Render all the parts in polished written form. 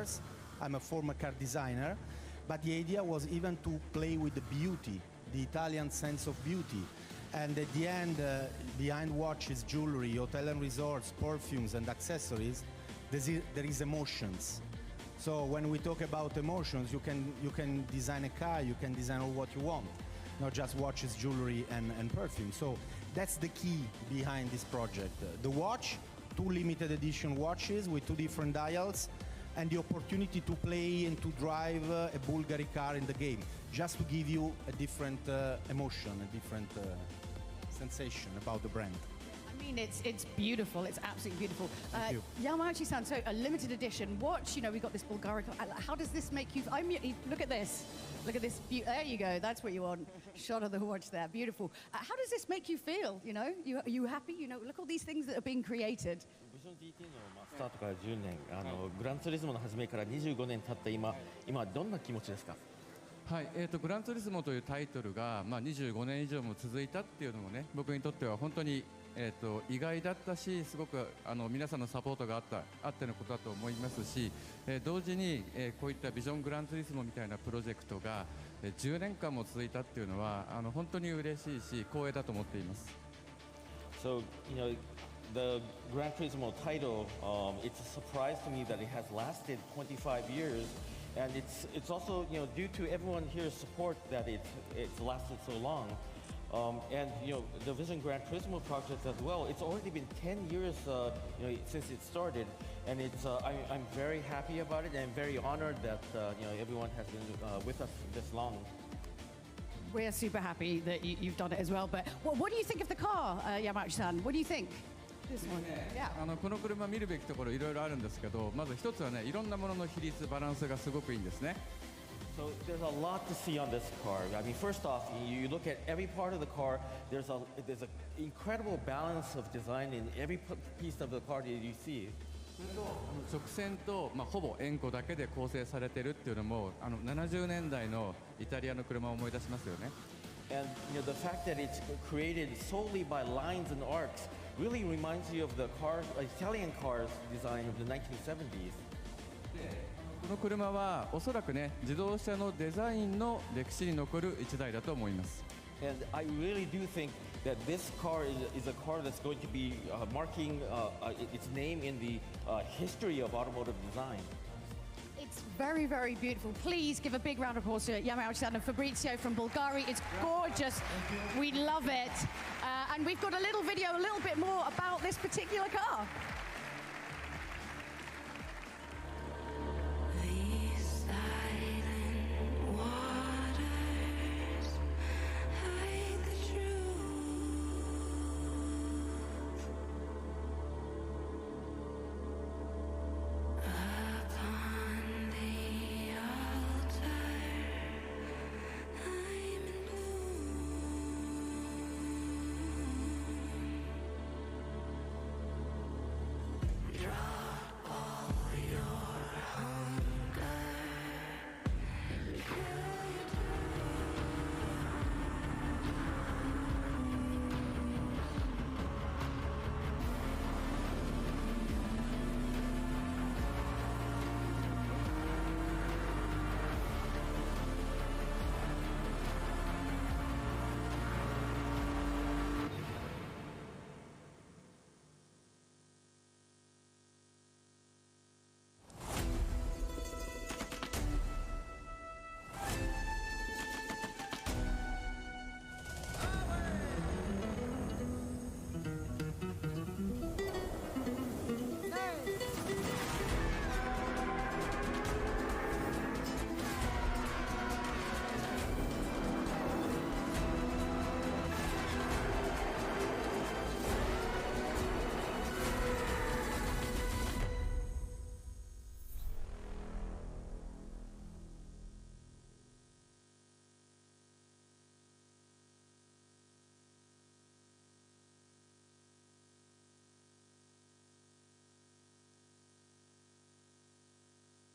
cars. I'm a former car designer, but the idea was even to play with the beauty, the Italian sense of beauty. And at the end, behind watches, jewelry, hotel and resorts, perfumes and accessories, there is emotions. So when we talk about emotions, you can design a car, you can design all what you want, not just watches, jewelry and perfume. So that's the key behind this project. The watch, 2 limited edition watches with 2 different dials, and the opportunity to play and to drive a Bulgari car in the game, just to give you a different emotion, a different sensation about the brand. I mean, it's beautiful. It's absolutely beautiful. Thank you. Yamauchi-san, so a limited edition watch. You know, we got this Bulgari. How does this make you? Look at this. Look at this. There you go. That's what you want. Shot of the watch there. Beautiful. How does this make you feel? You know, you happy? You know, look all these things that are being created. ビジョン GT のスタートから10年、グランツーリスモの始めから25年経った今どんな気持ちですか？はい、グランツーリスモというタイトルが、25年以上も続いたっていうのもね、僕にとっては本当に、意外だったし、すごく皆さんのサポートがあってのことだと思いますし、同時に、こういったビジョングランツーリスモみたいなプロジェクトが、10年間も続いたっていうのは本当に嬉しいし光栄だと思っています。So, you know, the Gran Turismo title, it's a surprise to me that it has lasted 25 years. And it's also, you know, due to everyone here's support that it's lasted so long. And, you know, the Vision Gran Turismo project as well, it's already been 10 years you know, since it started. And I'm very happy about it, and I'm very honored that, you know, everyone has been with us this long. We're super happy that you've done it as well. But what do you think of the car, Yamauchi-san? What do you think? This one. Yeah. この車見るべきところいろいろあるんですけど、まず一つはね、いろんなものの比率、バランスがすごくいいんですね。So there's a lot to see on this car. I mean, first off, you look at every part of the car. There's an incredible balance of design in every piece of the car that you see. 直線と、ほぼ円弧だけで構成されてるっていうのも70年代のイタリアの車を思い出しますよね。And you know, the fact that it's created solely by lines and arcs really reminds you of the Italian cars design of the 1970s. この車はおそらくね、自動車のデザインの歴史に残る一台だと思います。And I really do think that this car is a car that's going to be marking its name in the history of automotive design. It's very, very beautiful. Please give a big round of applause to Yamauchi-san and Fabrizio from Bulgari. It's gorgeous. We love it. And we've got a little video, a little bit more about this particular car.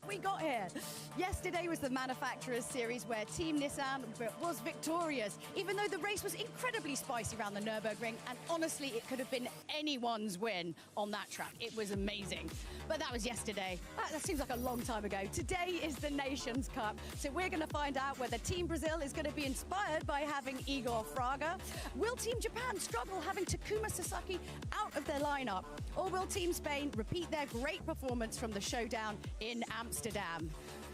we got here? Yesterday was the Manufacturers Series where Team Nissan was victorious, even though the race was incredibly spicy around the Nürburgring, and honestly, it could have been anyone's win on that track. It was amazing. But that was yesterday. That seems like a long time ago. Today is the Nations Cup, so we're going to find out whether Team Brazil is going to be inspired by having Igor Fraga. Will Team Japan struggle having Takuma Sasaki out of their lineup? Or will Team Spain repeat their great performance from the showdown in Amsterdam?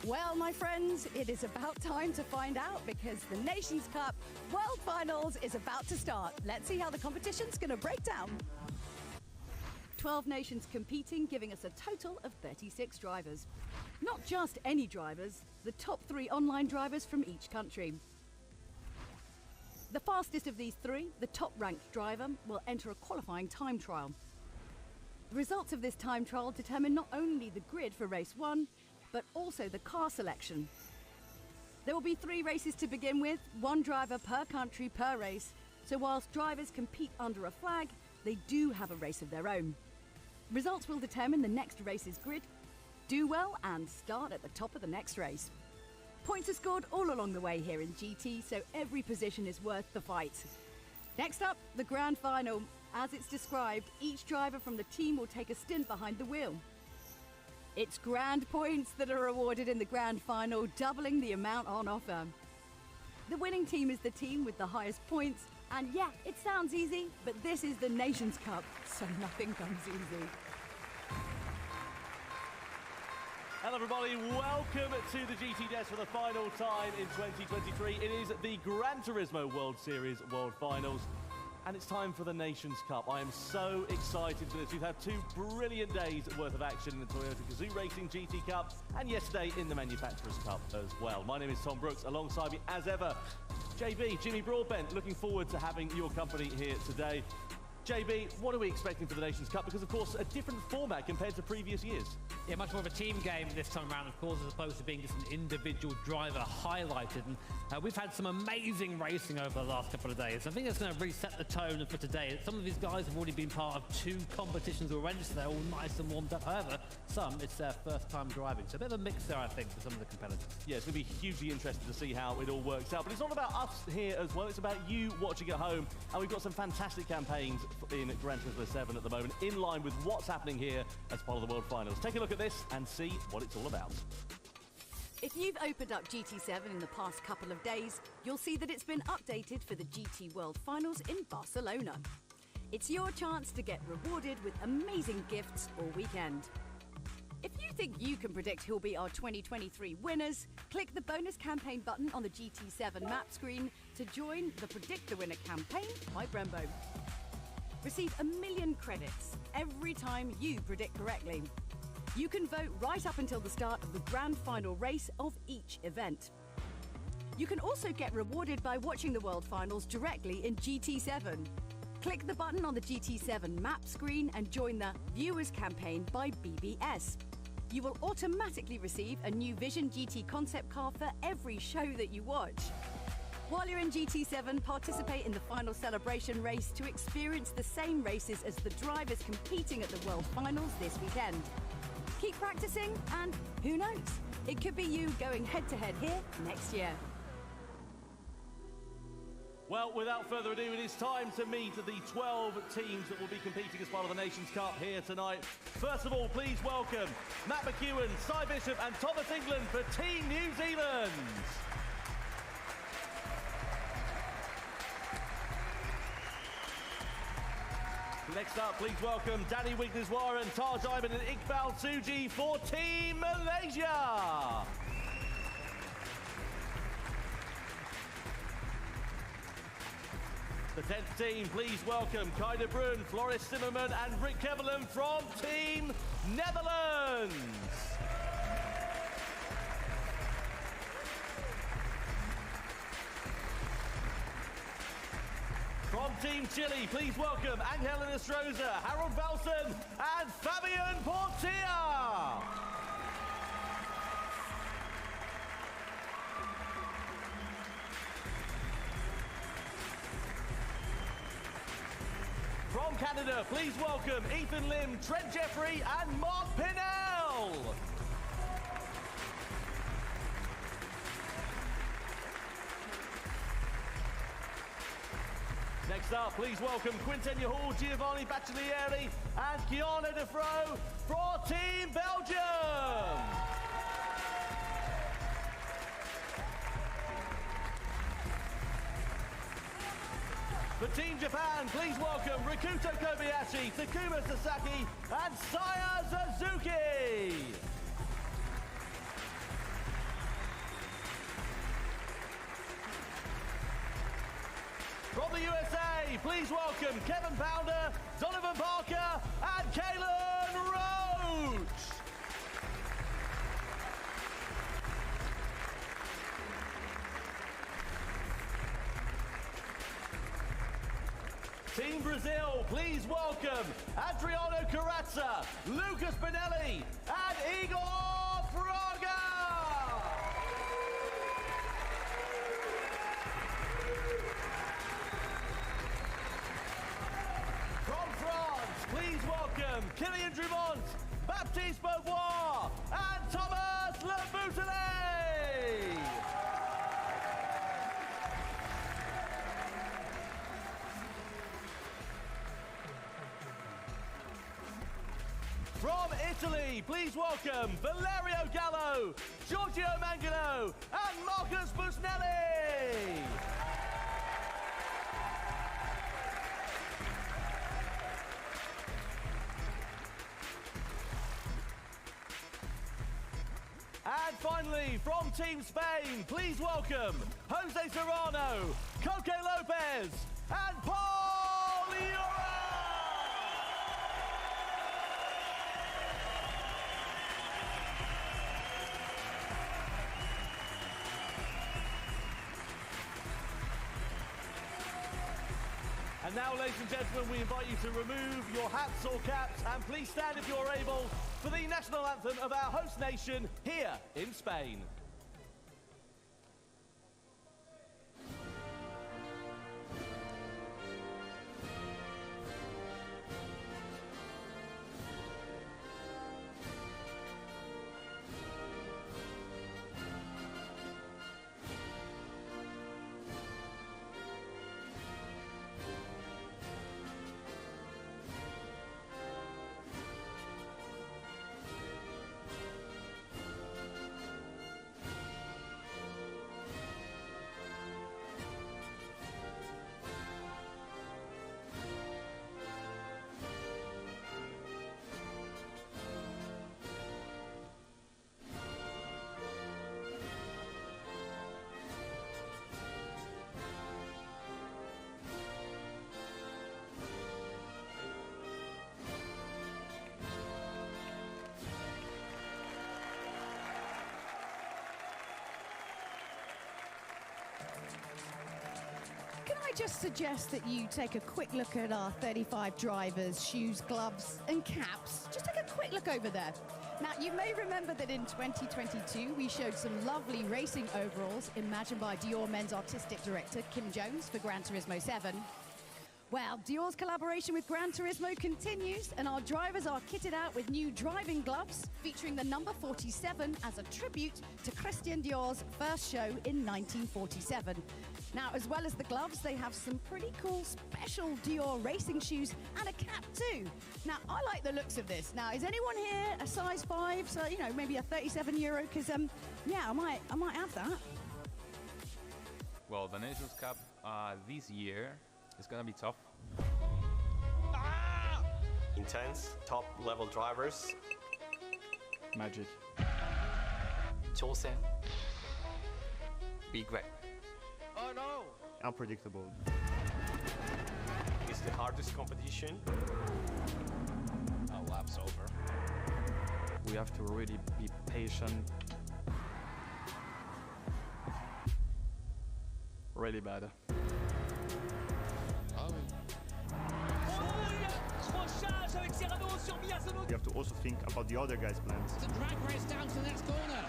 Well, my friends, it is about time to find out, because the Nations Cup World Finals is about to start. Let's see how the competition's going to break down. 12 nations competing, giving us a total of 36 drivers. Not just any drivers, the top 3 online drivers from each country. The fastest of these 3, the top-ranked driver, will enter a qualifying time trial. The results of this time trial determine not only the grid for race 1, but also the car selection. There will be 3 races to begin with, 1 driver per country per race, so whilst drivers compete under a flag, they do have a race of their own. Results will determine the next race's grid. Do well and start at the top of the next race. Points are scored all along the way here in GT, so every position is worth the fight. Next up, the Grand Final. As it's described, each driver from the team will take a stint behind the wheel. It's grand points that are awarded in the Grand Final, doubling the amount on offer. The winning team is the team with the highest points, and yeah, it sounds easy, but this is the Nations Cup, so nothing comes easy. Hello everybody, welcome to the GT Desk for the final time in 2023. It is the Gran Turismo World Series World Finals, and it's time for the Nations Cup. I am so excited for this. We've had 2 brilliant days worth of action in the Toyota Gazoo Racing GT Cup, and yesterday in the Manufacturers Cup as well. My name is Tom Brooks, alongside me as ever, JB, Jimmy Broadbent. Looking forward to having your company here today. JB, what are we expecting for the Nations Cup? Because, of course, a different format compared to previous years. Yeah, much more of a team game this time around, of course, as opposed to being just an individual driver highlighted. And we've had some amazing racing over the last couple of days. I think it's going to really set the tone for today. Some of these guys have already been part of 2 competitions already, so they're all nice and warmed up. However, some, it's their first time driving. So a bit of a mix there, I think, for some of the competitors. Yeah, it's going to be hugely interesting to see how it all works out. But it's not about us here as well. It's about you watching at home. And we've got some fantastic campaigns in Gran Turismo 7 at the moment, in line with what's happening here as part of the World Finals. Take a look at this and see what it's all about. If you've opened up GT7 in the past couple of days, you'll see that it's been updated for the GT World Finals in Barcelona. It's your chance to get rewarded with amazing gifts all weekend. If you think you can predict who'll be our 2023 winners, click the bonus campaign button on the GT7 map screen to join the Predict the Winner campaign by Brembo. Receive 1 million credits every time you predict correctly. You can vote right up until the start of the grand final race of each event. You can also get rewarded by watching the World Finals directly in GT7. Click the button on the GT7 map screen and join the Viewers campaign by BBS. You will automatically receive a new Vision GT concept car for every show that you watch. While you're in GT7, participate in the final celebration race to experience the same races as the drivers competing at the World Finals this weekend. Keep practicing, and who knows? It could be you going head-to-head here next year. Well, without further ado, it is time to meet the 12 teams that will be competing as part of the Nations Cup here tonight. First of all, please welcome Matt McEwen, Cy Bishop and Thomas England for Team New Zealand. Next up, please welcome Danny Wigneswara and Taj Iman and Iqbal Suji for Team Malaysia. The 10th team, please welcome Kai de Bruin, Floris Zimmerman and Rick Kevelan from Team Netherlands. From Team Chile, please welcome Angel Enestrosa, Harold Valson and Fabian Portilla. From Canada, please welcome Ethan Lim, Trent Jeffrey and Mark Pinnell. Next up, please welcome Quintenia Hall, Giovanni Bacciglieri and Keanu Defro for Team Belgium. For Team Japan, please welcome Rikuto Kobayashi, Takuma Sasaki and Saya Suzuki. From the USA, please welcome Kevin Pounder, Donovan Parker and Kalen Roach. Team Brazil, please welcome Adriano Carrazza, Lucas Benelli and Igor Fraga. From France, please welcome Kylian Drumont, Baptiste Beauvoir and Thomas Le Boutelet. From Italy, please welcome Valerio Gallo, Giorgio Mangano and Marcus Busnelli. And finally, from Team Spain, please welcome Jose Serrano, Coque Lopez and Paul Ura. And now, ladies and gentlemen, we invite you to remove your hats or caps and please stand if you're able for the national anthem of our host nation here in Spain. Can I just suggest that you take a quick look at our 35 drivers, shoes, gloves, and caps? Just take a quick look over there. Now, you may remember that in 2022, we showed some lovely racing overalls imagined by Dior Men's artistic director, Kim Jones, for Gran Turismo 7. Well, Dior's collaboration with Gran Turismo continues, and our drivers are kitted out with new driving gloves featuring the number 47 as a tribute to Christian Dior's first show in 1947. Now, as well as the gloves, they have some pretty cool special Dior racing shoes and a cap too. Now, I like the looks of this. Now, is anyone here a size 5? So, you know, maybe a 37 euro? Because, yeah, I might have that. Well, the Nations Cup this year is going to be tough. Intense, top-level drivers. Magic. 挑戦 Be great. Oh no! Unpredictable. It's the hardest competition. Our lap's over. We have to really be patient. Really bad. You have to also think about the other guys' plans. It's a drag race down to the next corner.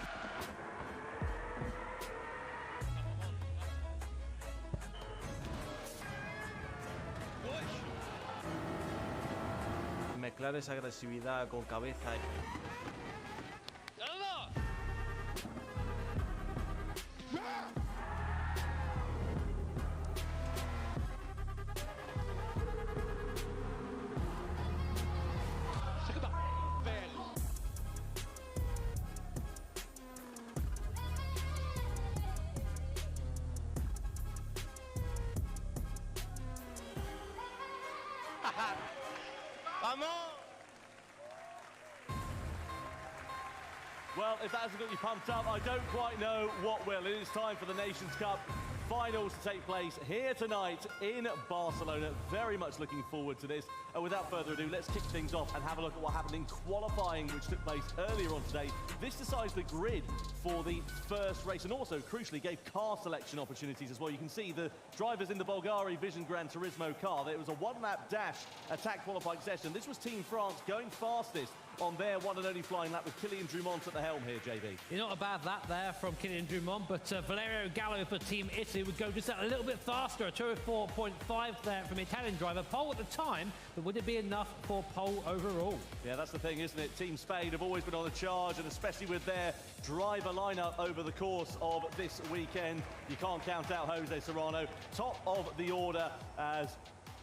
Mezclar esa agresividad con cabeza. Well, if that hasn't got you pumped up, I don't quite know what will. It is time for the Nations Cup finals to take place here tonight in Barcelona. Very much looking forward to this. And without further ado, let's kick things off and have a look at what happened in qualifying, which took place earlier on today. This decides the grid for the first race and also, crucially, gave car selection opportunities as well. You can see the drivers in the Bulgari Vision Gran Turismo car. It was a one-lap dash attack qualifying session. This was Team France going fastest on their one and only flying lap with Kylian Drumont at the helm here, JB. You're not a bad lap there from Kylian Drumont, but Valerio Gallo for Team Italy would go just a little bit faster, a 204.5 there from the Italian driver. Pole at the time, but would it be enough for pole overall? Yeah, that's the thing, isn't it? Team Spain have always been on the charge, and especially with their driver lineup over the course of this weekend, you can't count out Jose Serrano, top of the order as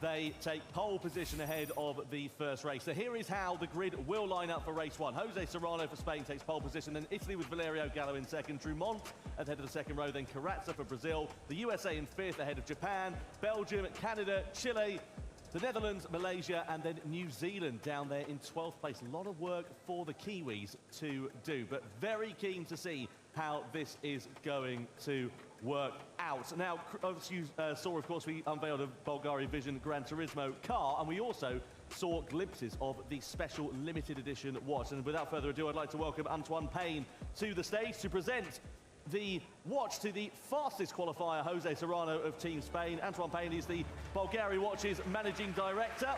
they take pole position ahead of the first race. So here is how the grid will line up for race one. Jose Serrano for Spain takes pole position, then Italy with Valerio Gallo in second, Drumont at the head of the second row, then Carrazza for Brazil, the USA in fifth ahead of Japan, Belgium, Canada, Chile, the Netherlands, Malaysia, and then New Zealand down there in 12th place. A lot of work for the Kiwis to do, but very keen to see how this is going to work out. Now, as you saw, of course, we unveiled a Bulgari Vision Gran Turismo car, and we also saw glimpses of the special limited edition watch. And without further ado, I'd like to welcome Antoine Payne to the stage to present the watch to the fastest qualifier, Jose Serrano of Team Spain. Antoine Payne is the Bulgari Watch's managing director.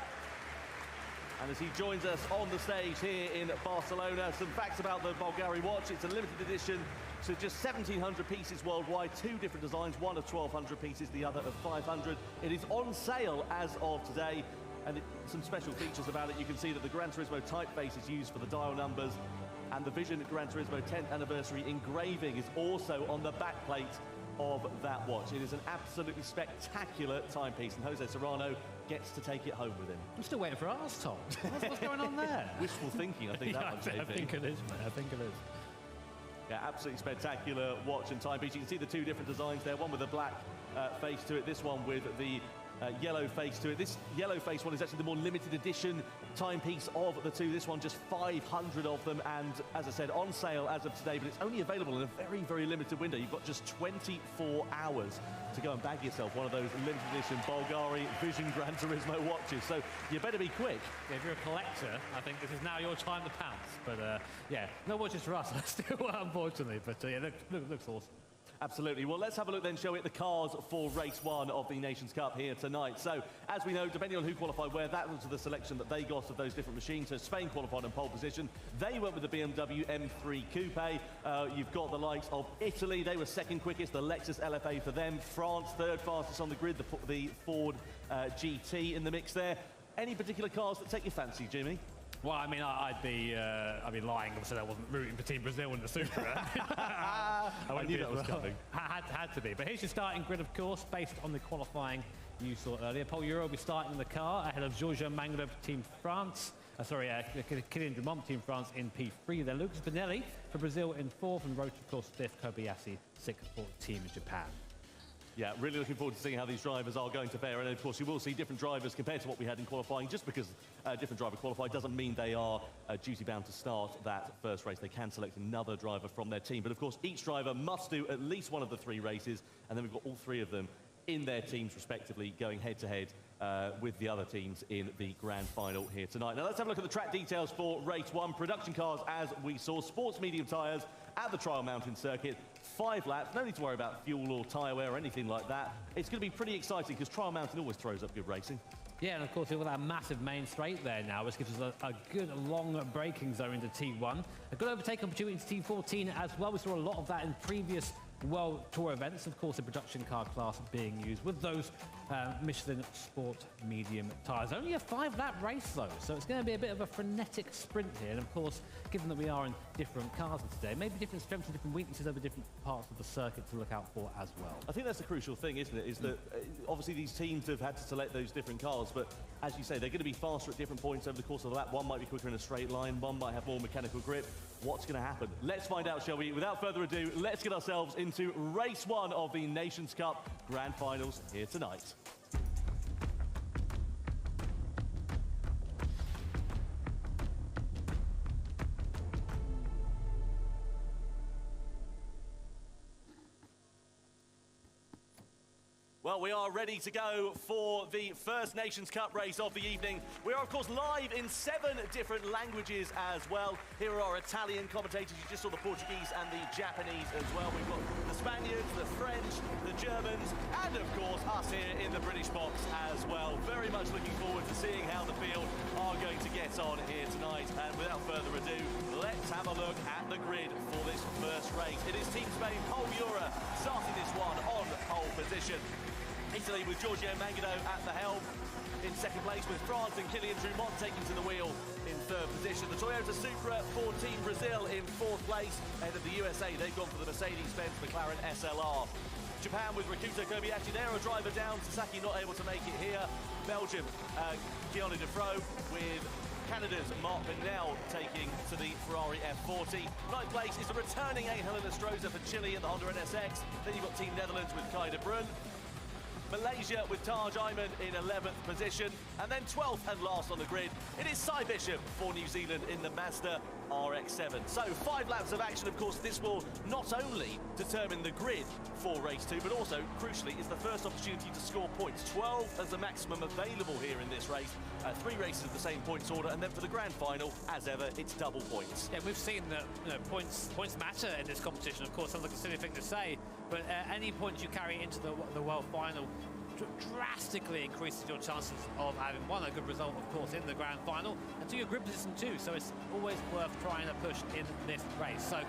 And as he joins us on the stage here in Barcelona, some facts about the Bulgari watch. It's a limited edition, so just 1,700 pieces worldwide, two different designs, one of 1,200 pieces, the other of 500. It is on sale as of today, and some special features about it. You can see that the Gran Turismo typeface is used for the dial numbers, and the Vision Gran Turismo 10th anniversary engraving is also on the backplate of that watch. It is an absolutely spectacular timepiece, and Jose Serrano gets to take it home with him. I'm still waiting for ours, Tom. What's going on there? Wishful thinking, I think that one, JP. I think it is, mate. I think it is. Yeah, absolutely spectacular watch and timepiece. You can see the two different designs there, one with a black face to it, this one with the yellow face to it. This yellow face one is actually the more limited edition timepiece of the two. This one just 500 of them, and as I said, on sale as of today, but it's only available in a very, very limited window. You've got just 24 hours to go and bag yourself one of those limited edition Bulgari Vision Gran Turismo watches, so you better be quick. Yeah, if you're a collector, I think this is now your time to pounce. But yeah, no watches for us, still, unfortunately, but yeah, looks awesome. Absolutely. Well, let's have a look then, shall we, at the cars for race one of the Nations Cup here tonight. So, as we know, depending on who qualified where, that was the selection that they got of those different machines. So, Spain qualified on pole position. They went with the BMW M3 Coupe. You've got the likes of Italy. They were second quickest, the Lexus LFA for them. France, third fastest on the grid, the Ford GT in the mix there. Any particular cars that take your fancy, Jimmy? Well, I mean, I'd be lying if I said I wasn't rooting for Team Brazil in the Super. I knew that was coming. Had to be. But here's your starting grid, of course, based on the qualifying you saw earlier. Paul Euro will be starting in the car ahead of Giorgio Mangler, Team France. Kylian Drumont, Team France in P3. Then Lucas Benelli for Brazil in fourth, and Roach, of course, fifth. Kobayashi, sixth for Team Japan. Yeah, really looking forward to seeing how these drivers are going to fare. And of course, you will see different drivers compared to what we had in qualifying. Just because a different driver qualified doesn't mean they are duty-bound to start that first race. They can select another driver from their team. But of course, each driver must do at least one of the three races. And then we've got all three of them in their teams, respectively, going head-to-head with the other teams in the grand final here tonight. Now, let's have a look at the track details for race one. Production cars, as we saw, sports medium tyres at the Trial Mountain circuit. 5 laps, no need to worry about fuel or tyre wear or anything like that. It's going to be pretty exciting because Trial Mountain always throws up good racing. Yeah, and of course, we've got that massive main straight there now, which gives us a good long braking zone into T1. A good overtake opportunity into T14 as well. We saw a lot of that in previous World Tour events, of course, the production car class being used with those Michelin Sport medium tyres. Only a 5-lap race, though, so it's going to be a bit of a frenetic sprint here. And, of course, given that we are in different cars today, maybe different strengths and different weaknesses over different parts of the circuit to look out for as well. I think that's the crucial thing, isn't it, is that obviously these teams have had to select those different cars, but as you say, they're going to be faster at different points over the course of the lap. One might be quicker in a straight line, one might have more mechanical grip. What's going to happen? Let's find out, shall we? Without further ado, let's get ourselves into race one of the Nations Cup Grand Finals here tonight. Well, we are ready to go for the first Nations Cup race of the evening. We are, of course, live in 7 different languages as well. Here are our Italian commentators. You just saw the Portuguese and the Japanese as well. We've got the Spaniards, the French, the Germans, and, of course, us here in the British box as well. Very much looking forward to seeing how the field are going to get on here tonight. And without further ado, let's have a look at the grid for this first race. It is Team Spain, Pol Ura, starting this one on pole position. Italy with Giorgio Mangano at the helm in second place, with France and Kylian Drumont taking to the wheel in third position. The Toyota Supra for Team Brazil in fourth place. Ahead of the USA, they've gone for the Mercedes-Benz McLaren SLR. Japan with Rikuto Kobayashi, there a driver down. Sasaki not able to make it here. Belgium, Keanu Defro with Canada's Mark Bennell taking to the Ferrari F40. Ninth place is the returning Angel Estrada for Chile in the Honda NSX. Then you've got Team Netherlands with Kai de Bruyne. Malaysia with Taj Ayman in 11th position. And then 12th and last on the grid, it is Cy Bishop for New Zealand in the Mazda RX-7. So 5 laps of action. Of course, this will not only determine the grid for race 2, but also, crucially, is the first opportunity to score points. 12 as the maximum available here in this race. 3 races of the same points order, and then for the grand final, as ever, it's double points. Yeah, we've seen that points matter in this competition. Of course, sounds like a silly thing to say, but any points you carry into the world final drastically increases your chances of having, one, a good result, of course, in the grand final, and 2, your grid position too. So it's always worth trying to push in this race. So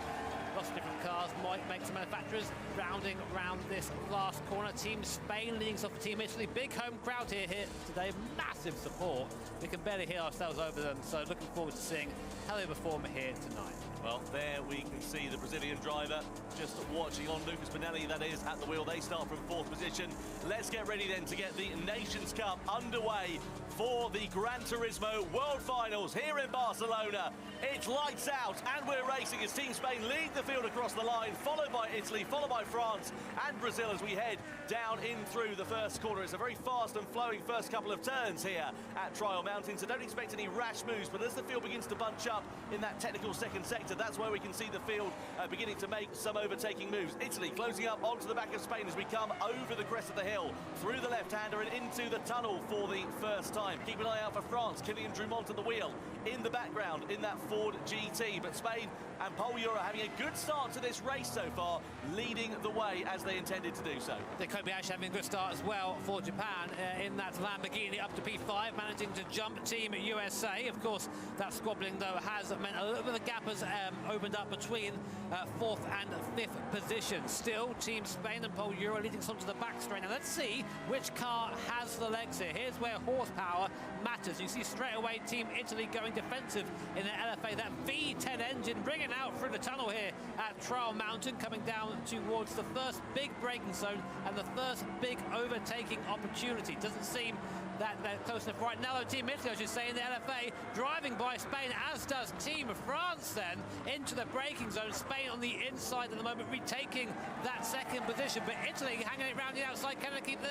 lots of different cars might make some manufacturers rounding around this last corner. Team Spain leading off Team Italy. Big home crowd here today, massive support. We can barely hear ourselves over them, so looking forward to seeing how they perform here tonight. Well, there we can see the Brazilian driver just watching on. Lucas Pinelli, that is, at the wheel. They start from 4th position. Let's get ready then to get the Nations Cup underway for the Gran Turismo World Finals here in Barcelona. It's lights out and we're racing as Team Spain lead the field across the line, followed by Italy, followed by France and Brazil as we head down in through the first corner. It's a very fast and flowing first couple of turns here at Trial Mountain, so don't expect any rash moves, but as the field begins to bunch up in that technical second sector, that's where we can see the field beginning to make some overtaking moves. Italy closing up onto the back of Spain as we come over the crest of the hill, through the left-hander and into the tunnel for the first time. Keep an eye out for France, Kylian Drumont at the wheel, in the background in that Ford GT. But Spain and Pol Ura having a good start to this race so far, leading the way as they intended to do so. The Kobayashi having a good start as well for Japan in that Lamborghini up to P5, managing to jump Team USA. Of course, that squabbling, though, has meant a little bit of a gap has opened up between 4th and 5th position. Still, Team Spain and Pol Ura leading some to the back straight. Now, let's see which car has the legs here. Here's where horsepower matters. You see straight away Team Italy going defensive in the LFA. That V10 engine bringing out through the tunnel here at Trial Mountain, coming down towards the first big braking zone and the first big overtaking opportunity. Doesn't seem that they're close enough right now, though. Team Italy, I should say, in the LFA, driving by Spain, as does Team France then, into the braking zone. Spain on the inside at the moment, retaking that second position, but Italy hanging it around the outside. Can they keep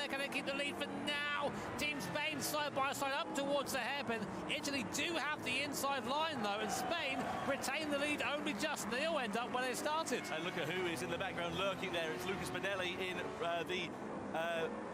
the lead for now? Team Spain side by side up towards the hairpin. Italy do have the inside line, though, and Spain retain the lead only just. They all end up where they started. And look at who is in the background lurking there. It's Lucas Pinelli in the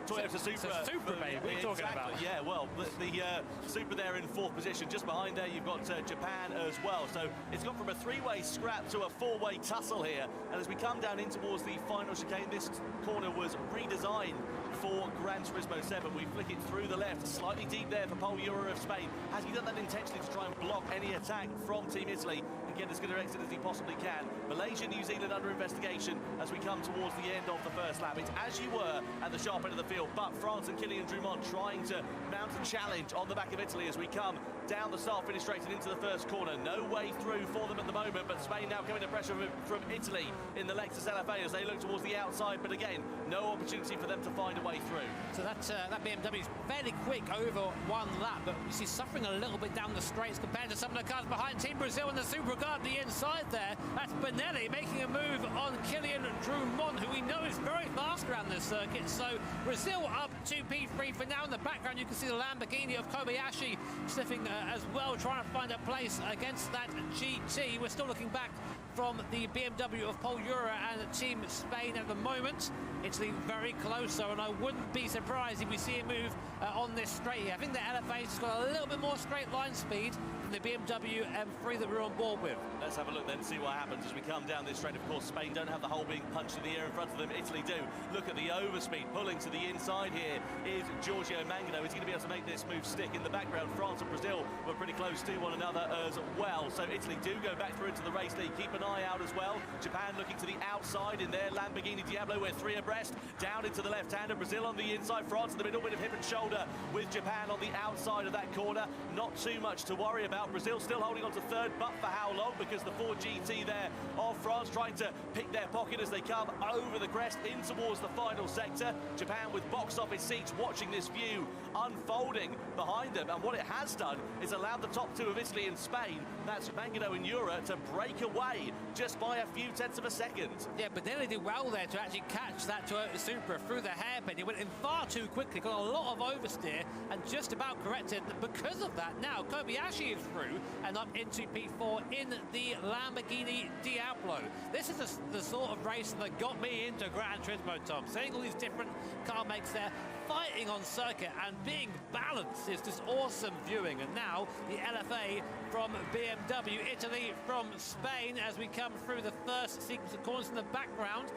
Toyota Supra. Supra, mate. What are you talking about? Yeah, well, the Supra there in 4th position. Just behind there, you've got Japan as well. So it's gone from a 3-way scrap to a 4-way tussle here. And as we come down in towards the final chicane, this corner was redesigned for Gran Turismo 7. We flick it through the left, slightly deep there for Pol Ura of Spain. Has he done that intentionally to try and block any attack from Team Italy and get as good an exit as he possibly can? Malaysia, New Zealand under investigation as we come towards the end of the first lap. It's as you were at the sharp end of the field, but France and Kylian Drumont trying to mount a challenge on the back of Italy as we come down the start-finish straight and into the first corner. No way through for them at the moment, but Spain now coming to pressure from Italy in the Lexus LFA as they look towards the outside, but again, no opportunity for them to find a way through. So that BMW is fairly quick over one lap, but you see suffering a little bit down the straights compared to some of the cars behind. Team Brazil and the Supra guard the inside there. That's Benelli making a move on Kylian Drumont, who we know is very fast around this circuit. So Brazil up to P3 for now. In the background, you can see the Lamborghini of Kobayashi sniffing as well, trying to find a place against that GT. We're still looking back from the BMW of Paul Ura and Team Spain at the moment. Italy very close, though, and I wouldn't be surprised if we see a move on this straight here. I think the LFA's got a little bit more straight line speed than the BMW M3 that we're on board with. Let's have a look then, see what happens as we come down this straight. Of course, Spain don't have the hole being punched in the air in front of them. Italy do. Look at the overspeed. Pulling to the inside here is Giorgio Mangano. He's going to be able to make this move stick. In the background, France and Brazil were pretty close to one another as well. So Italy do go back through into the race lead. Keep an eye out as well. Japan looking to the outside in their Lamborghini Diablo. We're three abreast. Down into the left-hander. Brazil on the inside. France in the middle. Bit of hip and shoulder with Japan on the outside of that corner. Not too much to worry about. Brazil still holding on to third, but for how long? Because the 4GT there of France trying to pick their pocket as they come over the crest in towards the final sector. Japan with box office seats watching this view unfolding behind them, and what it has done is allowed the top two of Italy and Spain, that's Mangano and Ura, to break away just by a few tenths of a second. Yeah, but Benelli did well there to actually catch that Toyota Supra through the hairpin. He went in far too quickly, got a lot of oversteer, and just about corrected. Because of that, now Kobayashi is through and up into P4 in the Lamborghini Diablo. This is the sort of race that got me into Gran Turismo, Tom. Seeing all these different car makes there, fighting on circuit and being balanced is just awesome viewing. And now the LFA from BMW, Italy from Spain, as we come through the first sequence of corners in the background.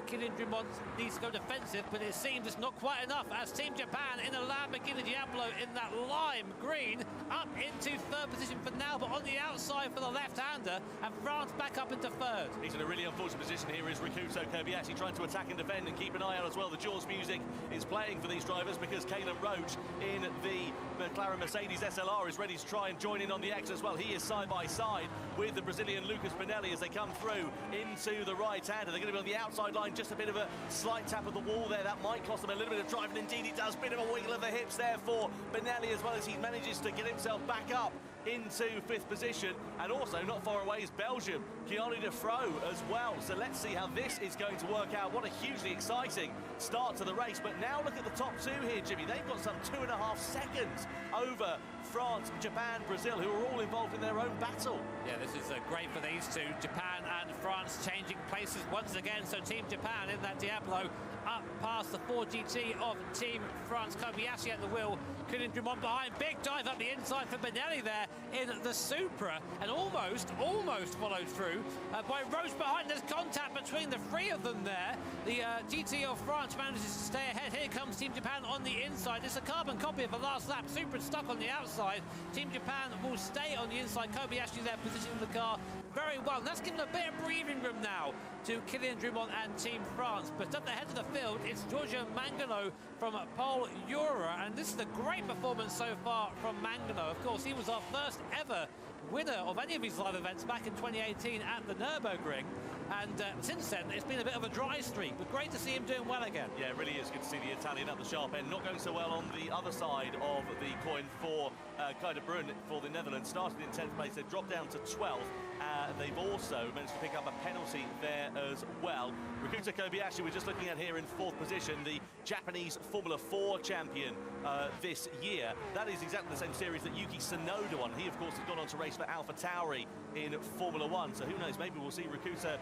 Kylian Drummond needs to go defensive, but it seems it's not quite enough as Team Japan in the Lamborghini Diablo in that lime green up into third position for now, but on the outside for the left-hander, and France back up into third. He's in a really unfortunate position here is Rikuto Kobayashi trying to attack and defend, and keep an eye out as well. The Jaws music is playing for these drivers because Caleb Roach in the McLaren Mercedes SLR is ready to try and join in on the X as well. He is side by side with the Brazilian Lucas Benelli as they come through into the right-hander. They're going to be on the outside line, just a bit of a slight tap of the wall there. That might cost them a little bit of drive, and indeed it does. Bit of a wiggle of the hips there for Benelli, as well as he manages to get himself back up into fifth position. And also not far away is Belgium, Keanu Defro as well. So let's see how this is going to work out. What a hugely exciting start to the race. But now look at the top two here, Jimmy. They've got some 2.5 seconds over France, Japan, Brazil, who are all involved in their own battle. Yeah, this is great for these two. Japan and France changing places once again. So Team Japan in that Diablo up past the 4GT of Team France. Kobayashi at the wheel, Kylian Drummond behind. Big dive up the inside for Benelli there in the Supra, and almost followed through by Roche behind. There's contact between the three of them there. The GT of France manages to stay ahead. Here comes Team Japan on the inside. It's a carbon copy of the last lap. Supra stuck on the outside. Team Japan will stay on the inside. Kobayashi there positioning the car very well. And that's given a bit of breathing room now to Kylian Drummond and Team France. But at the head of the field, it's Giorgio Mangano from Paul Ura. And this is a great performance so far from Mangano. Of course, he was our first ever winner of any of these live events back in 2018 at the Nürburgring. And since then, it's been a bit of a dry streak, but great to see him doing well again. Yeah, it really is good to see the Italian at the sharp end. Not going so well on the other side of the coin for Kaida Brun for the Netherlands. Started in 10th place, they've dropped down to 12th. They've also managed to pick up a penalty there as well. Rikuto Kobayashi, we're just looking at here in 4th position, the Japanese Formula 4 champion this year. That is exactly the same series that Yuki Tsunoda won. He, of course, has gone on to race for AlphaTauri in Formula 1. So who knows, maybe we'll see Rikuto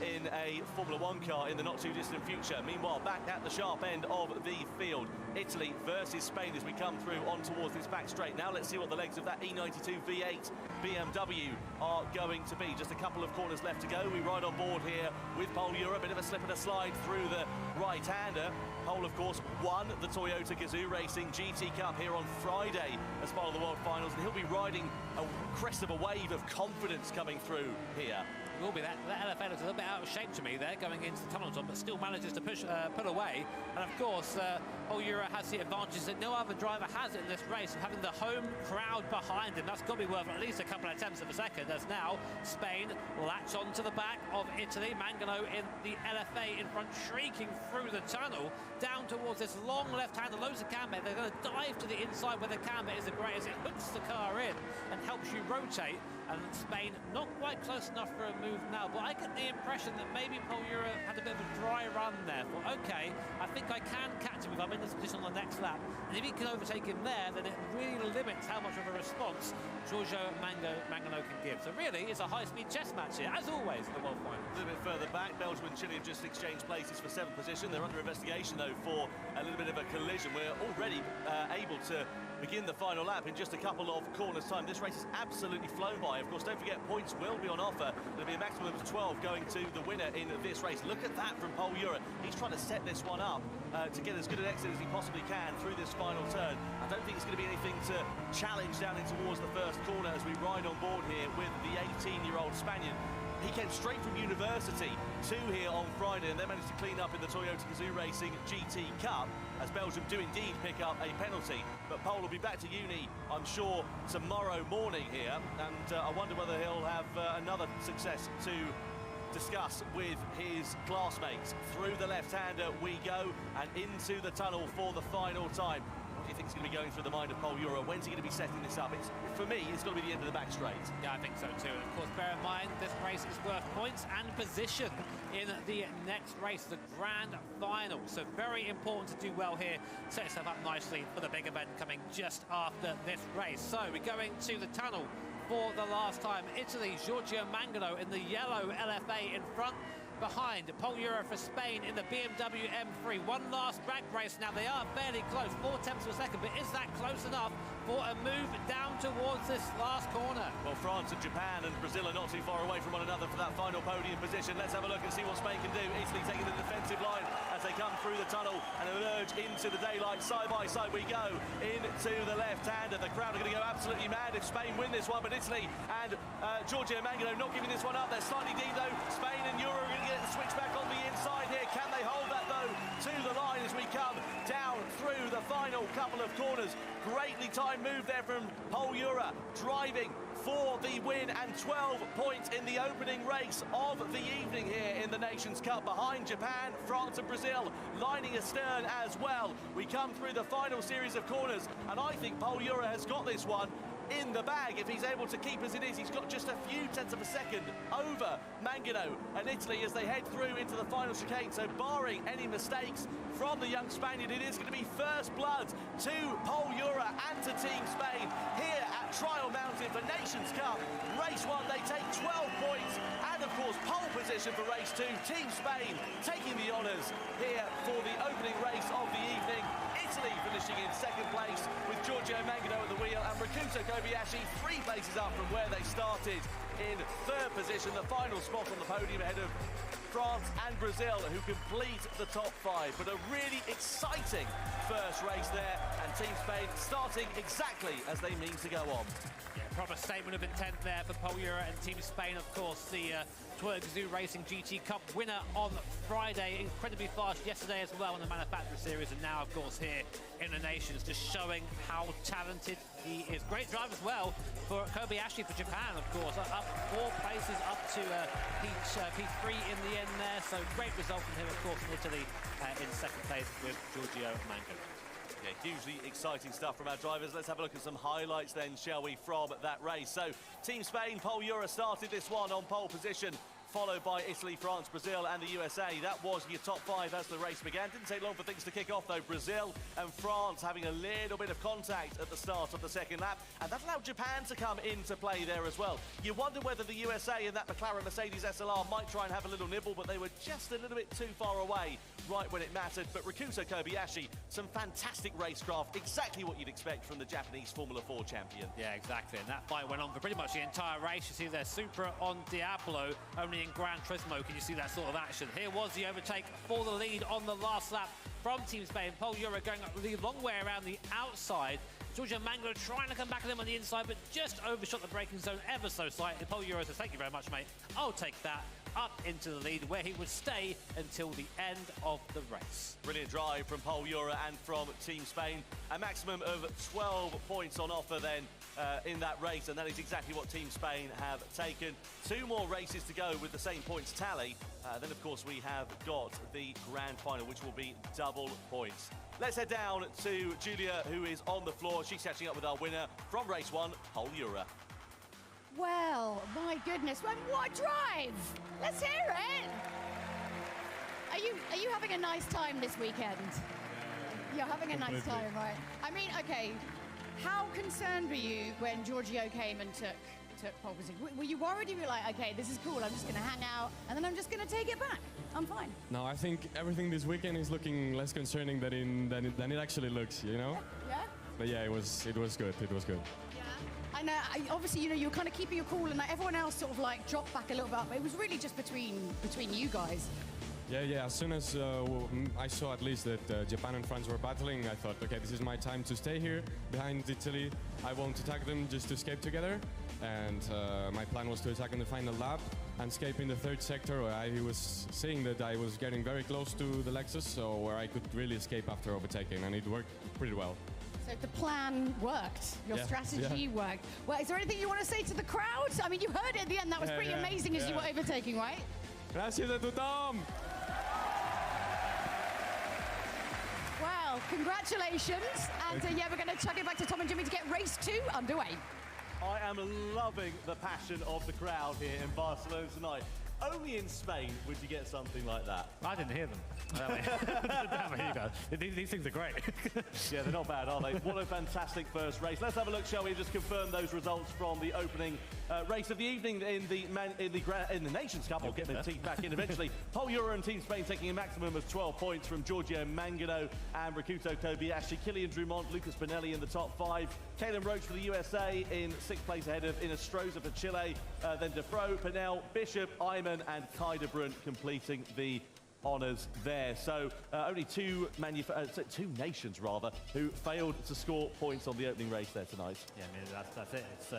in a Formula 1 car in the not-too-distant future. Meanwhile, back at the sharp end of the field, Italy versus Spain as we come through on towards this back straight. Now let's see what the legs of that E92 V8 BMW are going to be. Just a couple of corners left to go. We ride on board here with Paul Ura. A bit of a slip and a slide through the right-hander. Paul, of course, won the Toyota Gazoo Racing GT Cup here on Friday as part of the World Finals, and he'll be riding a crest of a wave of confidence coming through here. Will be that LFA looks a little bit out of shape to me there going into the tunnel, Tom, but still manages to pull away. And of course, Paul Ura has the advantage that no other driver has in this race, of having the home crowd behind him. That's got to be worth at least a couple of attempts of a second, as now Spain latch on to the back of Italy. Mangano in the LFA in front, shrieking through the tunnel down towards this long left-hander, loads of camber. They're going to dive to the inside where the camber is the greatest. It hooks the car in and helps you rotate. And Spain not quite close enough for a move now, but I get the impression that maybe Paul Ura had a bit of a dry run there. Thought, okay, I think I can catch him if I'm in this position on the next lap. And if he can overtake him there, then it really limits how much of a response Giorgio Mangano can give. So really, it's a high-speed chess match here, as always, in the World Final. A little bit further back, Belgium and Chile have just exchanged places for 7th position. They're under investigation, though, for a little bit of a collision. We're already able to begin the final lap in just a couple of corners' time. This race has absolutely flown by. Of course, don't forget, points will be on offer. There'll be a maximum of 12 going to the winner in this race. Look at that from Paul Ura. He's trying to set this one up to get as good an exit as he possibly can through this final turn. I don't think it's going to be anything to challenge down in towards the first corner as we ride on board here with the 18-year-old Spaniard. He came straight from university to here on Friday and then managed to clean up in the Toyota Gazoo Racing GT Cup as Belgium do indeed pick up a penalty. But Paul will be back to uni, I'm sure, tomorrow morning here. And I wonder whether he'll have another success to discuss with his classmates. Through the left-hander we go and into the tunnel for the final time. What do you think is going to be going through the mind of Paul Ura? When's he going to be setting this up? For me, it's got to be the end of the back straight. Yeah, I think so too. And of course, bear in mind, this race is worth points and position in the next race, the Grand Final. So very important to do well here. Set yourself up nicely for the big event coming just after this race. So we're going to the tunnel for the last time. Italy, Giorgio Mangano in the yellow LFA in front. Behind, Paul Ura for Spain in the BMW M3. One last drag race now. They are fairly close, 0.4 of a second, but is that close enough for a move down towards this last corner? Well, France and Japan and Brazil are not too far away from one another for that final podium position. Let's have a look and see what Spain can do. Italy taking the defensive line as they come through the tunnel and emerge into the daylight. Side by side we go into the left-hander. The crowd are going to go absolutely mad if Spain win this one, but Italy and Giorgio Mangano not giving this one up. They're slightly deep though. Spain and Ura are going to get the switch back on the inside here. Can they hold that though to the line as we come down through the final couple of corners? Greatly timed move there from Paul Ura, driving for the win and 12 points in the opening race of the evening here in the Nations Cup behind Japan, France and Brazil lining astern as well. We come through the final series of corners and I think Paul Ura has got this one in the bag if he's able to keep as it is. He's got just a few tenths of a second over Mangano and Italy as they head through into the final chicane. So barring any mistakes from the young Spaniard, it is going to be first blood to Paul Ura and to Team Spain here at Trial Mountain for Nations Cup. Race 1, they take 12 points and of course pole position for race 2. Team Spain taking the honours here for the opening race of the evening. Italy finishing in second place with Giorgio Mangano at the wheel and Rakuto Kobayashi 3 places up from where they started in third position. The final spot on the podium ahead of France and Brazil who complete the top 5. But a really exciting first race there and Team Spain starting exactly as they mean to go on. Yeah, proper statement of intent there for Paul Ura and Team Spain, of course, the Toyota Gazoo Racing GT Cup winner on Friday. Incredibly fast yesterday as well in the Manufacturer Series, and now, of course, here in the Nations, just showing how talented he is. Great drive as well for Kobayashi for Japan, of course, up 4 places up to P3 in the end there. So great result from him, of course, in Italy in second place with Giorgio Mangano. Yeah, hugely exciting stuff from our drivers. Let's have a look at some highlights then, shall we, from that race. So, Team Spain, Paul Ura started this one on pole position, followed by Italy, France, Brazil and the USA. That was your top 5 as the race began. Didn't take long for things to kick off though. Brazil and France having a little bit of contact at the start of the second lap, and that allowed Japan to come into play there as well. You wonder whether the USA and that McLaren Mercedes SLR might try and have a little nibble, but they were just a little bit too far away right when it mattered. But Rakuto Kobayashi, some fantastic racecraft, exactly what you'd expect from the Japanese Formula 4 champion. Yeah, exactly, and that fight went on for pretty much the entire race. You see there, Supra on Diablo, only in Gran Turismo can you see that sort of action. Here was the overtake for the lead on the last lap from Team Spain. Paul Ura going the long way around the outside. Giorgio Mangano trying to come back at him on the inside, but just overshot the braking zone ever so slightly. Paul Ura says, thank you very much, mate. I'll take that up into the lead, where he would stay until the end of the race. Brilliant drive from Paul Ura and from Team Spain. A maximum of 12 points on offer then in that race, and that is exactly what Team Spain have taken. 2 more races to go with the same points tally. Then, of course, we have got the grand final, which will be double points. Let's head down to Julia, who is on the floor. She's catching up with our winner from race 1, Paul Ura. Well, my goodness, what a drive! Let's hear it. Are you having a nice time this weekend? You're having a nice time, right? I mean, okay. How concerned were you when Giorgio came and took pole position? Were you worried? You were like, okay, this is cool. I'm just going to hang out, and then I'm just going to take it back. I'm fine. No, I think everything this weekend is looking less concerning than it actually looks. You know? Yeah. But yeah, it was good. It was good. And obviously, you know, you were kind of keeping your cool, and everyone else sort of like dropped back a little bit. But it was really just between you guys. Yeah. As soon as I saw at least that Japan and France were battling, I thought, okay, this is my time to stay here behind Italy. I won't attack them, just to escape together. And my plan was to attack in the final lap and escape in the third sector, where I was seeing that I was getting very close to the Lexus, so where I could really escape after overtaking, and it worked pretty well. So the plan worked. Your strategy worked. Well, is there anything you want to say to the crowd? I mean, you heard it at the end. That was pretty amazing as you were overtaking, right? Gracias a tothom! Well, congratulations. And yeah, we're going to chuck it back to Tom and Jimmy to get race 2 underway. I am loving the passion of the crowd here in Barcelona tonight. Only in Spain would you get something like that. I didn't hear them. There you go. These things are great. Yeah, they're not bad, are they? What a fantastic first race. Let's have a look, shall we? Just confirm those results from the opening race of the evening in the Nations Cup. I'll get the teeth back in eventually. Pole Euro and Team Spain taking a maximum of 12 points from Giorgio Mangano and Rakuto Kobayashi. Kilian Drummond, Lucas Pinelli in the top 5. Kalen Roach for the USA in 6th place ahead of Inestrosa for Chile. Then Defro, Pinel, Bishop, Iman and Kai de Brunt completing the honours there. So only two nations who failed to score points on the opening race there tonight. Yeah, I mean, that's it. It's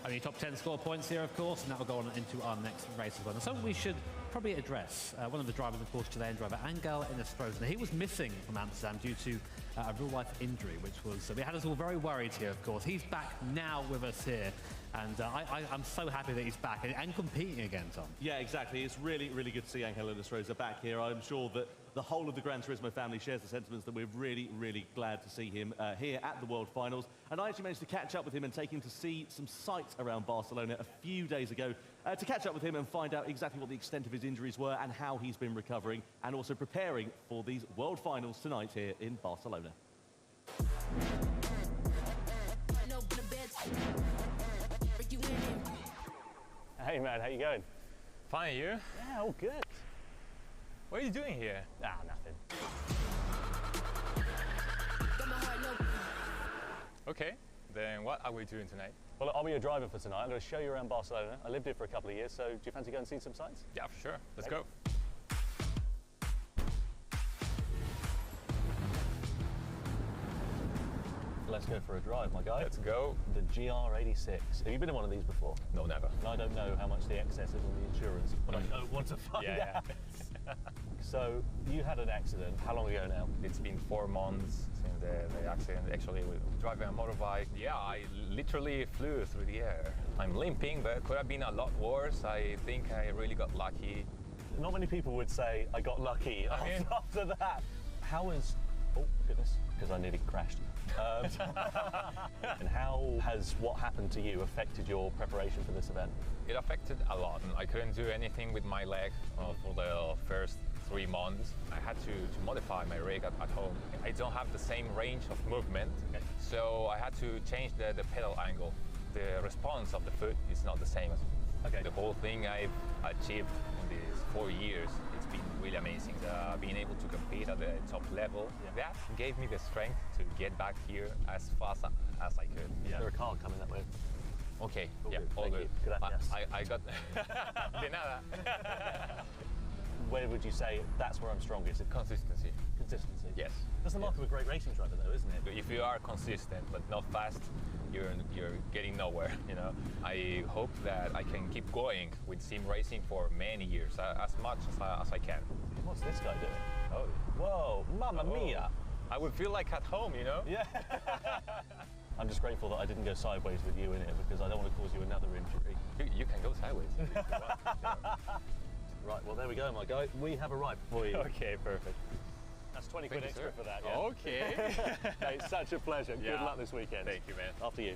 only top 10 score points here, of course, and that will go on into our next race as well. And something we should probably address. One of the drivers, of course, Chilean driver Angel Inestrosa. He was missing from Amsterdam due to a real-life injury, which was... we had us all very worried here, of course. He's back now with us here. And I'm so happy that he's back and competing again, Tom. Yeah, exactly. It's really, really good to see Angel Inestrosa back here. I'm sure that the whole of the Gran Turismo family shares the sentiments that we're really, really glad to see him here at the World Finals. And I actually managed to catch up with him and take him to see some sights around Barcelona a few days ago to catch up with him and find out exactly what the extent of his injuries were and how he's been recovering and also preparing for these World Finals tonight here in Barcelona. Hey man, how you going? Fine, you? Yeah, all good. What are you doing here? Ah, nothing. Okay, then what are we doing tonight? Well, I'll be your driver for tonight. I'm going to show you around Barcelona. I lived here for a couple of years, so do you fancy going and seeing some sights? Yeah, for sure. Let's go. Let's go for a drive, my guy. Let's go. The GR86. Have you been in one of these before? No, never. And I don't know how much the excess is on the insurance, but I don't want to find out. So, you had an accident. How long ago now? It's been 4 months since the accident. Actually, driving a motorbike. Yeah, I literally flew through the air. I'm limping, but it could have been a lot worse. I think I really got lucky. Not many people would say, I got lucky after that. How is... Oh, goodness, because I nearly crashed. And how has what happened to you affected your preparation for this event? It affected a lot. I couldn't do anything with my leg for the first 3 months. I had to modify my rig at home. I don't have the same range of movement, so I had to change the pedal angle. The response of the foot is not the same. The whole thing I've achieved in these 4 years, it's been really amazing. Being able to compete at the top level, that gave me the strength to get back here as fast as I could. Is there a car coming that way? Okay, all good. All good. I got... De nada. Where would you say that's where I'm strongest? Consistency. Consistency? Yes. That's the mark of a great racing driver though, isn't it? If you are consistent but not fast, you're getting nowhere, you know. I hope that I can keep going with sim racing for many years, as much as I can. What's this guy doing? Oh, whoa, mamma mia! I would feel like at home, you know? Yeah. I'm just grateful that I didn't go sideways with you in it because I don't want to cause you another injury. You can go sideways if you want. Right, well there we go, my guy. We have arrived for you. Okay, perfect. That's 20 quid extra for that, yeah? Okay. Hey, it's such a pleasure. Good luck this weekend. Thank you, man. After you.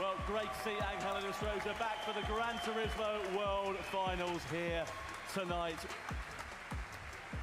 Well, great to see Angel and Estrella back for the Gran Turismo World Finals here tonight.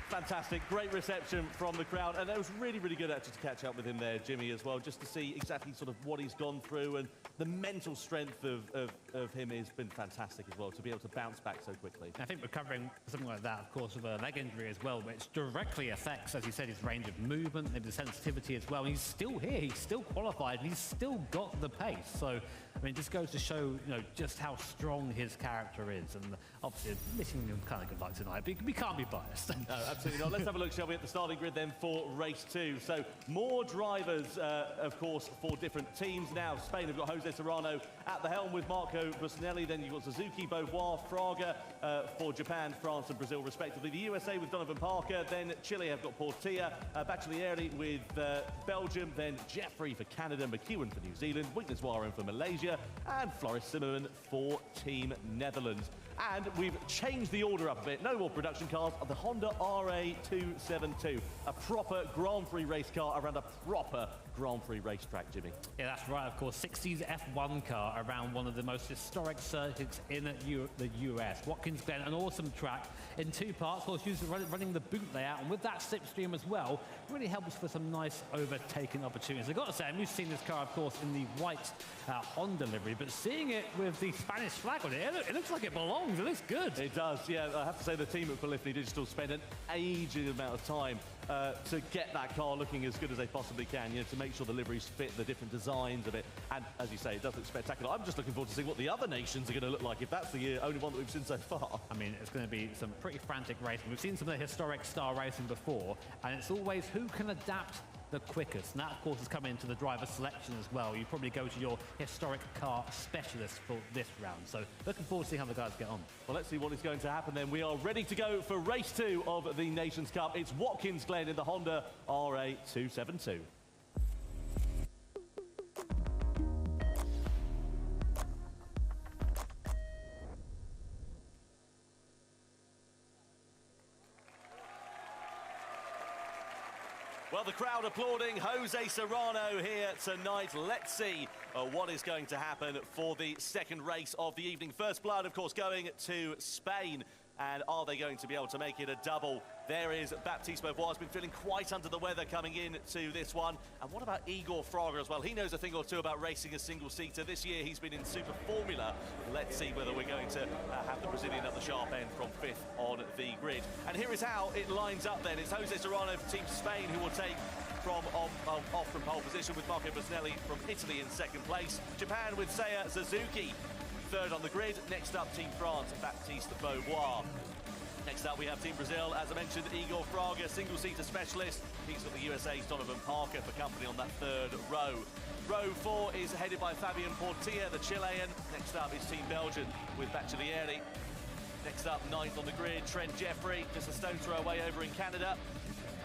Fantastic, great reception from the crowd, and it was really, really good actually to catch up with him there, Jimmy, as well, just to see exactly sort of what he's gone through, and the mental strength of him has been fantastic as well, to be able to bounce back so quickly. I think recovering something like that, of course, with a leg injury as well, which directly affects, as you said, his range of movement, maybe the sensitivity as well. And he's still here, he's still qualified, and he's still got the pace. So, I mean, it just goes to show, you know, just how strong his character is. And obviously, missing him kind of good luck tonight, but we can't be biased. No, absolutely not. Let's have a look, shall we, at the starting grid then for race 2. So, more drivers, of course, for different teams. Now, Spain have got Jose Serrano at the helm with Marco Busnelli. Then you've got Suzuki, Beauvoir, Fraga for Japan, France and Brazil, respectively. The USA with Donovan Parker. Then Chile have got Portilla, Baccalieri with Belgium. Then Jeffrey for Canada, McEwen for New Zealand, Wigneswaran for Malaysia, and Floris Zimmerman for Team Netherlands. And we've changed the order up a bit. No more production cars. The Honda RA272, a proper Grand Prix race car around a proper Grand Prix racetrack, Jimmy. Yeah, that's right, of course. 60s F1 car around one of the most historic circuits in the US. Watkins Glen, an awesome track in 2 parts. Of course, running the boot layout, and with that slipstream as well, really helps for some nice overtaking opportunities. I've got to say, we've seen this car, of course, in the white Honda livery, but seeing it with the Spanish flag on it, it looks like it belongs. It looks good. It does, yeah. I have to say the team at Polyphony Digital spent an aging amount of time to get that car looking as good as they possibly can, you know, to make sure the liveries fit the different designs of it. And as you say, it does look spectacular. I'm just looking forward to seeing what the other nations are going to look like, if that's the only one that we've seen so far. I mean, it's going to be some pretty frantic racing. We've seen some of the historic star racing before, and it's always who can adapt the quickest. And that, of course, has come into the driver selection as well. You probably go to your historic car specialist for this round. So looking forward to seeing how the guys get on. Well, let's see what is going to happen then. We are ready to go for race 2 of the Nations Cup. It's Watkins Glen in the Honda RA272. Well, the crowd applauding Jose Serrano here tonight. Let's see what is going to happen for the second race of the evening. First blood, of course, going to Spain. And are they going to be able to make it a double? There is Baptiste Beauvoir, has been feeling quite under the weather coming in to this one. And what about Igor Fraga as well? He knows a thing or two about racing a single-seater. This year he's been in Super Formula. Let's see whether we're going to have the Brazilian at the sharp end from 5th on the grid. And here is how it lines up then. It's Jose Serrano for Team Spain who will take from off from pole position, with Marco Busnelli from Italy in 2nd place. Japan with Seiya Suzuki 3rd on the grid. Next up, Team France, Baptiste Beauvoir. Next up, we have Team Brazil, as I mentioned, Igor Fraga, single-seater specialist. He's got the USA's Donovan Parker for company on that 3rd row. Row 4 is headed by Fabian Portilla, the Chilean. Next up is Team Belgian with Baccalieri. Next up, 9th on the grid, Trent Jeffrey, just a stone's throw away over in Canada,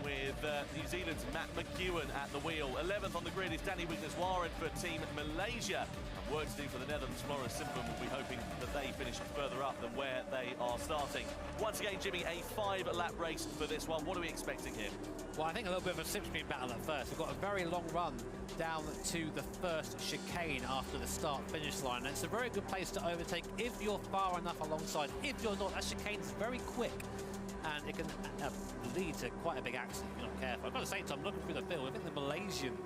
with New Zealand's Matt McEwen at the wheel. 11th on the grid is Danny Wigneswaran for Team Malaysia. And work to do for the Netherlands. Floris Zimmerman will be hoping that they finish further up than where they are starting. Once again, Jimmy, a 5-lap race for this one. What are we expecting here? Well, I think a little bit of a slipstream battle at first. We've got a very long run down to the first chicane after the start-finish line. And it's a very good place to overtake if you're far enough alongside. If you're not, that chicane's very quick, and it can lead to quite a big accident if you're not careful. I've got to say, Tom, looking through the field, I think the Malaysian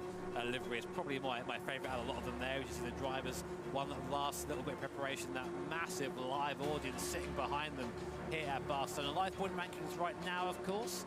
livery is probably my favourite out of a lot of them there. You see the drivers, one last little bit of preparation, that massive live audience sitting behind them here at Barcelona. Live point rankings right now, of course.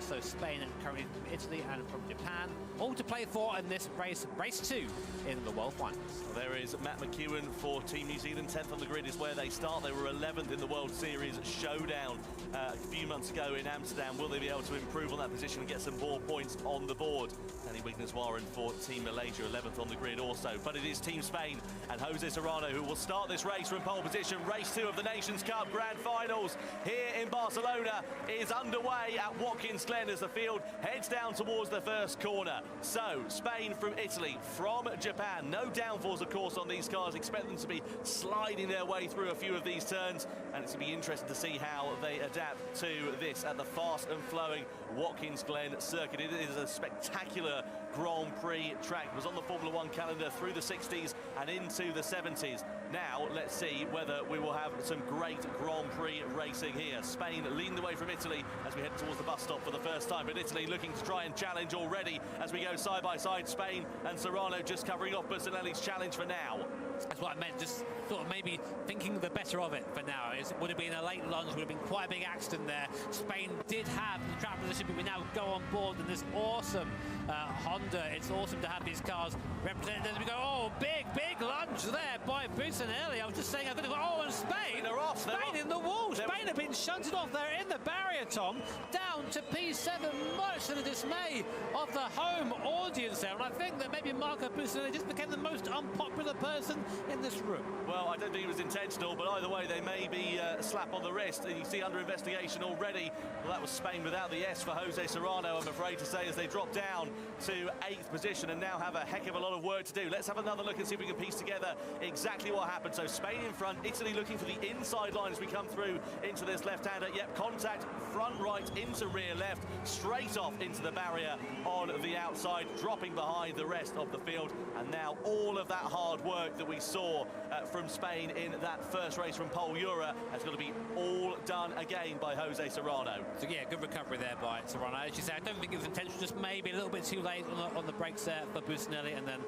So Spain and currently from Italy and from Japan, all to play for in this race 2 in the World Finals. Well, there is Matt McEwen for Team New Zealand. 10th on the grid is where they start. They were 11th in the World Series Showdown a few months ago in Amsterdam. Will they be able to improve on that position and get some more points on the board? Danny Wigneswaran for Team Malaysia, 11th on the grid also. But it is Team Spain and Jose Serrano who will start this race from pole position. Race 2 of the Nations Cup Grand Finals here in Barcelona is underway at Watkins Glen as the field heads down towards the first corner. So, Spain from Italy, from Japan. No downforce, of course, on these cars. Expect them to be sliding their way through a few of these turns, and it's going to be interesting to see how they adapt to this at the fast and flowing Watkins Glen circuit. It is a spectacular Grand Prix track. It was on the Formula One calendar through the 60s and into the 70s. Now, let's see whether we will have some great Grand Prix racing here. Spain leading the way from Italy as we head towards the bus stop for the first time, but Italy looking to try and challenge already as we go side by side. Spain and Serrano just covering off Bustinelli's challenge for now. That's what I meant, just sort of maybe thinking the better of it for now. It would have been a late lunge, would have been quite a big accident there. Spain did have the track position, but we now go on board in this awesome Honda. It's awesome to have these cars represented as we go. Oh, big lunge there by Bustinelli. I was just saying, I'm going to go, oh, and Spain. They're off. Spain in the wall. Spain have been shunted off there in the barrier, Tom, down to P7, much to the dismay of the home audience there. And I think that maybe Marco Bustinelli just became the most unpopular person in this room. Well, I don't think it was intentional, but either way, they may be a slap on the wrist. And you see under investigation already. Well, that was Spain without the S for Jose Serrano, I'm afraid to say, as they drop down to 8th position and now have a heck of a lot of work to do. Let's have another look and see if we can piece together exactly what happened. So Spain in front, Italy looking for the inside line as we come through into this left-hander. Yep, contact front right into rear left, straight off into the barrier on the outside, dropping behind the rest of the field. And now all of that hard work that we saw from Spain in that first race from Pole Eura has got to be all done again by Jose Serrano. So yeah, good recovery there by Serrano. As you say, I don't think it was intentional, just maybe a little bit too late on the brakes there for Bustinelli, and then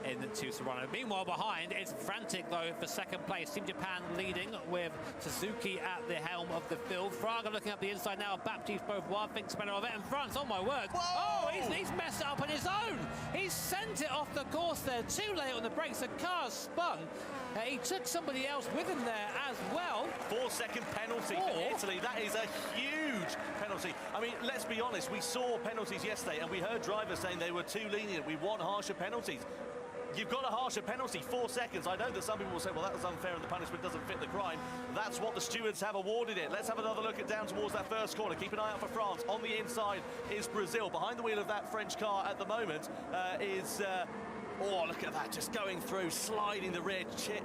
into Serrano. Meanwhile, behind, it's frantic, though, for second place. Team Japan leading with Suzuki at the helm of the field. Fraga looking up the inside now. Baptiste Beauvoir thinks better of it. And France, oh my word. Whoa! Oh, he's messed it up on his own. He sent it off the course there. Too late on the brakes. The car spun. He took somebody else with him there as well. 4-second penalty for Italy. That is a huge penalty. I mean, let's be honest. We saw penalties yesterday, and we heard drivers saying they were too lenient. We want harsher penalties. You've got a harsher penalty, 4 seconds. I know that some people will say, well, that was unfair and the punishment doesn't fit the crime. That's what the stewards have awarded it. Let's have another look at down towards that first corner. Keep an eye out for France. On the inside is Brazil. Behind the wheel of that French car at the moment is... oh, look at that, just going through, sliding the rear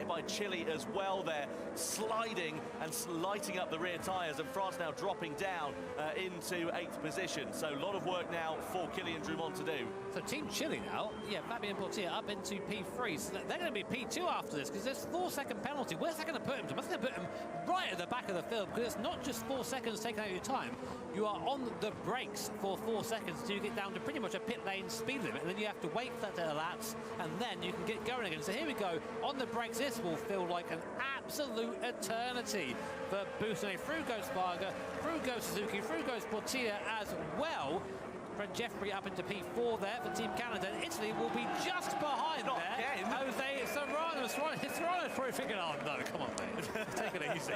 by Chile as well there, sliding and lighting up the rear tyres, and France now dropping down into 8th position. So a lot of work now for Kylian Drumont to do. So Team Chile now, yeah, Fabien Portier up into P3, so they're going to be P2 after this, because this 4-second penalty, where's that going to put him? Where's that going to put him right at the back of the field, because it's not just 4 seconds taken out of your time, you are on the brakes for 4 seconds till you get down to pretty much a pit lane speed limit, and then you have to wait for that to elapse, and then you can get going again. So here we go, on the brakes. This will feel like an absolute eternity for Bustinelli. Through goes Varga, through goes Suzuki, through goes Portier as well. Fred Jeffrey up into P4 there for Team Canada. And Italy will be just behind there. Jose Serrano. Serrano's probably figuring, oh no, come on, mate. Take it easy.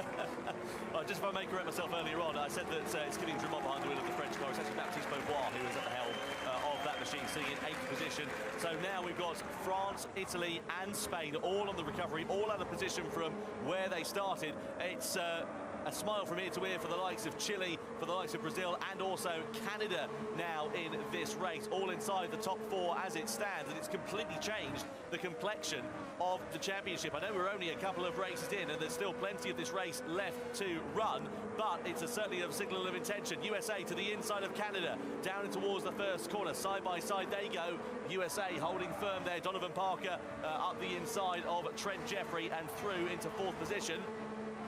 Just if I may correct myself earlier on, I said that it's Kylian Drumont behind the wheel of the French car. It's actually Baptiste Beauvoir who is at the helm of that machine, sitting in 8th position. So now we've got France, Italy and Spain all on the recovery, all out of position from where they started. It's a smile from ear to ear for the likes of Chile, for the likes of Brazil, and also Canada now in this race, all inside the top 4 as it stands, and it's completely changed the complexion of the championship. I know we're only a couple of races in, and there's still plenty of this race left to run, but it's certainly a signal of intention. USA to the inside of Canada, down towards the first corner, side by side they go. USA holding firm there. Donovan Parker up the inside of Trent Jeffrey and through into 4th position.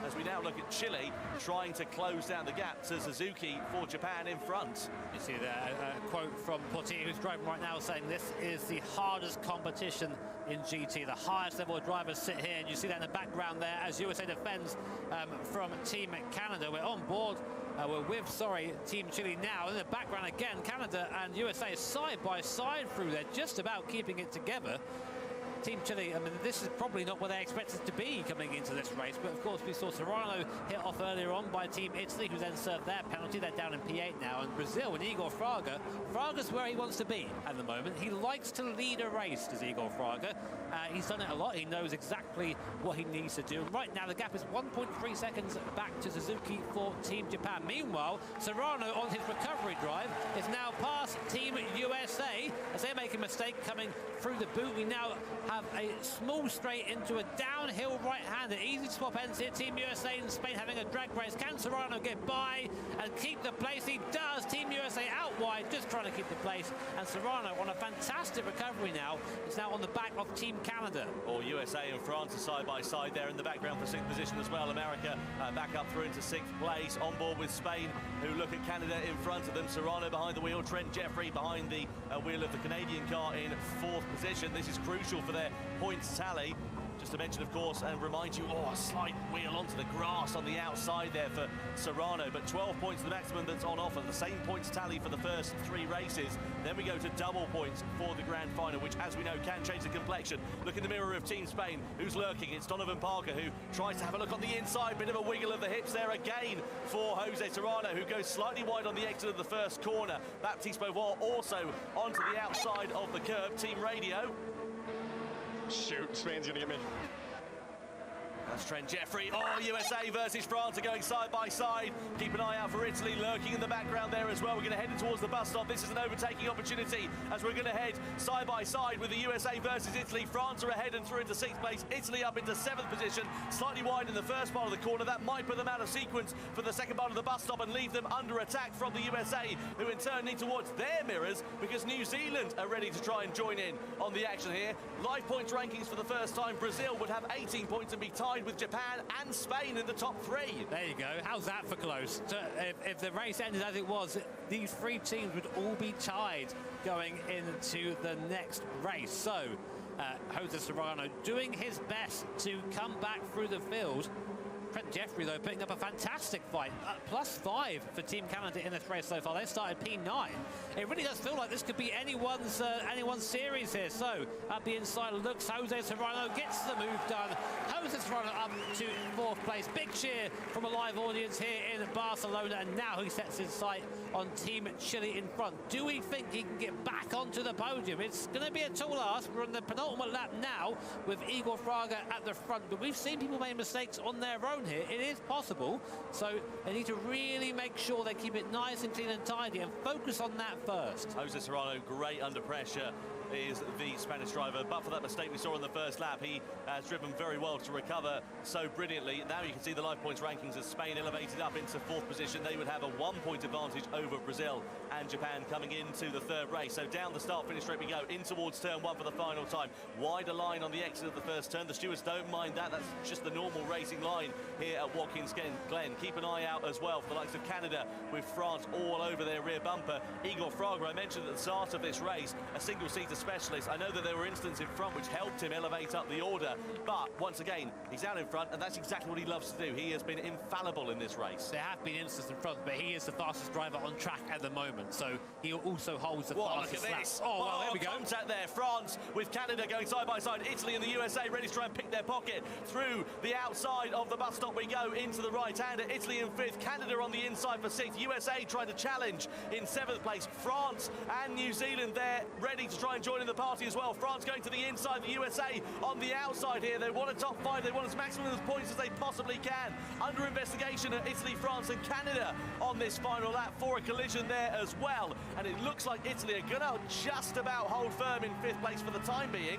As we now look at Chile trying to close down the gap to Suzuki for Japan in front. You see there a quote from Portier, who's driving right now, saying this is the hardest competition in GT. The highest level of drivers sit here, and you see that in the background there as USA defends from Team Canada. We're on board. We're with, Team Chile now. In the background again, Canada and USA side by side through there, just about keeping it together. Team Chile, I mean, this is probably not where they expected to be coming into this race, but of course we saw Serrano hit off earlier on by Team Italy, who then served their penalty. They're down in P8 now, and Brazil and Igor Fraga. Fraga's where he wants to be at the moment. He likes to lead a race, does Igor Fraga. He's done it a lot. He knows exactly what he needs to do. And right now the gap is 1.3 seconds back to Suzuki for Team Japan. Meanwhile, Serrano on his recovery recovery drive. It's now past Team USA as they make a mistake coming through the boot. We now have a small straight into a downhill right-hander. Easy to swap ends here. Team USA and Spain having a drag race. Can Serrano get by and keep the place? He does. Team USA out wide, just trying to keep the place. And Serrano on a fantastic recovery now. It's now on the back of Team Canada. Or USA and France are side by side there in the background for 6th position as well. America back up through into 6th place, on board with Spain, who look at Canada in front of them. Serrano behind the wheel, Trent Jeffrey behind the wheel of the Canadian car in 4th position. This is crucial for their points tally. Just to mention, of course, and remind you, a slight wheel onto the grass on the outside there for Serrano, but 12 points the maximum that's on offer. The same points tally for the first 3 races. Then we go to double points for the grand final, which, as we know, can change the complexion. Look in the mirror of Team Spain. Who's lurking? It's Donovan Parker, who tries to have a look on the inside. Bit of a wiggle of the hips there again for Jose Serrano, who goes slightly wide on the exit of the first corner. Baptiste Beauvoir also onto the outside of the curb. Team radio. Shoot, Spain's gonna get me. That's Trent Jeffrey. USA versus France are going side by side. Keep an eye out for Italy lurking in the background there as well. We're going to head towards the bus stop. This is an overtaking opportunity as we're going to head side by side with the USA versus Italy. France are ahead and through into 6th place. Italy up into 7th position, slightly wide in the first part of the corner. That might put them out of sequence for the second part of the bus stop and leave them under attack from the USA, who in turn need to watch their mirrors because New Zealand are ready to try and join in on the action here. Live points rankings for the first time. Brazil would have 18 points and be tied with Japan and Spain in the top 3. There you go. How's that for close? If the race ended as it was, these 3 teams would all be tied going into the next race. So, Jose Serrano doing his best to come back through the field. Trent Jeffrey, though, putting up a fantastic fight. +5 for Team Canada in this race so far. They started P9. It really does feel like this could be anyone's series here. So, at the inside looks, Jose Serrano gets the move done. Jose Serrano up to 4th place. Big cheer from a live audience here in Barcelona. And now he sets his sight on Team Chile in front. Do we think he can get back onto the podium? It's going to be a tall ask. We're on the penultimate lap now with Igor Fraga at the front. But we've seen people make mistakes on their own here. It is possible, so they need to really make sure they keep it nice and clean and tidy and focus on that first. Jose Serrano, great under pressure, is the Spanish driver, but for that mistake we saw in the first lap, he has driven very well to recover so brilliantly. Now you can see the live points rankings as Spain elevated up into 4th position. They would have a 1-point advantage over Brazil and Japan coming into the 3rd race. So down the start-finish straight we go, in towards turn 1 for the final time. Wider line on the exit of the first turn. The stewards don't mind that. That's just the normal racing line here at Watkins Glen. Keep an eye out as well for the likes of Canada, with France all over their rear bumper. Igor Fraga, I mentioned at the start of this race, a single-seater specialist. I know that there were instances in front which helped him elevate up the order, but once again, he's out in front, and that's exactly what he loves to do. He has been infallible in this race. There have been instances in front, but he is the fastest driver on track at the moment, so he also holds the fastest look at lap. this. Oh, well, there we go. Contact there. France with Canada going side by side. Italy and the USA ready to try and pick their pocket. Through the outside of the bus stop we go into the right-hander. Italy in 5th, Canada on the inside for 6th. USA trying to challenge in 7th place. France and New Zealand there ready to try and join in the party as well. France going to the inside, the USA on the outside here. They want a top 5. They want as maximum points as they possibly can. Under investigation at Italy, France and Canada on this final lap for a collision there as well. And it looks like Italy are going to just about hold firm in 5th place for the time being.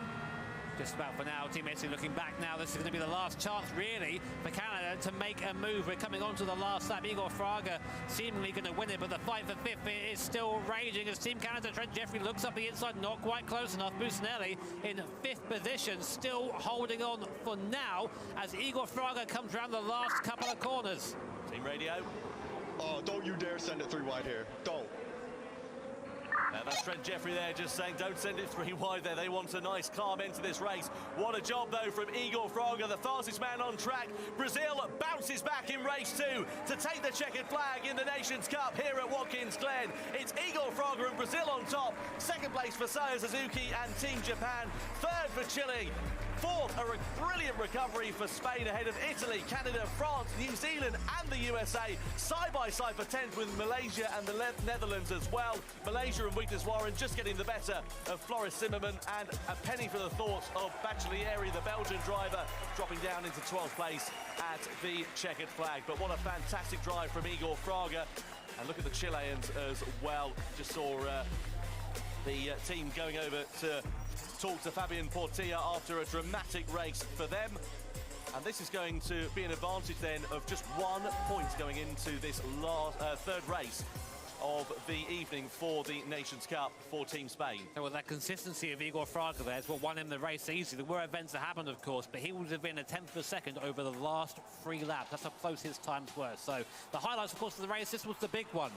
Just about for now. Team Italy looking back now. This is going to be the last chance, really, for Canada to make a move. We're coming on to the last lap. Igor Fraga seemingly going to win it, but the fight for 5th is still raging as Team Canada. Trent Jeffrey looks up the inside, not quite close enough. Busnelli in 5th position, still holding on for now as Igor Fraga comes around the last couple of corners. Team radio. Oh, don't you dare send it 3 wide here. Don't. That's Trent Jeffrey there just saying don't send it 3 wide there. They want a nice calm end to this race. What a job though from Igor Fraga, the fastest man on track. Brazil bounces back in race 2 to take the checkered flag in the Nations Cup here at Watkins Glen. It's Igor Fraga and Brazil on top. 2nd place for Saya Suzuki and Team Japan. 3rd for Chile. 4th, a brilliant recovery for Spain ahead of Italy, Canada, France, New Zealand and the USA. Side by side for 10th with Malaysia and the Netherlands as well. Malaysia and Weakness Warren just getting the better of Floris Zimmerman, and a penny for the thoughts of Bachelieri, the Belgian driver, dropping down into 12th place at the checkered flag. But what a fantastic drive from Igor Fraga. And look at the Chileans as well. Just saw the team going over to talk to Fabian Portilla after a dramatic race for them. And this is going to be an advantage then of just 1 point going into this last third race of the evening for the Nations Cup for Team Spain. So with that consistency of Igor Fraga there is what won him the race easily. There were events that happened, of course, but he would have been a tenth of a second over the last 3 laps. That's how close his times were. So the highlights, of course, of the race, this was the big one.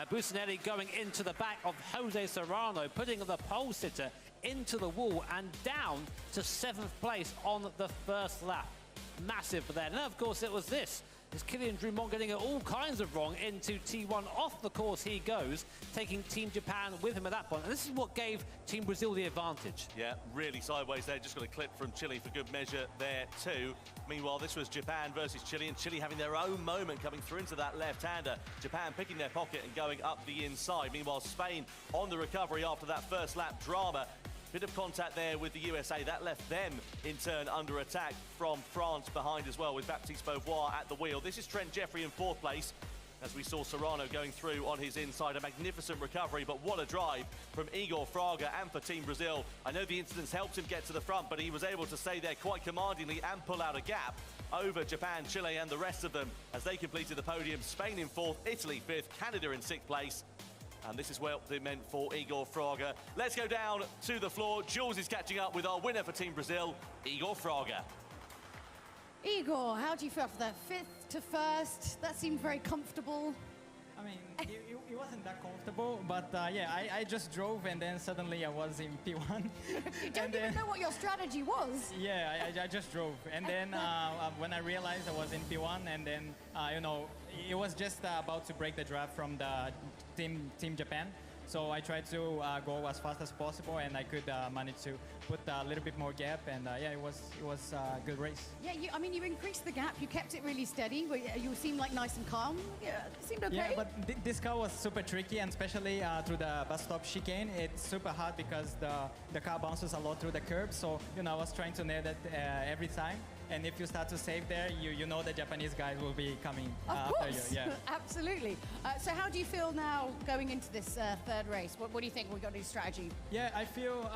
Businelli going into the back of Jose Serrano, putting the pole sitter into the wall and down to 7th place on the first lap. Massive for that. And of course, it was this. Is Kylian Drumont getting it all kinds of wrong into T1. Off the course he goes, taking Team Japan with him at that point. And this is what gave Team Brazil the advantage. Yeah, really sideways there. Just got a clip from Chile for good measure there too. Meanwhile, this was Japan versus Chile, and Chile having their own moment coming through into that left-hander. Japan picking their pocket and going up the inside. Meanwhile, Spain on the recovery after that first lap drama. Bit of contact there with the USA. That left them, in turn, under attack from France behind as well, with Baptiste Beauvoir at the wheel. This is Trent Jeffrey in 4th place, as we saw Serrano going through on his inside. A magnificent recovery, but what a drive from Igor Fraga and for Team Brazil. I know the incidents helped him get to the front, but he was able to stay there quite commandingly and pull out a gap over Japan, Chile, and the rest of them as they completed the podium. Spain in 4th, Italy 5th, Canada in 6th place. And this is what it meant for Igor Fraga. Let's go down to the floor. Jules is catching up with our winner for Team Brazil, Igor Fraga. Igor, how do you feel for that 5th to 1st? That seemed very comfortable. I mean, it wasn't that comfortable, but yeah, I just drove and then suddenly I was in P1. You don't even know what your strategy was. Yeah, I just drove. And then when I realized I was in P1, and then, you know, it was just about to break the draft from the Team Japan. So I tried to go as fast as possible, and I could manage to put a little bit more gap, and yeah, it was a good race. Yeah, I mean, you increased the gap, you kept it really steady, you seemed like nice and calm. Yeah, it seemed okay. Yeah, but this car was super tricky, and especially through the bus stop chicane, it's super hard because the car bounces a lot through the curb. So, you know, I was trying to nail that every time. And if you start to save there, you know the Japanese guys will be coming after you. Yeah. Absolutely. So how do you feel now going into this third race? What do you think we've got to do strategy? Yeah, I feel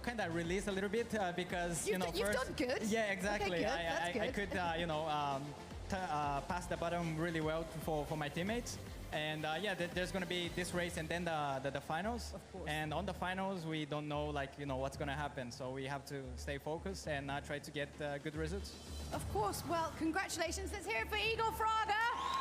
kind of released a little bit because, you know, you've done good. Yeah, exactly. Okay, good. I could, you know, pass the bottom really well for my teammates. And yeah, there's going to be this race and then the finals. Of course. And on the finals, we don't know, like, you know, what's going to happen. So we have to stay focused and try to get good results. Of course. Well, congratulations. Let's hear it for Igor Fraga,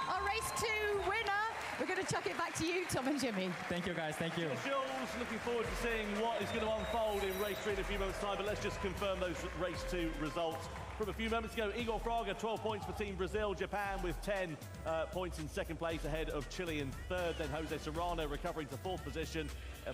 our race 2 winner. We're going to chuck it back to you, Tom and Jimmy. Thank you, guys. Thank you. Jules, looking forward to seeing what is going to unfold in race 3 in a few moments' time. But let's just confirm those race 2 results from a few moments ago. Igor Fraga, 12 points for Team Brazil. Japan with 10 points in 2nd place ahead of Chile in 3rd. Then Jose Serrano recovering to 4th position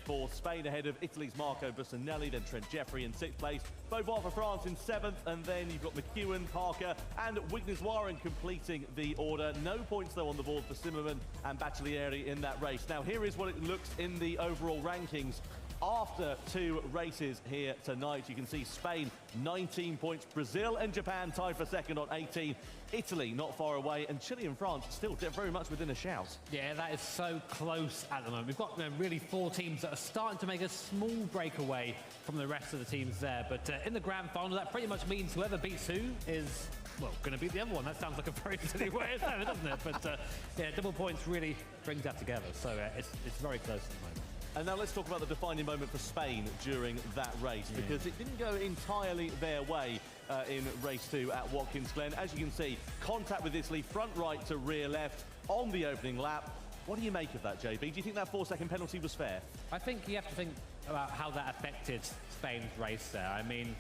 for Spain ahead of Italy's Marco Businelli. Then Trent Jeffrey in 6th place. Beauvoir for France in 7th. And then you've got McEwen, Parker and Wigneswaran completing the order. No points though on the board for Zimmerman and Battalieri in that race. Now here is what it looks in the overall rankings. After 2 races here tonight, you can see Spain 19 points, Brazil and Japan tied for 2nd on 18, Italy not far away, and Chile and France still very much within a shout. Yeah, that is so close at the moment. We've got really 4 teams that are starting to make a small breakaway from the rest of the teams there, but in the grand final, that pretty much means whoever beats who is, well, going to beat the other one. That sounds like a very silly way of saying it, doesn't it? But yeah, double points really brings that together, so it's very close at the moment. And now let's talk about the defining moment for Spain during that race, because it didn't go entirely their way in race 2 at Watkins Glen. As you can see, contact with Italy, front right to rear left on the opening lap. What do you make of that, JB? Do you think that 4-second penalty was fair? I think you have to think about how that affected Spain's race there. I mean,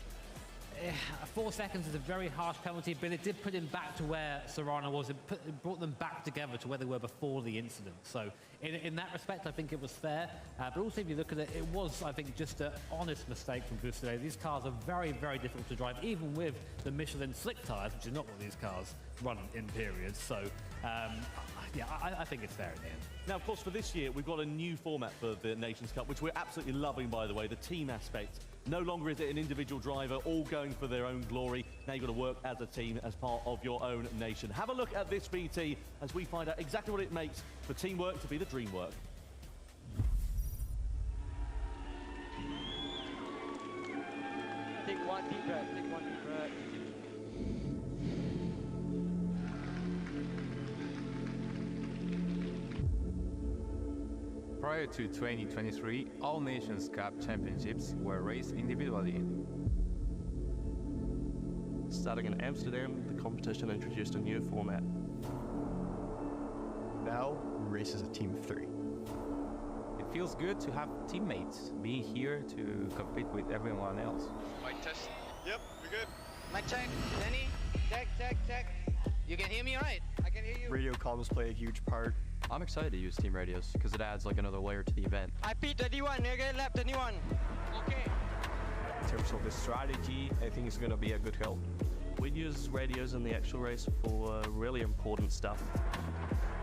4 seconds is a very harsh penalty, but it did put him back to where Serrano was. It brought them back together to where they were before the incident. So in that respect, I think it was fair. But also, if you look at it, it was, I think, just an honest mistake from Businelli. These cars are very, very difficult to drive, even with the Michelin slick tyres, which is not what these cars run in periods. So, yeah, I think it's fair in the end. Now, of course, for this year, we've got a new format for the Nations Cup, which we're absolutely loving, by the way, the team aspect. No longer is it an individual driver all going for their own glory. Now you've got to work as a team, as part of your own nation. Have a look at this BT as we find out exactly what it makes for teamwork to be the dream work. Take one deep breath, take one deep breath. Prior to 2023, all Nations Cup championships were raced individually. Starting in Amsterdam, the competition introduced a new format. Now, we race as a team of 3. It feels good to have teammates, being here to compete with everyone else. Mic test. Yep, we're good. Mic check, Danny. Check. You can hear me right? I can hear you. Radio comms play a huge part. I'm excited to use team radios because it adds like another layer to the event. I P21, okay, lap 21. Okay. In terms of the strategy, I think it's going to be a good help. We use radios in the actual race for really important stuff.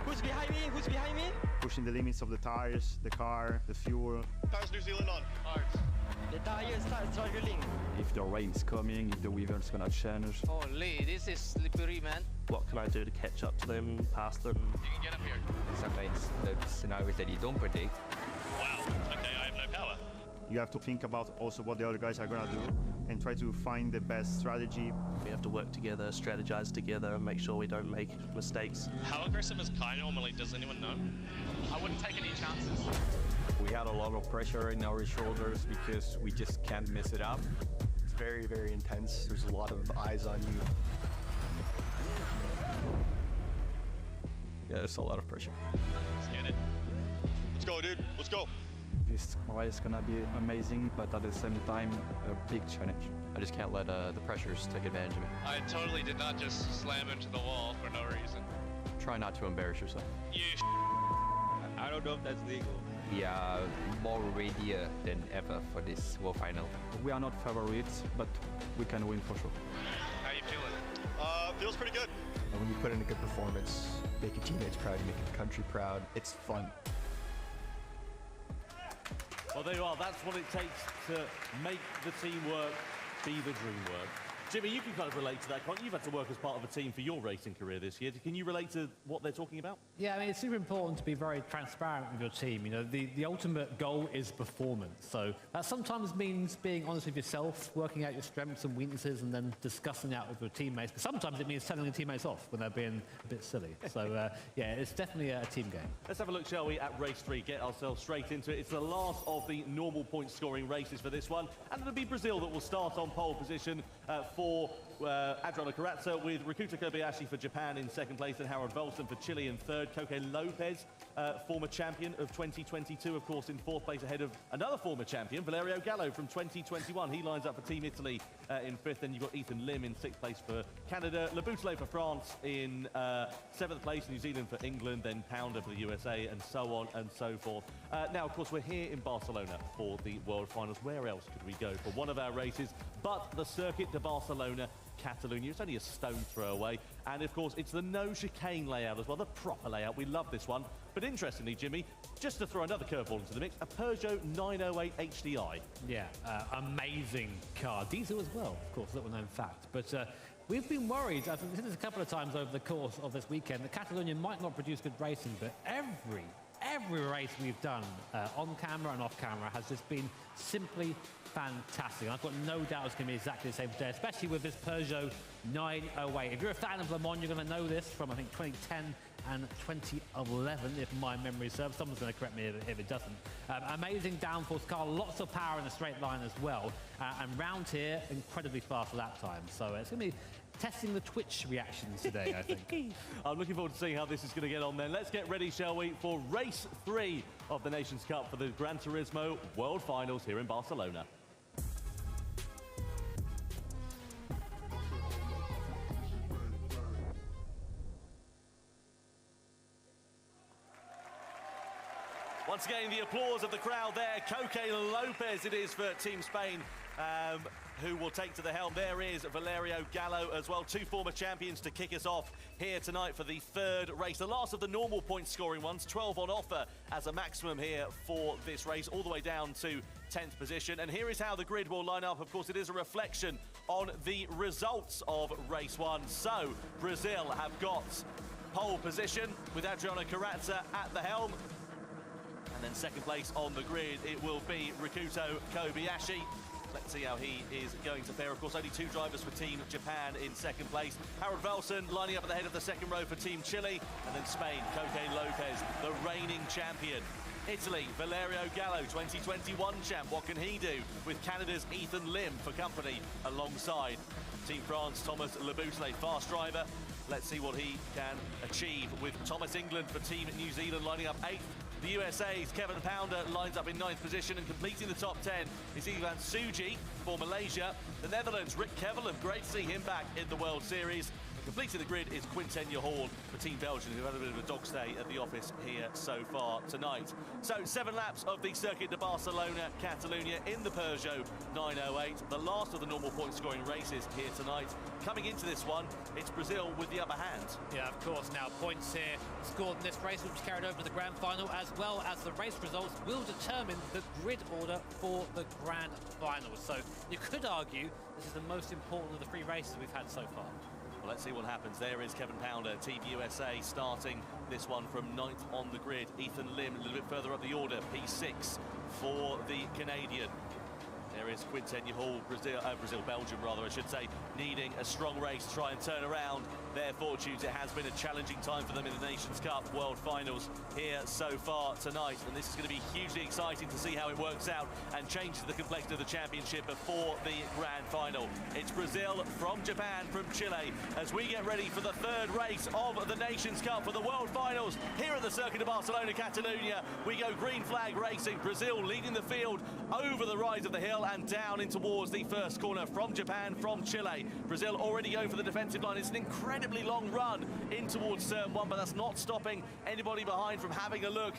Who's behind me? Who's behind me? Pushing the limits of the tires, the car, the fuel. Tires New Zealand on. Tires. The tires start struggling. If the rain is coming, if the weather's gonna change. Holy, this is slippery, man. What can I do to catch up to them, pass them? You can get up here. Sometimes the scenarios that you don't predict. Wow, okay, I have no power. You have to think about also what the other guys are gonna do and try to find the best strategy. We have to work together, strategize together, and make sure we don't make mistakes. How aggressive is Kai normally? Does anyone know? I wouldn't take any chances. We had a lot of pressure in our shoulders because we just can't mess it up. It's very, very intense. There's a lot of eyes on you. Yeah, there's a lot of pressure. Let's get it. Let's go, dude. Let's go. This race is gonna be amazing, but at the same time, a big challenge. I just can't let the pressures take advantage of me. I totally did not just slam into the wall for no reason. Try not to embarrass yourself. You I don't know if that's legal. We are more ready than ever for this World Final. We are not favorites, but we can win for sure. How you feeling? Feels pretty good. And when you put in a good performance, make your teammates proud, you make your country proud, it's fun. Well, there you are. That's what it takes to make the teamwork be the dream work. Jimmy, you can kind of relate to that, can't you? You've had to work as part of a team for your racing career this year. Can you relate to what they're talking about? Yeah, I mean, it's super important to be very transparent with your team. You know, the ultimate goal is performance. So that sometimes means being honest with yourself, working out your strengths and weaknesses, and then discussing that with your teammates. But sometimes it means telling your teammates off when they're being a bit silly. So, yeah, it's definitely a team game. Let's have a look, shall we, at race 3. Get ourselves straight into it. It's the last of the normal point scoring races for this one. And it'll be Brazil that will start on pole position for Adriano Carrazza, with Rakuta Kobayashi for Japan in second place and Harold Volson for Chile in third. Koke Lopez, former champion of 2022, of course, in fourth place ahead of another former champion, Valerio Gallo from 2021. He lines up for Team Italy in fifth. Then you've got Ethan Lim in sixth place for Canada, Le Boutelet for France in seventh place, New Zealand for England, then Pounder for the USA, and so on and so forth. Now, of course, we're here in Barcelona for the World Finals. Where else could we go for one of our races but the Circuit de Barcelona, Catalonia? It's only a stone throw away. And of course, it's the no chicane layout as well, the proper layout. We love this one. But interestingly, Jimmy, just to throw another curveball into the mix, a Peugeot 908 HDI. Yeah, amazing car. Diesel as well, of course, little known fact. But we've been worried, I've said this a couple of times over the course of this weekend, that Catalonia might not produce good racing, but every race we've done on camera and off camera has just been simply fantastic. And I've got no doubt it's going to be exactly the same today, especially with this Peugeot 908. If you're a fan of Le Mans, you're going to know this from, I think, 2010 and 2011, if my memory serves. Someone's going to correct me if it doesn't. Amazing downforce car, lots of power in a straight line as well. And round here, incredibly fast lap time. So it's going to be testing the Twitch reactions today, I think. I'm looking forward to seeing how this is going to get on then. Let's get ready, shall we, for race 3 of the Nations Cup for the Gran Turismo World Finals here in Barcelona. Once again, the applause of the crowd there. Koke Lopez it is for Team Spain, who will take to the helm. There is Valerio Gallo as well, 2 former champions to kick us off here tonight for the third race. The last of the normal point scoring ones, 12 on offer as a maximum here for this race, all the way down to 10th position. And here is how the grid will line up. Of course, it is a reflection on the results of race 1. So, Brazil have got pole position with Adriano Corazza at the helm. And then second place on the grid, it will be Rikuto Kobayashi. Let's see how he is going to fare. Of course, only 2 drivers for Team Japan in second place. Harold Velsen lining up at the head of the second row for Team Chile. And then Spain, Coque Lopez, the reigning champion. Italy, Valerio Gallo, 2021 champ. What can he do with Canada's Ethan Lim for company alongside? Team France, Thomas Leboutelet, fast driver. Let's see what he can achieve with Thomas England for Team New Zealand lining up 8th. The USA's Kevin Pounder lines up in 9th position, and completing the top 10 is Ivan Suji for Malaysia. The Netherlands, Rick Kevelan, great to see him back in the World Series. Completing the grid is Quintenya Hall for Team Belgium, who've had a bit of a dog stay at the office here so far tonight. So 7 laps of the Circuit de Barcelona, Catalunya in the Peugeot 908, the last of the normal point scoring races here tonight. Coming into this one, it's Brazil with the upper hand. Yeah, of course. Now, points here scored in this race, which was carried over to the grand final, as well as the race results will determine the grid order for the grand final. So you could argue this is the most important of the 3 races we've had so far. Well, let's see what happens. There is Kevin Pounder, Team USA, starting this one from 9th on the grid. Ethan Lim a little bit further up the order, P6 for the Canadian. There is Quintenya Hall, Belgium rather, I should say, needing a strong race to try and turn around their fortunes. It has been a challenging time for them in the Nations Cup World Finals here so far tonight, and this is going to be hugely exciting to see how it works out and changes the complexion of the championship before the grand final. It's Brazil from Japan, from Chile, as we get ready for the 3rd race of the Nations Cup for the World Finals here at the Circuit of Barcelona, Catalunya. We go green flag racing, Brazil leading the field over the rise of the hill and down in towards the first corner from Japan, from Chile. Brazil already going for the defensive line. It's an incredibly long run in towards turn 1, but that's not stopping anybody behind from having a look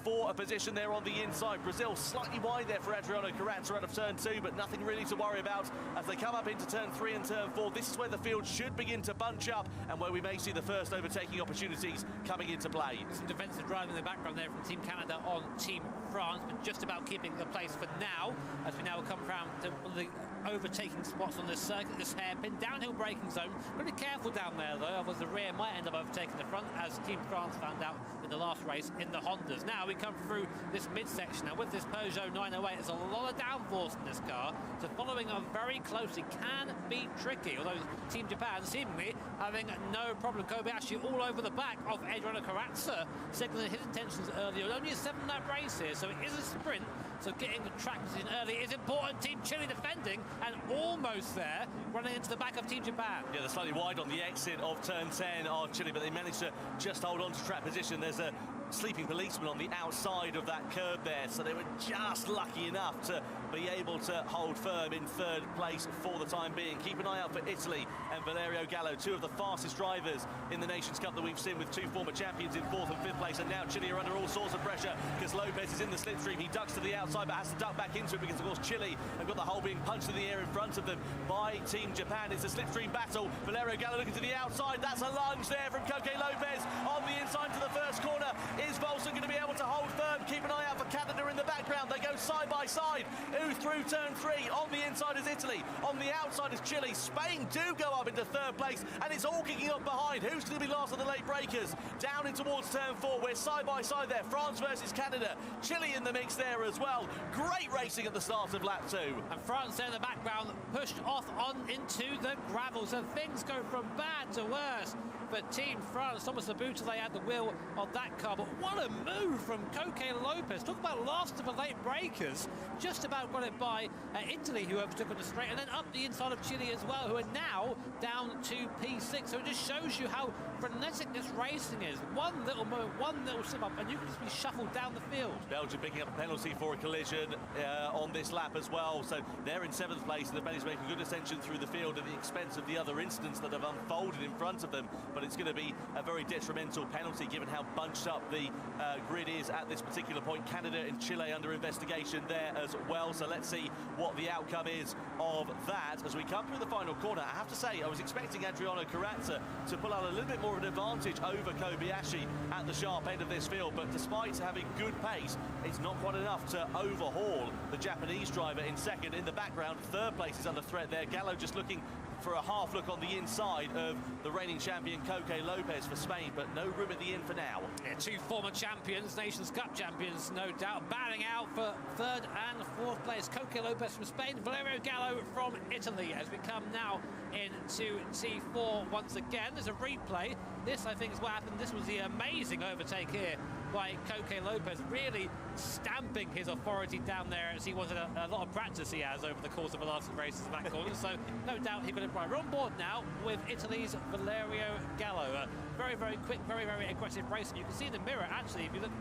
for a position there on the inside. Brazil slightly wide there for Adriano Corazza out of turn 2, but nothing really to worry about as they come up into turn 3 and turn 4. This is where the field should begin to bunch up and where we may see the first overtaking opportunities coming into play. Some defensive driving in the background there from Team Canada on Team France, but just about keeping the place for now, as we now come round to one of the overtaking spots on this circuit, this hairpin downhill braking zone. Really careful down there though, otherwise the rear might end up overtaking the front, as Team France found out in the last race in the Hondas. Now we come through this midsection. Now with this Peugeot 908, there's a lot of downforce in this car, so following on very closely can be tricky, although Team Japan seemingly having no problem. Kobayashi all over the back of Adriano Corazza, signaling his intentions earlier. Only a 7-lap race here, so it is a sprint, so getting the track position early is important. Team Chile defending and almost there, running into the back of Team Japan. Yeah, they're slightly wide on the exit of turn 10 of Chile, but they managed to just hold on to track position. There's a sleeping policeman on the outside of that curb there, so they were just lucky enough to be able to hold firm in 3rd place for the time being. Keep an eye out for Italy and Valerio Gallo, 2 of the fastest drivers in the Nations Cup that we've seen, with 2 former champions in 4th and 5th place, and now Chile are under all sorts of pressure because Lopez is in the slipstream. He ducks to the outside but has to duck back into it because, of course, Chile have got the hole being punched in the air in front of them by Team Japan. It's a slipstream battle. Valerio Gallo looking to the outside. That's a lunge there from Coque Lopez on the inside to the first corner. Is Volson going to be able to hold firm? Keep an eye out for Canada in the background. They go side by side. Who through turn 3? On the inside is Italy. On the outside is Chile. Spain do go up into 3rd place, and it's all kicking off behind. Who's going to be last of the late breakers? Down in towards turn 4. We're side by side there. France versus Canada. Chile in the mix there as well. Great racing at the start of lap 2. And France there in the background, pushed off on into the gravel, so things go from bad to worse for Team France. Thomas Leboutelet had the wheel of that car, but what a move from Coque Lopez. Talk about last of the late breakers. Just about got it by Italy, who overtook on the straight, and then up the inside of Chile as well, who are now down to P6. So it just shows you how frenetic this racing is. One little move, one little slip up, and you can just be shuffled down the field. Belgium picking up a penalty for a collision on this lap as well. So they're in 7th place, and they've managed to make a good ascension through the field at the expense of the other incidents that have unfolded in front of them. But it's going to be a very detrimental penalty given how bunched up the the grid is at this particular point. Canada and Chile under investigation there as well. So let's see what the outcome is of that as we come through the final corner. I have to say, I was expecting Adriano Carrazza to pull out a little bit more of an advantage over Kobayashi at the sharp end of this field, but despite having good pace, it's not quite enough to overhaul the Japanese driver in second. In the background, third place is under threat there. Gallo just looking for a half look on the inside of the reigning champion Coque Lopez for Spain, but no room at the inn for now. Yeah, two former champions, Nations Cup champions, no doubt, batting out for third and fourth place. Coque Lopez from Spain, Valerio Gallo from Italy. As we come now into T4 once again, there's a replay. This, I think, is what happened. This was the amazing overtake here by Coque Lopez, really stamping his authority down there, as he wanted a lot of practice he has over the course of the last races in that corner. So no doubt he got it right. We're on board now with Italy's Valerio Gallo. Very, very quick, very, very aggressive race. And you can see in the mirror, actually, if you look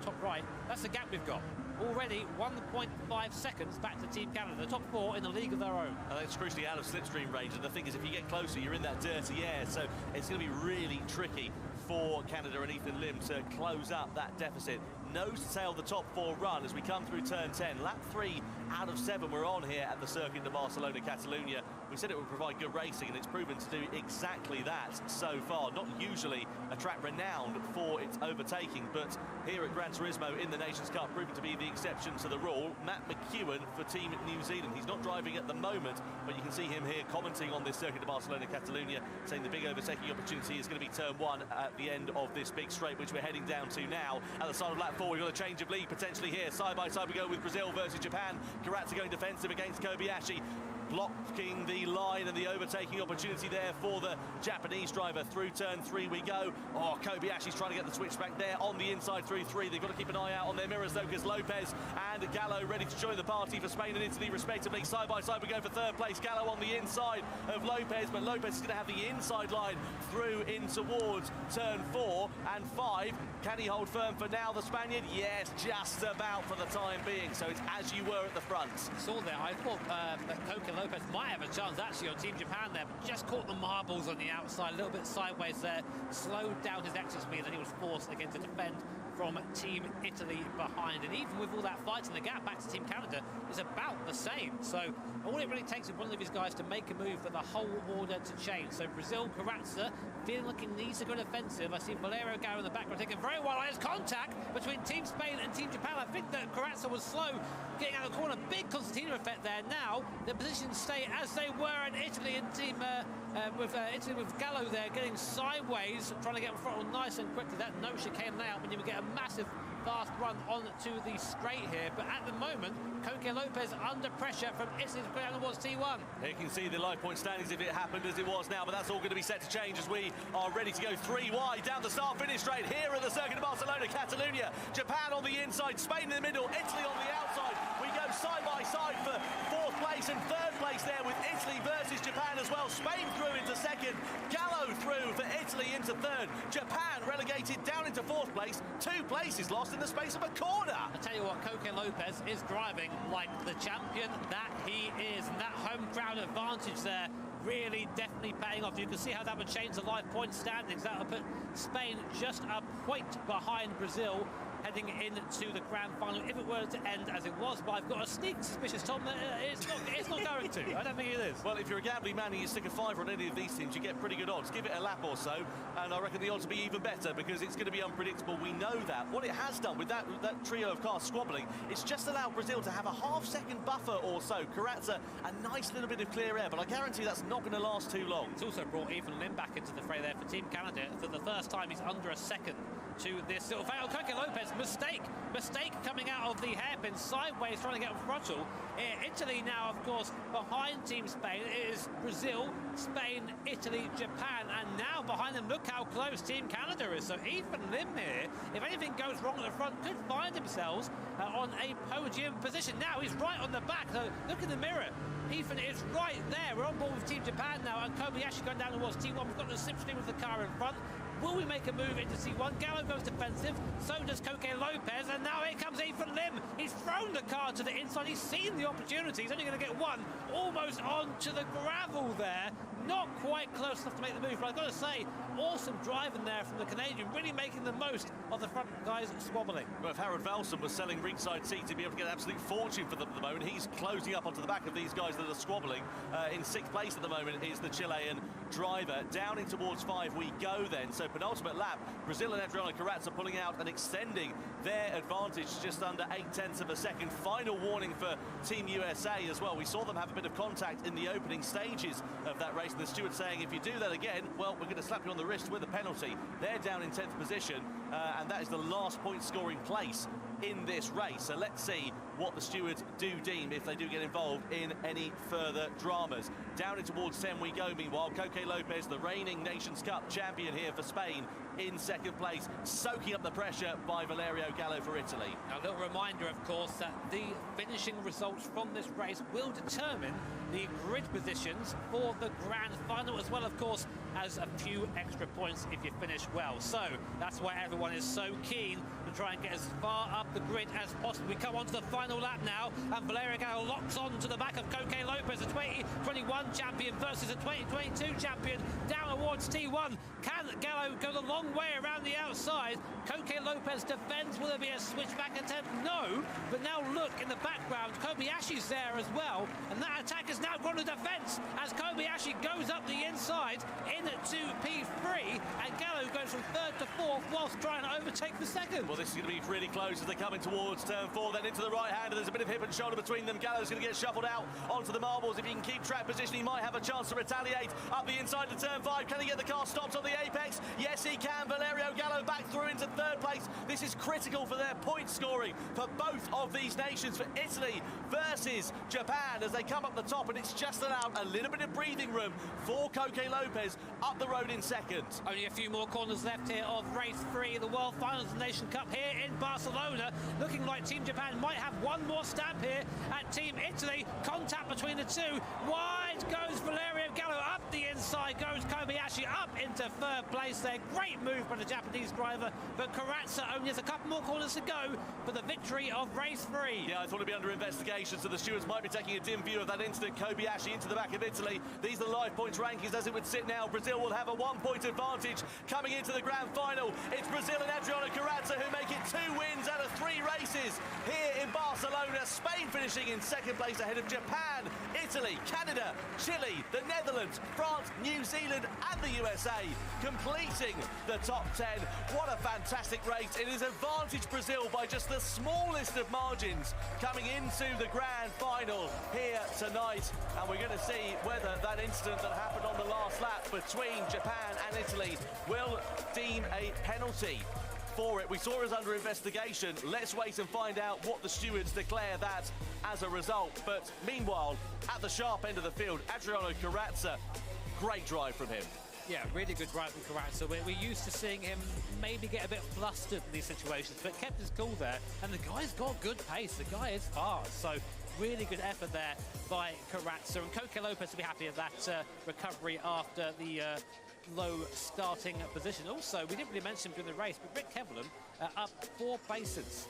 top right, that's the gap we've got. Already 1.5 seconds back to Team Canada, the top four in the league of their own. It's crucially out of slipstream range, and the thing is, if you get closer, you're in that dirty air, so it's going to be really tricky for Canada and Ethan Lim to close up that deficit. Nose to tail the top four run as we come through turn 10. Lap 3 out of 7 we're on here at the Circuit de Barcelona, Catalunya. We said it would provide good racing, and it's proven to do exactly that so far. Not usually a track renowned for its overtaking, but here at Gran Turismo in the Nations Cup, proving to be the exception to the rule. Matt McEwen for Team New Zealand. He's not driving at the moment, but you can see him here commenting on this Circuit de Barcelona, Catalunya, saying the big overtaking opportunity is going to be turn 1 at the end of this big straight, which we're heading down to now. At the start of lap 4, we've got a change of lead potentially here. Side by side we go with Brazil versus Japan. Carrazza going defensive against Kobayashi, blocking the line and the overtaking opportunity there for the Japanese driver. Through turn 3 we go. Oh, Kobayashi's trying to get the switch back there on the inside through 3. They've got to keep an eye out on their mirrors though, because Lopez and Gallo ready to join the party for Spain and Italy respectively. Side by side we go for third place. Gallo on the inside of Lopez, but Lopez is going to have the inside line through in towards turn 4 and 5. Can he hold firm for now, the Spaniard? Yes, just about for the time being. So it's as you were at the front. Saw there, I thought that Coque Lopez might have a chance actually on Team Japan there, but just caught the marbles on the outside, a little bit sideways there, slowed down his exit speed, and he was forced again to defend from Team Italy behind. And even with all that fight in the gap, back to Team Canada is about the same. So all it really takes is one of these guys to make a move for the whole order to change. So Brazil, Carrazza, feeling like he needs to go defensive. I see Valerio Gallo in the background taking very well. There's contact between Team Spain and Team Japan. I think that Carrazza was slow getting out of the corner. Big Constantino effect there. Now the positions stay as they were in Italy, and Team Italy with Gallo there getting sideways, trying to get in front nice and quickly. That no chicane layout when you get a massive fast run onto the straight here, but at the moment Coque Lopez under pressure from Italy to go down towards T1. Here you can see the live point standings if it happened as it was now, but that's all going to be set to change as we are ready to go 3 wide down the start finish straight here at the Circuit of Barcelona, Catalunya. Japan on the inside, Spain in the middle, Italy on the outside. We go side by side for 4th place and 3rd place there with Italy versus Japan as well. Spain through into 2nd, Gallo through for Italy into 3rd, Japan relegated down into 4th place, 2 places lost in the space of a corner. I tell you what, Coque Lopez is driving like the champion that he is, and that home ground advantage there really definitely paying off. You can see how that would change the live point standings. That would put Spain just a point behind Brazil heading into the grand final if it were to end as it was, but I've got a sneak suspicious, Tom, that it's not going to. I don't think it is. Well, if you're a gambling man and you stick a fiver on any of these teams, you get pretty good odds. Give it a lap or so, and I reckon the odds will be even better because it's going to be unpredictable. We know that. What it has done with that trio of cars squabbling, it's just allowed Brazil to have a half-second buffer or so. Carrazza, a nice little bit of clear air, but I guarantee that's not going to last too long. It's also brought Ethan Lim back into the fray there for Team Canada. For the first time, he's under a second to this little fail. Coque Lopez, mistake coming out of the hairpin, sideways trying to get on throttle. Italy now, of course, behind Team Spain. It is Brazil, Spain, Italy, Japan, and now behind them, look how close Team Canada is. So Ethan Lim here, if anything goes wrong at the front, could find themselves on a podium position. Now he's right on the back, so look in the mirror. Ethan is right there. We're on board with Team Japan now, and Kobayashi going down towards T1. We've got the slipstream with the car in front. Will we make a move into T1? Gallo goes defensive, so does Coque Lopez, and now here comes Ethan Lim. He's thrown the car to the inside. He's seen the opportunity. He's only going to get one, almost onto the gravel there. Not quite quite close enough to make the move. But I've got to say, awesome driving there from the Canadian, really making the most of the front guys squabbling. Well, if Harold Velson was selling ringside seats, he'd be able to get an absolute fortune for them at the moment. He's closing up onto the back of these guys that are squabbling. In 6th place at the moment is the Chilean driver. Down in towards 5 we go then. So penultimate lap, Brazil and Adriano Carrazza pulling out and extending their advantage just under 0.8 of a second. Final warning for Team USA as well. We saw them have a bit of contact in the opening stages of that race, and the steward saying, if you do that again, well, we're going to slap you on the wrist with a penalty. They're down in 10th position, and that is the last point scoring place in this race. So let's see what the stewards do deem if they do get involved in any further dramas. Down in towards 10 we go. Meanwhile, Coque Lopez, the reigning Nations Cup champion here for Spain, in 2nd place, soaking up the pressure by Valerio Gallo for Italy. Now, a little reminder, of course, that the finishing results from this race will determine the grid positions for the grand final, as well, of course, as a few extra points if you finish well. So that's why everyone is so keen to try and get as far up the grid as possible. We come on to the final lap now, and Valerio Gallo locks on to the back of Coque Lopez, the 2021 champion versus a 2022 champion, down towards T1. Can Gallo go the long way around the outside? Coque Lopez defends. Will there be a switchback attempt? No. But now look in the background, Kobayashi's there as well, and that attack has now gone to defence as Kobayashi goes up the inside into P3, and Gallo goes from 3rd to 4th whilst trying to overtake the 2nd. Well, this is going to be really close as they're coming towards turn 4, then into the right hand, and there's a bit of hip and shoulder between them. Gallo's going to get shuffled out onto the marbles. If he can keep track position, he might have a chance to retaliate up the inside of turn 5. Can he get the car stopped on the apex? Yes, he can. Valerio Gallo back through into 3rd place. This is critical for their point scoring for both of these nations, for Italy versus Japan, as they come up the top, and it's just allowed a little bit of breathing room for Coque Lopez up the road in 2nd. Only a few more corners left here of race 3, the World Finals of the Nation Cup here in Barcelona. Looking like Team Japan might have one more stab here at Team Italy. Contact between the two. Wide goes Valerio Gallo. Up the inside goes Kobayashi up into 3rd place there. Great move by the Japanese driver, but Carrazza only has a couple more corners to go for the victory of race 3. Yeah, I thought it'd be under investigation, so the stewards might be taking a dim view of that incident. Kobayashi into the back of Italy. These are the live points rankings as it would sit now. Brazil will have a 1-point advantage coming into the grand final. It's Brazil and Adriano Carrazza who make it 2 wins out of 3 races here in Barcelona. Spain finishing in 2nd place ahead of Japan, Italy, Canada, Chile, the Netherlands, France, New Zealand and the USA completing the top 10. What a fantastic race. It is advantage Brazil by just the smallest of margins coming into the grand final here tonight, and we're going to see whether that incident that happened on the last lap between Japan and Italy will deem a penalty for it. We saw it under investigation. Let's wait and find out what the stewards declare that as a result. But meanwhile, at the sharp end of the field, Adriano Carrazza, great drive from him. Yeah, really good drive from Carrazza. We're used to seeing him maybe get a bit flustered in these situations, but kept his cool there. And the guy's got good pace. The guy is fast. So really good effort there by Carrazza. And Coque Lopez will be happy with that recovery after the low starting position. Also, we didn't really mention him during the race, but Rick Kevlin up 4 places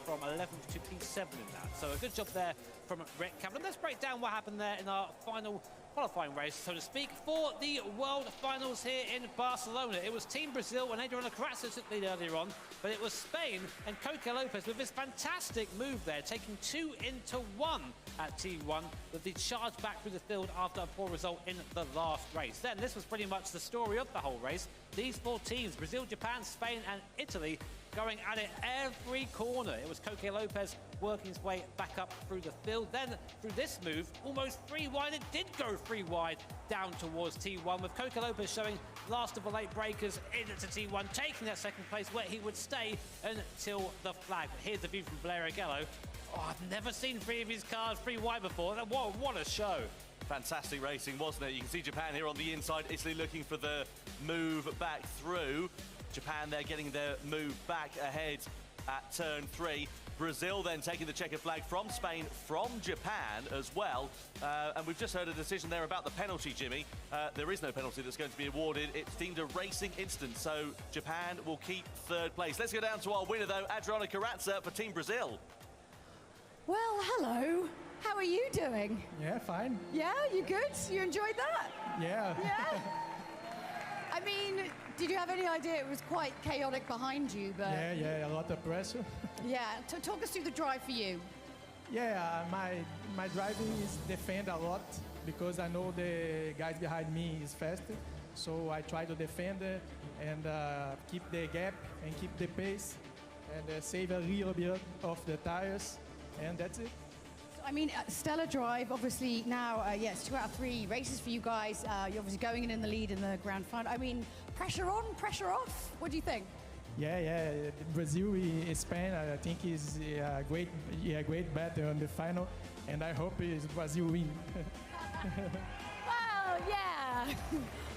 from 11th to P7 in that. So a good job there from Rick Kevlin. Let's break down what happened there in our final qualifying race, so to speak, for the World Finals here in Barcelona. It was Team Brazil and Adriano Carrazza took the lead earlier on, but it was Spain and Coque Lopez with this fantastic move there, taking 2 into 1 at T1 with the charge back through the field after a poor result in the last race. Then this was pretty much the story of the whole race. These 4 teams, Brazil, Japan, Spain and Italy, going at it every corner. It was Coque Lopez working his way back up through the field. Then through this move, almost 3 wide. It did go 3 wide down towards T1, with Coque Lopez showing last of the late breakers into T1, taking that 2nd place where he would stay until the flag. Here's the view from Valerio Gallo. Oh, I've never seen 3 of his cars 3 wide before. What a show. Fantastic racing, wasn't it? You can see Japan here on the inside, Italy looking for the move back through. Japan there getting their move back ahead at turn 3. Brazil then taking the checkered flag from Spain, from Japan as well. And we've just heard a decision there about the penalty, Jimmy. There is no penalty that's going to be awarded. It's deemed a racing incident, so Japan will keep 3rd place. Let's go down to our winner, though, Adriano Carrazza for Team Brazil. Well, hello. How are you doing? Yeah, fine. Yeah, you good? You enjoyed that? Yeah. Yeah? I mean, did you have any idea it was quite chaotic behind you? But Yeah, a lot of pressure. Yeah, talk us through the drive for you. Yeah, my driving is defend a lot because I know the guys behind me is faster. So I try to defend it and keep the gap and keep the pace and save a little bit of the tires, and that's it. I mean, stellar drive. Obviously now, yes, 2 out of 3 races for you guys. You're obviously going in the lead in the grand final. I mean, pressure on, pressure off. What do you think? Yeah. Brazil, Spain, I think is a great battle on the final, and I hope is Brazil win. Well, yeah.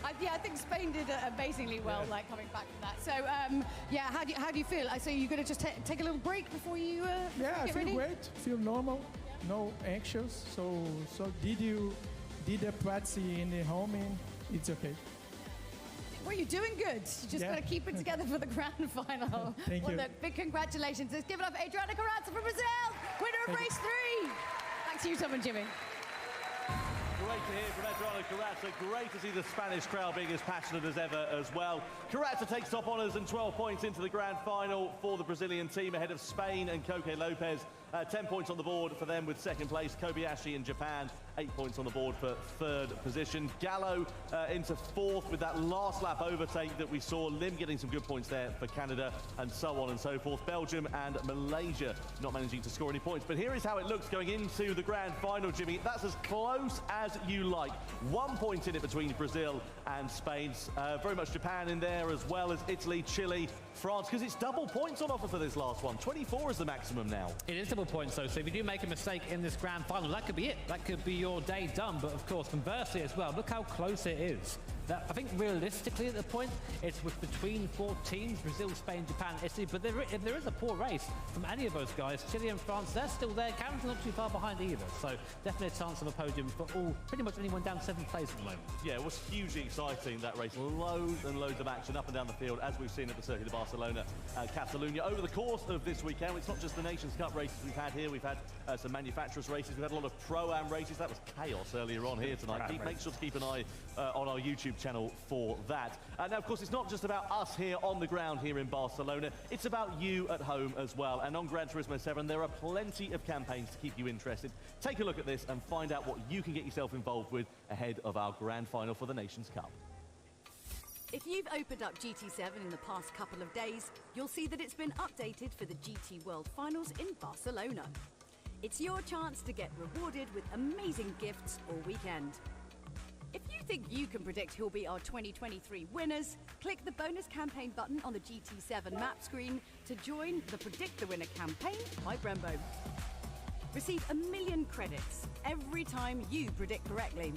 I think Spain did amazingly well, like coming back from that. So, yeah, how do you feel? So you're going to just take a little break before you Yeah, I get feel ready? great, feel normal, no anxious. So did the practice in the home, and it's okay. Well, you're doing good. You just got to keep it together for the grand final. Thank you. Look, big congratulations. Let's give it up for Adriana Carrazza from Brazil, winner of race 3. Thanks to you, Tom and Jimmy. Great to hear from Adriana Carrazza. Great to see the Spanish crowd being as passionate as ever as well. Carrazza takes top honours and 12 points into the grand final for the Brazilian team ahead of Spain and Coque Lopez. 10 points on the board for them with second place. Kobayashi in Japan, 8 points on the board for third position. Gallo into fourth with that last lap overtake that we saw. Lim getting some good points there for Canada, and so on and so forth. Belgium and Malaysia not managing to score any points. But here is how it looks going into the grand final, Jimmy. That's as close as you like. 1 point in it between Brazil and Spain. Very much Japan in there, as well as Italy, Chile, France, because it's double points on offer for this last one. 24 is the maximum now. It is double points, though, so if you do make a mistake in this grand final, that could be it. That could be your day done. But, of course, conversely as well, look how close it is. I think realistically at the point, it's between 4 teams, Brazil, Spain, Japan, Italy. But if there is a poor race from any of those guys, Chile and France, they're still there. Canada's not too far behind either. So definitely a chance of a podium for pretty much anyone down 7th place at the moment. Yeah, it was hugely exciting, that race. Loads and loads of action up and down the field, as we've seen at the Circuit of Barcelona, Catalunya. Over the course of this weekend, it's not just the Nations Cup races we've had here. We've had some manufacturers races. We've had a lot of Pro-Am races. That was chaos earlier on here tonight. Make sure to keep an eye on our YouTube channel for that. Now, of course, it's not just about us here on the ground here in Barcelona. It's about you at home as well. And on Gran Turismo 7, there are plenty of campaigns to keep you interested. Take a look at this and find out what you can get yourself involved with ahead of our grand final for the Nations Cup. If you've opened up GT7 in the past couple of days, you'll see that it's been updated for the GT World Finals in Barcelona. It's your chance to get rewarded with amazing gifts all weekend. If you think you can predict who'll be our 2023 winners, click the bonus campaign button on the GT7 map screen to join the Predict the Winner campaign by Brembo. Receive 1 million credits every time you predict correctly.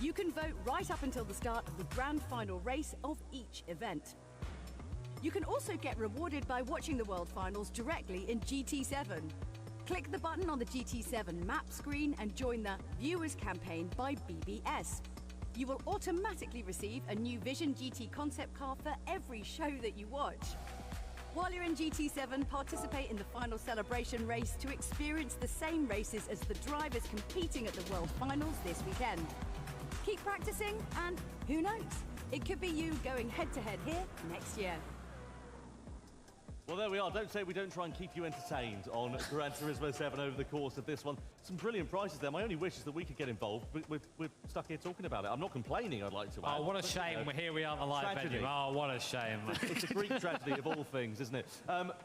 You can vote right up until the start of the grand final race of each event. You can also get rewarded by watching the World Finals directly in GT7. Click the button on the GT7 map screen and join the Viewers campaign by BBS. You will automatically receive a new Vision GT concept car for every show that you watch. While you're in GT7, participate in the final celebration race to experience the same races as the drivers competing at the World Finals this weekend. Keep practicing, and who knows? It could be you going head-to-head here next year. Well, there we are. Don't say we don't try and keep you entertained on Gran Turismo 7 over the course of this one. Some brilliant prizes there. My only wish is that we could get involved, but we're stuck here talking about it. I'm not complaining, I'd like to add. Oh, what a shame. Here we are at the live venue. Oh, what a shame. It's a Greek tragedy of all things, isn't it?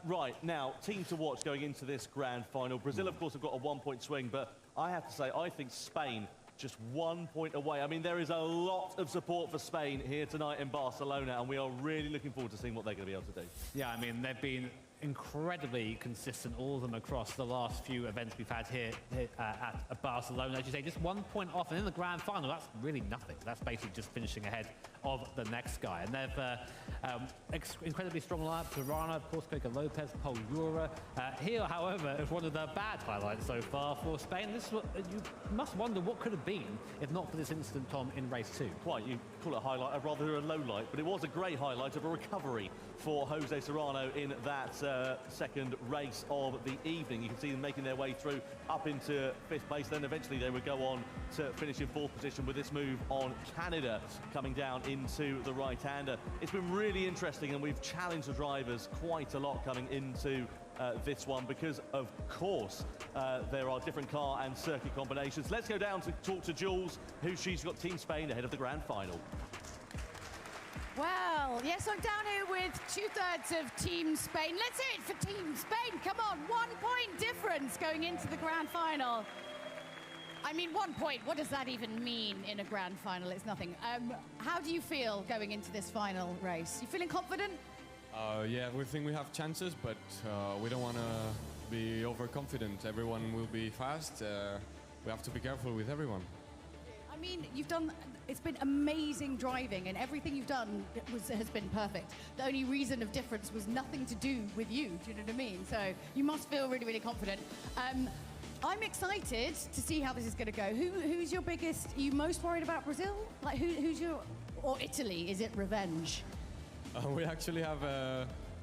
Right, now, team to watch going into this grand final. Brazil, of course, have got a 1-point swing, but I have to say, I think Spain just 1 point away. I mean, there is a lot of support for Spain here tonight in Barcelona, and we are really looking forward to seeing what they're going to be able to do. Yeah, I mean, they've been incredibly consistent, all of them, across the last few events we've had here at Barcelona. As you say, just 1 point off, and in the grand final, that's really nothing. That's basically just finishing ahead of the next guy. And they've incredibly strong lineup. Tirana, of course, Coque Lopez, Paul Jura. Here, however, is one of the bad highlights so far for Spain. This is what, you must wonder what could have been if not for this incident, Tom, in race 2. Quite, you call it a highlight, rather a low light, but it was a great highlight of a recovery for Jose Serrano in that second race of the evening. You can see them making their way through up into 5th place. Then eventually they would go on to finish in 4th position with this move on Canada coming down into the right-hander. It's been really interesting, and we've challenged the drivers quite a lot coming into this one because, of course, there are different car and circuit combinations. Let's go down to talk to Jules, who she's got Team Spain ahead of the grand final. Well, yes, I'm down here with 2/3 of Team Spain. Let's hear it for Team Spain. Come on, 1 point difference going into the grand final. I mean, 1 point, what does that even mean in a grand final? It's nothing. How do you feel going into this final race? You feeling confident? Yeah, we think we have chances, but we don't want to be overconfident. Everyone will be fast. We have to be careful with everyone. I mean, it's been amazing driving, and everything you've done has been perfect. The only reason of difference was nothing to do with you, do you know what I mean? So you must feel really, really confident. I'm excited to see how this is going to go. Who's your biggest, are you most worried about Brazil? Like, who's your, or Italy? Is it revenge? We actually have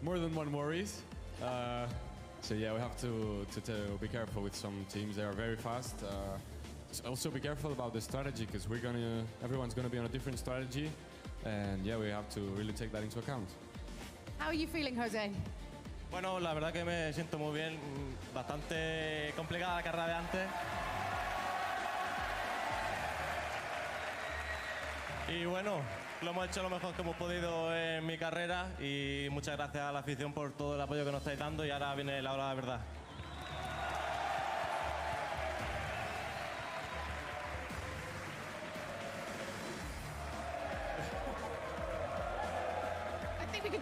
more than one worries. So yeah, we have to be careful with some teams. They are very fast. Also be careful about the strategy, because everyone's gonna be on a different strategy, and yeah, we have to really take that into account. How are you feeling, Jose? Bueno, la verdad que me siento muy bien. Bastante complicada la carrera de antes. Y bueno, lo hemos hecho lo mejor que hemos podido en mi carrera, y muchas gracias a la afición por todo el apoyo que nos estáis dando, y ahora viene la hora de verdad.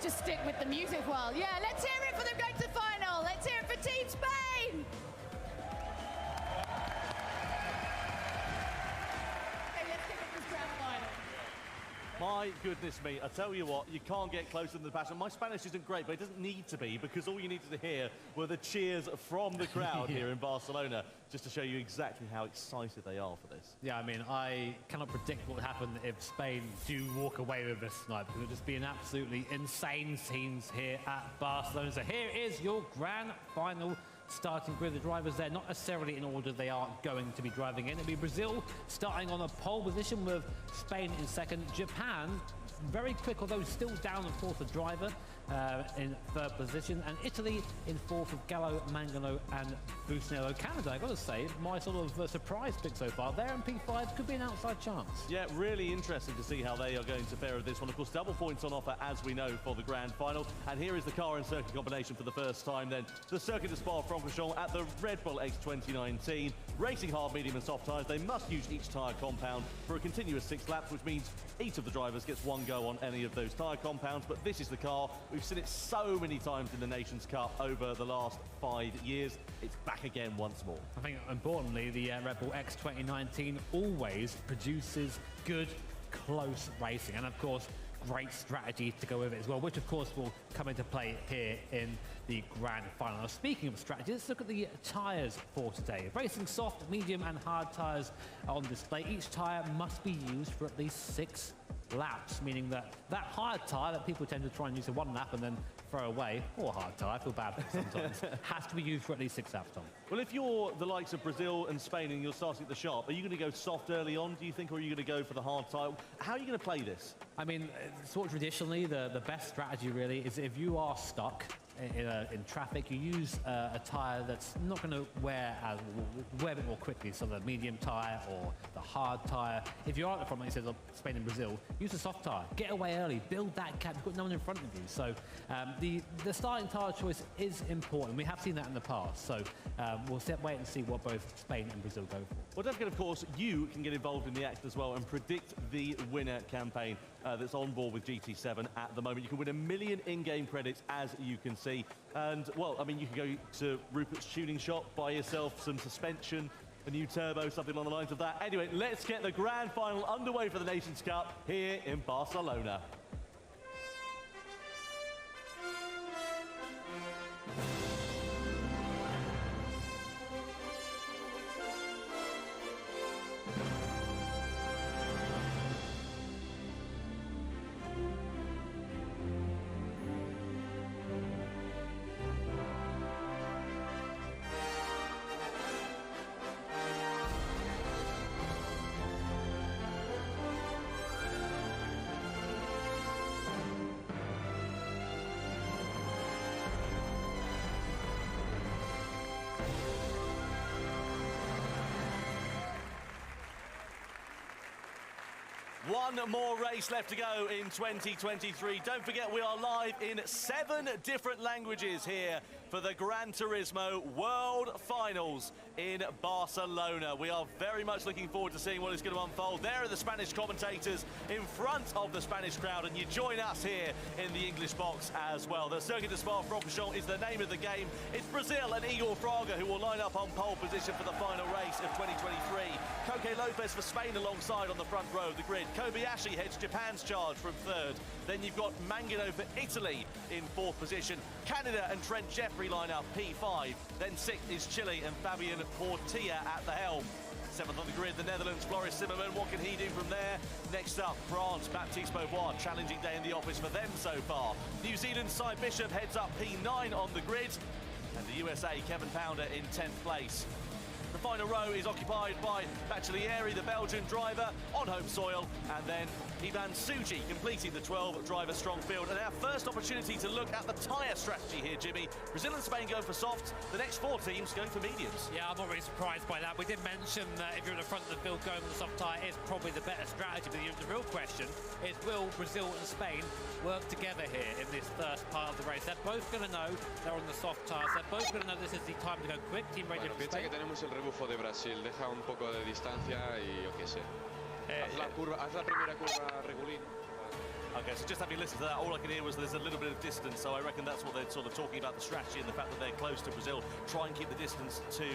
Just stick with the music while. Yeah, let's hear it for them going to the final. Let's hear it for Team Spain. Okay, let's kick off this grand final. My goodness me, I tell you what, you can't get closer than the passion. My Spanish isn't great, but it doesn't need to be, because all you needed to hear were the cheers from the crowd here in Barcelona, just to show you exactly how excited they are for this. Yeah, I mean, I cannot predict what would happen if Spain do walk away with this tonight, because it would just be an absolutely insane scenes here at Barcelona. So here is your grand final starting grid. The drivers there, not necessarily in order they are going to be driving in. It'll be Brazil starting on a pole position with Spain in second. Japan, very quick, although still down, of course, the driver in third position. And Italy in fourth with Gallo, Mangano and Busnello. Canada, I've got to say, my sort of surprise pick so far. There in P5 could be an outside chance. Yeah, really interesting to see how they are going to fare with this one. Of course, double points on offer, as we know, for the grand final. And here is the car and circuit combination for the first time then. The Circuit de Spa-Francorchamps at the Red Bull X 2019. Racing hard, medium and soft tyres. They must use each tyre compound for a continuous 6 laps, which means each of the drivers gets one go on any of those tyre compounds. But this is the car. We've seen it so many times in the Nations Cup over the last 5 years. It's back again once more. I think, importantly, the Red Bull X 2019 always produces good, close racing. And, of course, great strategy to go with it as well, which, of course, will come into play here in the grand final. Now, speaking of strategy, let's look at the tyres for today. Racing soft, medium and hard tyres on display. Each tyre must be used for at least 6 laps, meaning that hard tyre that people tend to try and use for 1 lap and then throw away, or hard tyre, I feel bad for it sometimes, has to be used for at least 6 laps, Tom. Well, if you're the likes of Brazil and Spain and you're starting at the sharp, are you going to go soft early on, do you think, or are you going to go for the hard tyre? How are you going to play this? I mean, sort of traditionally, the best strategy really is if you are stuck in traffic, you use a tyre that's not going to wear a bit more quickly, so the medium tyre or the hard tyre. If you are at the front, like you said, Spain and Brazil, use a soft tyre. Get away early, build that gap. You've got no one in front of you. So the starting tyre choice is important. We have seen that in the past. So we'll wait and see what both Spain and Brazil go for. Well, don't forget, of course, you can get involved in the act as well and predict the winner campaign that's on board with GT7 at the moment. You can win 1 million in-game credits, as you can see. And, well, I mean, you can go to Rupert's tuning shop, buy yourself some suspension, a new turbo, something along the lines of that. Anyway, let's get the grand final underway for the Nations Cup here in Barcelona. one more race left to go in 2023. Don't forget, we are live in 7 different languages here for the Gran Turismo World Finals in Barcelona. We are very much looking forward to seeing what is going to unfold. There are the Spanish commentators in front of the Spanish crowd, and you join us here in the English box as well. The Circuit de Spa-Francorchamps is the name of the game. It's Brazil and Igor Fraga who will line up on pole position for the final race of 2023. Koke Lopez for Spain alongside on the front row of the grid. Kobayashi heads Japan's charge from 3rd. Then you've got Mangano for Italy in 4th position. Canada and Trent Jeffrey line up P5. Then 6th is Chile and Fabian Portilla at the helm. 7th on the grid, the Netherlands, Floris Zimmerman. What can he do from there? Next up, France, Baptiste Beauvoir. Challenging day in the office for them so far. New Zealand's Cy Bishop heads up P9 on the grid. And the USA, Kevin Pounder in 10th place. The final row is occupied by Baccialieri, the Belgian driver, on home soil, and then Ivan Suji completing the 12-driver strong field. And our first opportunity to look at the tyre strategy here, Jimmy. Brazil and Spain go for softs. The next 4 teams going for mediums. Yeah, I'm not really surprised by that. We did mention that if you're in the front of the field, going with the soft tyre is probably the better strategy. But the real question is, will Brazil and Spain work together here in this first part of the race? They're both going to know they're on the soft tyres. They're both going to know this is the time to go quick. Team Radio for Spain. Rebufo de Brasil, deja un poco de distancia y yo qué sé. Haz la primera curva regulín. Okay, so just having listened to that, all I could hear was there's a little bit of distance, so I reckon that's what they're sort of talking about, the strategy and the fact that they're close to Brazil. Try and keep the distance to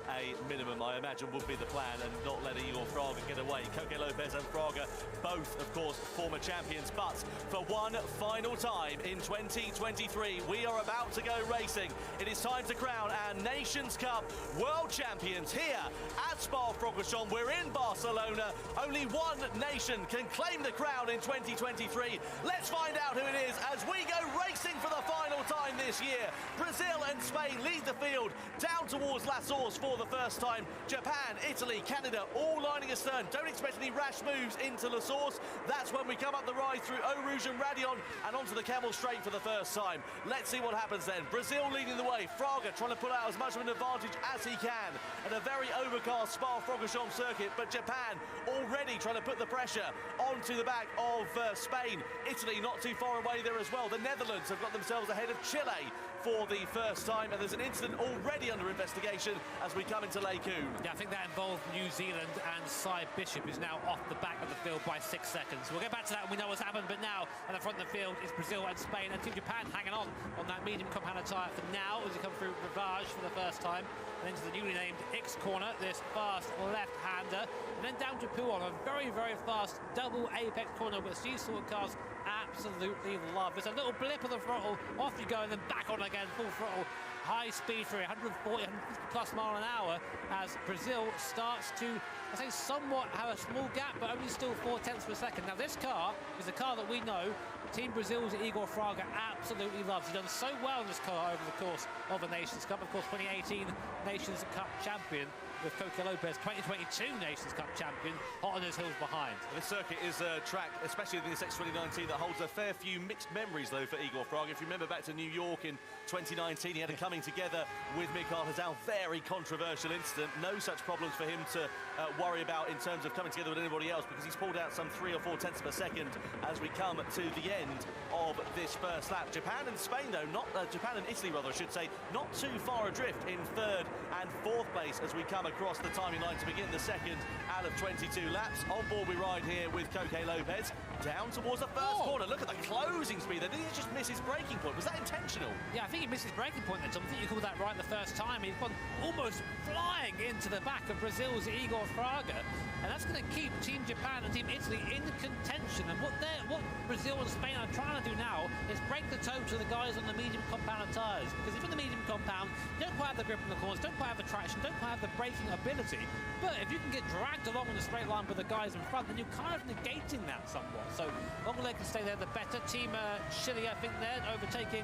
a minimum, I imagine, would be the plan, and not let Igor Fraga get away. Koke Lopez and Fraga, both, of course, former champions, but for one final time in 2023, we are about to go racing. It is time to crown our Nations Cup World Champions here at Spa-Francorchamps. We're in Barcelona. Only one nation can claim the crown in 2023. Let's find out who it is as we go racing for the final time this year. Brazil and Spain lead the field down towards La Source for the first time. Japan, Italy, Canada all lining astern. Don't expect any rash moves into La Source. That's when we come up the ride through Eau Rouge and Radion and onto the Camel Straight for the first time. Let's see what happens then. Brazil leading the way. Fraga trying to pull out as much of an advantage as he can at a very overcast Spa-Francorchamps circuit, but Japan already trying to put the pressure onto the back of Spain. Italy not too far away there as well. The Netherlands have got themselves ahead of Chile for the first time, and there's an incident already under investigation as we come into Lake Coon. Yeah, I think that involved New Zealand, and Cy Bishop is now off the back of the field by 6 seconds. We'll get back to that when we know what's happened, but now at the front of the field is Brazil and Spain, and Team Japan hanging on that medium compound tyre for now as we come through Rivage for the first time, and into the newly named X corner, this fast left-hander, and then down to Puon, a very, very fast double apex corner, which these sort of cars absolutely love. There's a little blip of the throttle, off you go, and then back on again, full throttle. High speed for 140, 150 plus mile an hour as Brazil starts to, I say, somewhat have a small gap, but only still 0.4 per second. Now, this car is a car that we know Team Brazil's Igor Fraga absolutely loves. He's done so well in this car over the course of the Nations Cup. Of course, 2018 Nations Cup champion with Koke Lopez, 2022 Nations Cup champion, hot on his heels behind. This circuit is a track, especially in this X 2019, that holds a fair few mixed memories, though, for Igor Fraga. If you remember back to New York in 2019, he had a coming together with Mikael Hazal, very controversial incident. No such problems for him to worry about in terms of coming together with anybody else, because he's pulled out some 3 or 4 tenths per second as we come to the end of this first lap. Japan and Spain, though, Japan and Italy, rather, I should say, not too far adrift in 3rd and 4th place as we come across the timing line to begin the second out of 22 laps. On board we ride here with Koke Lopez down towards the first corner. Look at the closing speed there. Did he just miss his braking point? Was that intentional? Yeah, I think he missed his braking point there, Tom. I think you called that right the first time. He's gone almost flying into the back of Brazil's Igor Fraga, and that's going to keep Team Japan and Team Italy in contention. And what Brazil and Spain are trying to do now is break the toe to the guys on the medium compound tyres, because if you're in the medium compound, you don't quite have the grip in the corners, don't quite have the traction, don't quite have the braking ability. But if you can get dragged along in a straight line with the guys in front, then you're kind of negating that somewhat. So longer they can stay there, the better. Team Chile, I think, there overtaking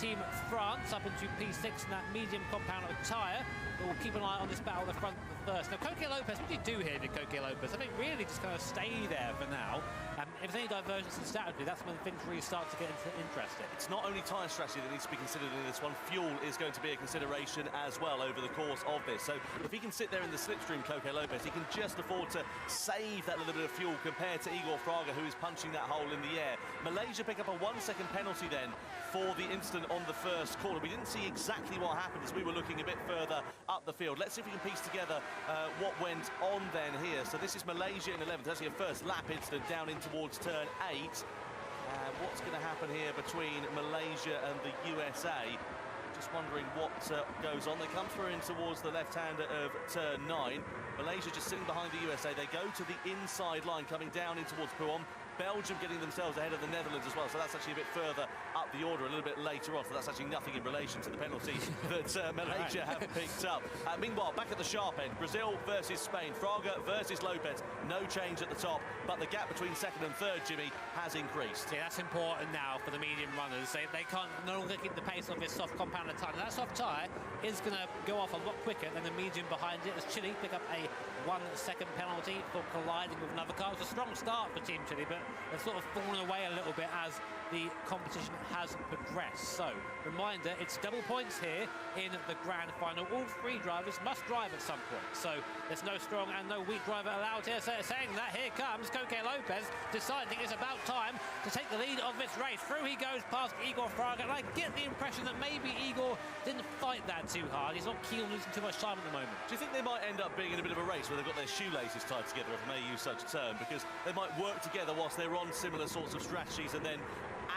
Team France up into P6 in that medium compound tyre. But we'll keep an eye on this battle at the front of the first. Now, Coque Lopez, what do you do here with Coque Lopez? I think really just kind of stay there for now. If there's any divergence in strategy, that's when things really start to get interesting. It's not only tyre strategy that needs to be considered in this one. Fuel is going to be a consideration as well over the course of this. So if he can sit there in the slipstream, Coque Lopez, he can just afford to save that little bit of fuel compared to Igor Fraga, who is punching that hole in the air. Malaysia pick up a 1-second penalty then for the incident on the first corner. We didn't see exactly what happened as we were looking a bit further up the field. Let's see if we can piece together what went on then here. So this is Malaysia in 11th. That's your first lap incident down in towards turn 8. What's going to happen here between Malaysia and the USA? Just wondering what goes on. They come through in towards the left-hander of turn 9. Malaysia just sitting behind the USA. They go to the inside line, coming down in towards Puon. Belgium getting themselves ahead of the Netherlands as well, so that's actually a bit further up the order, a little bit later on, so that's actually nothing in relation to the penalty that Malaysia have picked up. Meanwhile, back at the sharp end, Brazil versus Spain, Fraga versus Lopez, no change at the top, but the gap between second and third, Jimmy, has increased. Yeah, that's important now for the medium runners. They can't no longer keep the pace of this soft compounded tyre. That soft tyre is going to go off a lot quicker than the medium behind it, as Chile pick up a 1-second penalty for colliding with another car. It was a strong start for Team Chile, but they've sort of fallen away a little bit as the competition has progressed. So, reminder, it's double points here in the grand final. All three drivers must drive at some point. So, there's no strong and no weak driver allowed here. So, saying that, here comes Coque Lopez, deciding it's about time to take the lead of this race. Through he goes past Igor Fraga, and I get the impression that maybe Igor didn't fight that too hard. He's not keen on losing too much time at the moment. Do you think they might end up being in a bit of a race where they've got their shoelaces tied together, if I may use such a term, because they might work together whilst they're on similar sorts of strategies, and then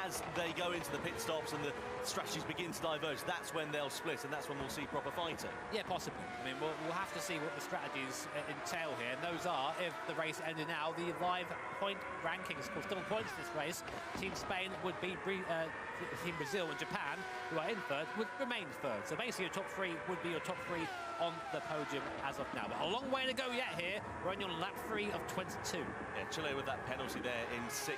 as they go into the pit stops and the strategies begin to diverge, that's when they'll split, and that's when we'll see proper fighting. Yeah, possibly. I mean, we'll have to see what the strategies entail here, and those are, if the race ended now, the live point rankings. Of course, double points in this race. Team Spain would be Team Brazil and Japan, who are in third, would remain third. So basically, your top three would be your top three on the podium as of now. But a long way to go yet here. We're only on lap 3 of 22. Yeah, Chile with that penalty there in 6th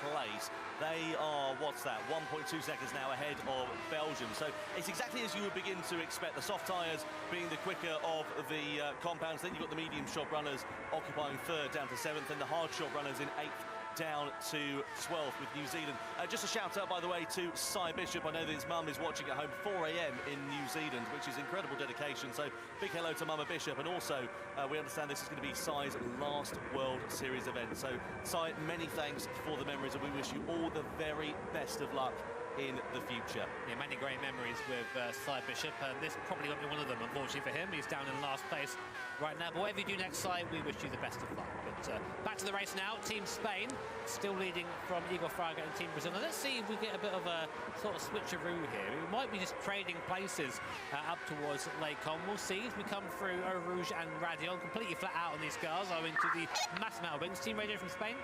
place. They are, what's that, 1.2 seconds now ahead of Belgium. So it's exactly as you would begin to expect. The soft tyres being the quicker of the compounds. Then you've got the medium shot runners occupying 3rd down to 7th, and the hard shot runners in 8th down to 12th with New Zealand. Just a shout out, by the way, to Cy Bishop. I know that his mum is watching at home, 4 a.m. in New Zealand, which is incredible dedication. So big hello to Mama Bishop. And also, we understand this is going to be Cy's last World Series event. So Cy, many thanks for the memories, and we wish you all the very best of luck in the future. Yeah, many great memories with Cy Bishop, and this probably won't be one of them, unfortunately for him. He's down in last place right now, but whatever you do next, Cy, we wish you the best of luck. But back to the race now. Team Spain still leading from Igor Fraga and Team Brazil. Now let's see if we get a bit of a sort of switcheroo here. We might be just trading places up towards Lake Con. We'll see as we come through Eau Rouge and Radion, completely flat out on these cars, owing to the massive amount of wings. Team Radio from Spain.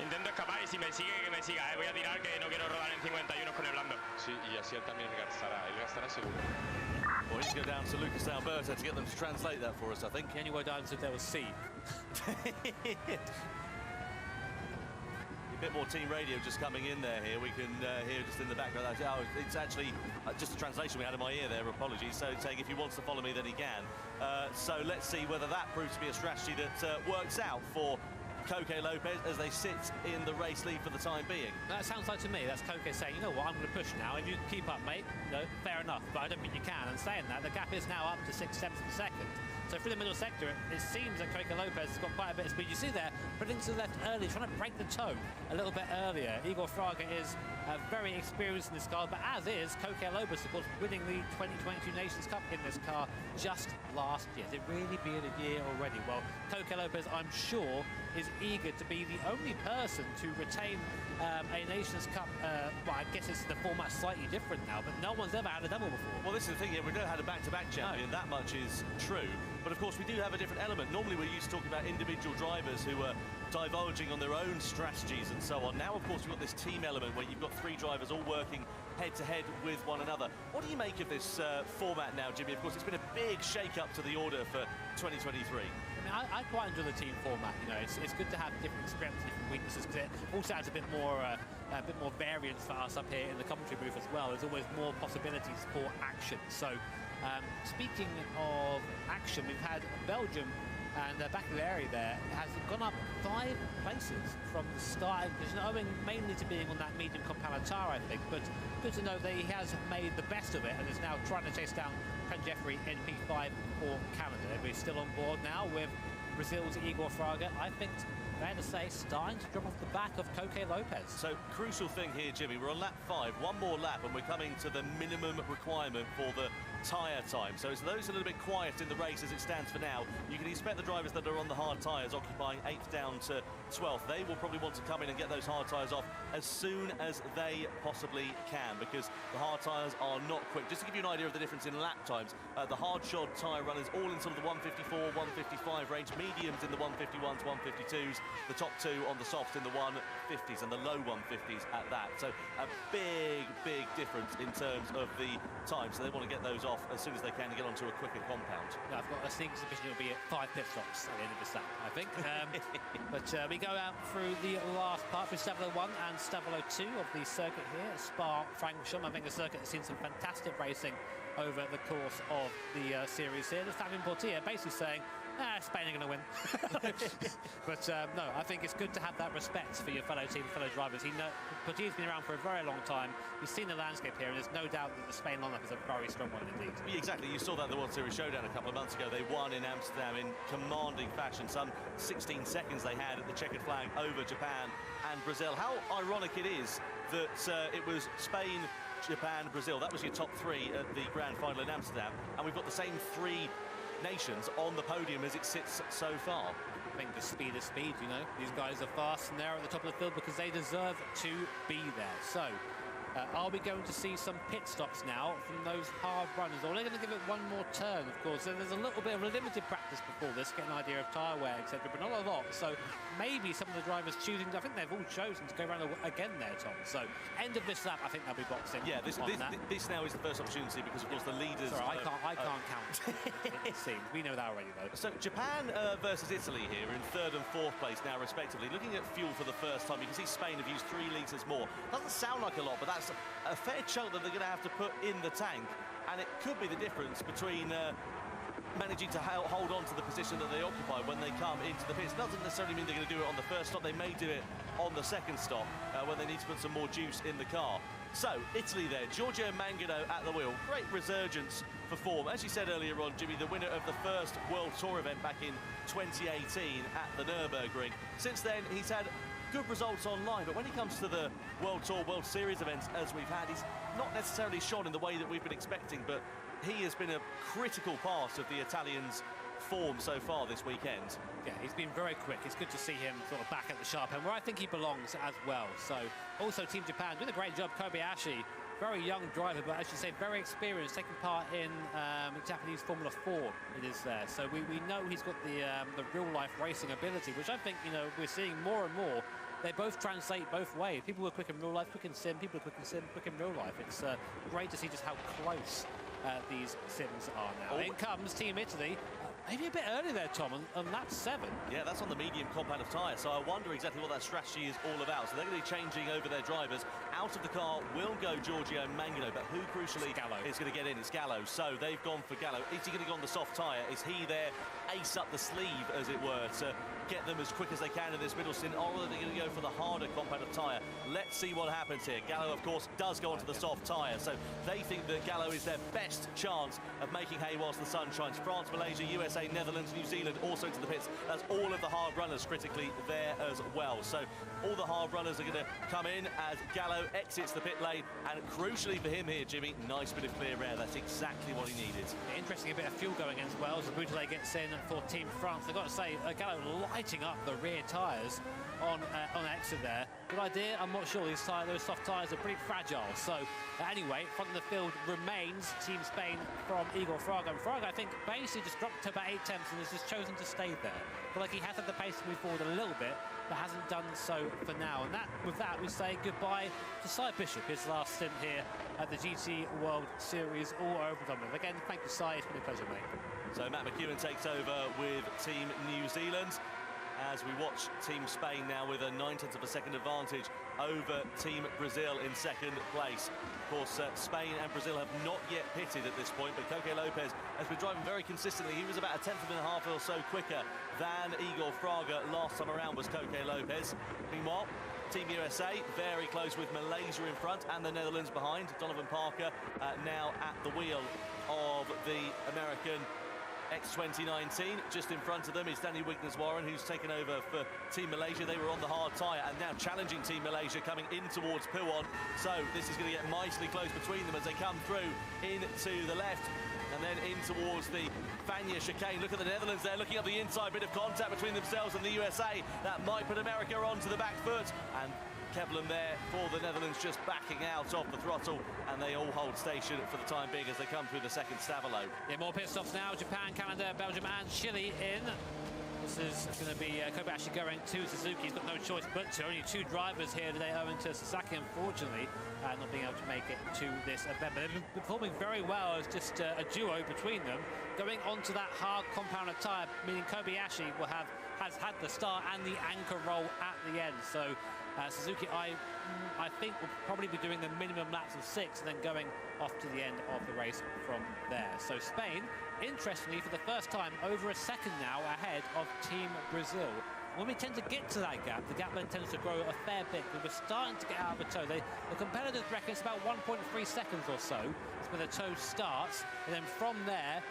Intento escapar y si me sigue, que me siga. Voy a tirar, que no quiero rodar en 51 con el blando. Sí, y así él también gastará. Él gastará seguro. Well, we need to go down to Lucas Alberto to get them to translate that for us, I think. The only word I answered there was C. A bit more team radio just coming in there here. We can hear just in the background. Oh, it's actually just a translation we had in my ear there. Apologies. So saying if he wants to follow me, then he can. So let's see whether that proves to be a strategy that works out for Coque Lopez as they sit in the race lead for the time being. That sounds like to me, that's Coque saying, you know what, I'm going to push now. If you keep up, mate, no, fair enough. But I don't think you can. And saying that, the gap is now up to 6/7 of a second. So through the middle sector, it seems that Coque Lopez has got quite a bit of speed. You see there, putting to the left early, trying to break the toe a little bit earlier. Igor Fraga is very experienced in this car, but as is Coque Lopez, of course, winning the 2022 Nations Cup in this car just last year. Has it really been a year already? Well, Coque Lopez, I'm sure, is eager to be the only person to retain a Nations Cup. Well, I guess the format's slightly different now, but no one's ever had a double before. Well, this is the thing here. We've never had a back-to-back champion. No. That much is true. But, of course, we do have a different element. Normally, we're used to talking about individual drivers who are divulging on their own strategies and so on. Now, of course, we've got this team element where you've got 3 drivers all working head-to-head with one another. What do you make of this format now, Jimmy? Of course, it's been a big shake-up to the order for 2023. I mean, I quite enjoy the team format. You know, it's good to have different strengths, different weaknesses, because it also adds a bit more variance for us up here in the commentary booth as well. There's always more possibilities for action. So Speaking of action, we've had Belgium and Baccalaureate there has gone up 5 places from the start, owing mainly to being on that medium Compalatar, I think. But good to know that he has made the best of it and is now trying to chase down Ken Jeffrey in P5 for Canada. We're still on board now with Brazil's Igor Fraga. I think, fair to say, starting to drop off the back of Koke Lopez. So, crucial thing here, Jimmy, we're on lap 5, one more lap, and we're coming to the minimum requirement for the tyre time. So it's those a little bit quiet in the race as it stands for now. You can expect the drivers that are on the hard tyres occupying 8th down to 12th. They will probably want to come in and get those hard tyres off as soon as they possibly can, because the hard tyres are not quick. Just to give you an idea of the difference in lap times, the hard shod tyre runners all in sort of the 154, 155 range, mediums in the 151s, 152s, the top 2 on the softs in the 150s and the low 150s at that. So a big difference in terms of the time. So they want to get those off as soon as they can and get onto a quicker compound. Yeah, I've got a sneaking suspicion it'll be 5 pit stops at the end of this lap, I think. But we go out through the last part with Stavelo 1 and Stavelo 2 of the circuit here, Spa-Francorchamps. I think a circuit that's seen some fantastic racing over the course of the series here. Just Fabien Portier basically saying, Spain are going to win. But no, I think it's good to have that respect for your fellow team, fellow drivers. Portier's been around for a very long time. He's seen the landscape here, and there's no doubt that the Spain lineup is a very strong one indeed. Yeah, exactly. You saw that in the World Series Showdown a couple of months ago. They won in Amsterdam in commanding fashion. Some 16 seconds they had at the checkered flag over Japan and Brazil. How ironic it is that it was Spain, Japan, Brazil. That was your top 3 at the grand final in Amsterdam, and we've got the same 3 nations on the podium as it sits so far. I think the speed is speed, you know. These guys are fast and they're at the top of the field because they deserve to be there. So, are we going to see some pit stops now from those hard runners? Or are they going to give it one more turn, of course? So there's a little bit of limited practice before this, get an idea of tyre wear, etc., but not a lot. So maybe some of the drivers choosing, I think they've all chosen to go around again there, Tom. So end of this lap, I think they'll be boxing. Yeah, this now is the first opportunity because, of course, the leaders... Sorry, I can't count. It seems. We know that already, though. So Japan versus Italy here in 3rd and 4th place now, respectively. Looking at fuel for the first time, you can see Spain have used 3 litres more. Doesn't sound like a lot, but that's a fair chunk that they're going to have to put in the tank, and it could be the difference between managing to hold on to the position that they occupy when they come into the pits. Doesn't necessarily mean they're going to do it on the first stop. They may do it on the second stop when they need to put some more juice in the car. So, Italy there, Giorgio Mangano at the wheel. Great resurgence for form. As you said earlier on, Jimmy, the winner of the first World Tour event back in 2018 at the Nürburgring. Since then, he's had good results online, but when it comes to the World Tour, World Series events as we've had, he's not necessarily shone in the way that we've been expecting, but he has been a critical part of the Italians' form so far this weekend. Yeah, he's been very quick. It's good to see him sort of back at the sharp end, where I think he belongs as well. So, also Team Japan doing a great job. Kobayashi, very young driver, but as you say, very experienced, taking part in Japanese Formula 4. It is there. So we know he's got the real-life racing ability, which I think, you know, we're seeing more and more. They both translate both ways. People are quick in real life, quick in sim. People are quick in sim, quick in real life. It's great to see just how close these sims are now. In comes Team Italy. Maybe a bit early there, Tom, on lap 7. Yeah, that's on the medium compound of tyre, so I wonder exactly what that strategy is all about. So they're going to be changing over their drivers. Out of the car will go Giorgio Mangano, but who crucially is going to get in? It's Gallo. So they've gone for Gallo. Is he going to go on the soft tyre? Is he their ace up the sleeve, as it were, to get them as quick as they can in this middle stint, or are they going to go for the harder compound of tyre? Let's see what happens here. Gallo, of course, does go onto the soft tyre, so they think that Gallo is their best chance of making hay whilst the sun shines. France, Malaysia, USA, Netherlands, New Zealand also into the pits. That's all of the hard runners critically there as well. So all the hard runners are going to come in as Gallo exits the pit lane, and crucially for him here, Jimmy, nice bit of clear air. That's exactly what he needed. Interesting, a bit of fuel going as well as the Boutelet gets in for Team France. I've got to say, Gallo lighting up the rear tyres on exit there. Good idea, I'm not sure. Those soft tyres are pretty fragile. So anyway, front of the field remains Team Spain from Igor Fraga. And Fraga, I think, basically just dropped to about 8 tenths and has just chosen to stay there. But like, he has had the pace to move forward a little bit, but hasn't done so for now. And with that, we say goodbye to Cy Bishop, his last stint here at the GT World Series all over Dublin. Again, thank you, Cy. It's been a pleasure, mate. So Matt McEwen takes over with Team New Zealand. as we watch Team Spain now with a 0.9 of a second advantage over Team Brazil in second place. Of course, Spain and Brazil have not yet pitted at this point, but Koke Lopez has been driving very consistently. He was about a 1/10 or so quicker than Igor Fraga last time around was Koke Lopez. Meanwhile, Team USA very close with Malaysia in front and the Netherlands behind. Donovan Parker now at the wheel of the American X2019. Just in front of them is Danny Wigneswarren, who's taken over for Team Malaysia. They were on the hard tyre and now challenging Team Malaysia coming in towards Puwon. So this is going to get mightily close between them as they come through into the left and then in towards the Fanya chicane. Look at the Netherlands there, looking up the inside, bit of contact between themselves and the USA. That might put America onto the back foot. And Kevlin there for the Netherlands just backing out off the throttle, and they all hold station for the time being as they come through the second Stavilo. Yeah, more pit stops now. Japan, Canada, Belgium and Chile in. This is going to be Kobayashi going to Suzuki. He's got no choice but to. Only 2 drivers here today owing to Sasaki, unfortunately, not being able to make it to this event. But they've been performing very well as just a duo between them. Going onto that hard compounder tyre, meaning Kobayashi has had the start and the anchor roll at the end. So Suzuki, I think, will probably be doing the minimum laps of 6 and then going off to the end of the race from there. So Spain, interestingly, for the first time, over a second now ahead of Team Brazil. When we tend to get to that gap, the gap then tends to grow a fair bit. We're starting to get out of a tow. The competitors reckon it's about 1.3 seconds or so. It's where the tow starts, and then from there,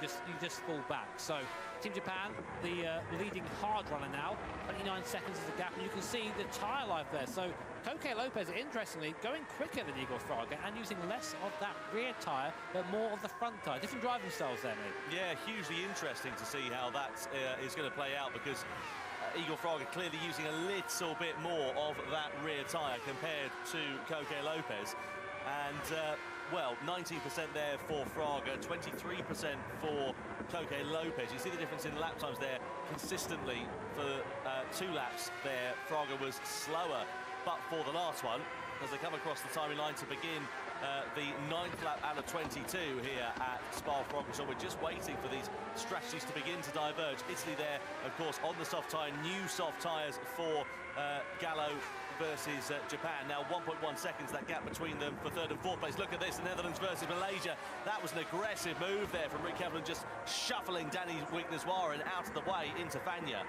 you just fall back. So Team Japan, the leading hard runner now, 29 seconds is the gap, and you can see the tyre life there. So Koke Lopez, interestingly, going quicker than Igor Fraga and using less of that rear tyre, but more of the front tyre. Different driving styles there, mate. Yeah, hugely interesting to see how that is going to play out, because Igor Fraga clearly using a little bit more of that rear tyre compared to Koke Lopez. And well, 19% there for Fraga, 23% for Koke Lopez. You see the difference in lap times there consistently. For 2 laps there, Fraga was slower, but for the last one, as they come across the timing line to begin the 9th lap out of 22 here at Spa-Francorchamps. We're just waiting for these strategies to begin to diverge. Italy there, of course, on the soft tyre, new soft tyres for Gallo versus Japan. Now 1.1 seconds, that gap between them for 3rd and 4th place. Look at this, the Netherlands versus Malaysia. That was an aggressive move there from Rick Kevlin, just shuffling Danny Wigneswarren out of the way into Fanya.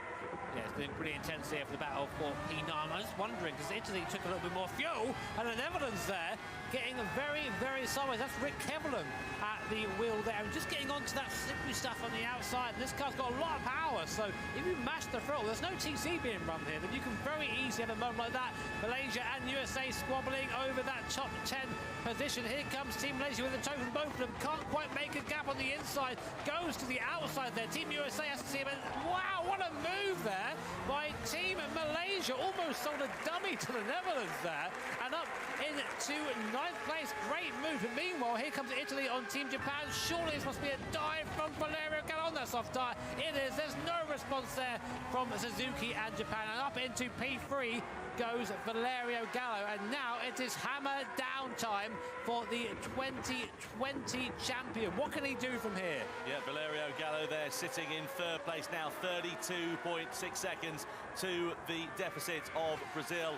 Yeah, it's been pretty intense here for the battle for P9. I'm just wondering, because Italy took a little bit more fuel, and the Netherlands there getting very, very sideways. That's Rick Kevlin at the wheel there, and just getting onto that slippery stuff on the outside. This car's got a lot of power, so if you mash the throttle, there's no TC being run here, then you can very easily have a moment like that. Malaysia and USA squabbling over that top 10 position. Here comes Team Malaysia with a tow from both of them. Can't quite make a gap on the inside. Goes to the outside there. Team USA has to see him. And wow, what a move there by Team Malaysia. Almost sold a dummy to the Netherlands there. And up into 9th place. Great move. And meanwhile, here comes Italy on Team Japan. Surely this must be a dive from Valerio Gallo on that soft tyre. It is. There's no response there from Suzuki and Japan. And up into P3 goes Valerio Gallo, and now it is hammer down time for the 2020 champion. What can he do from here? Yeah, Valerio Gallo there sitting in 3rd place now, 32.6 seconds to the deficit of Brazil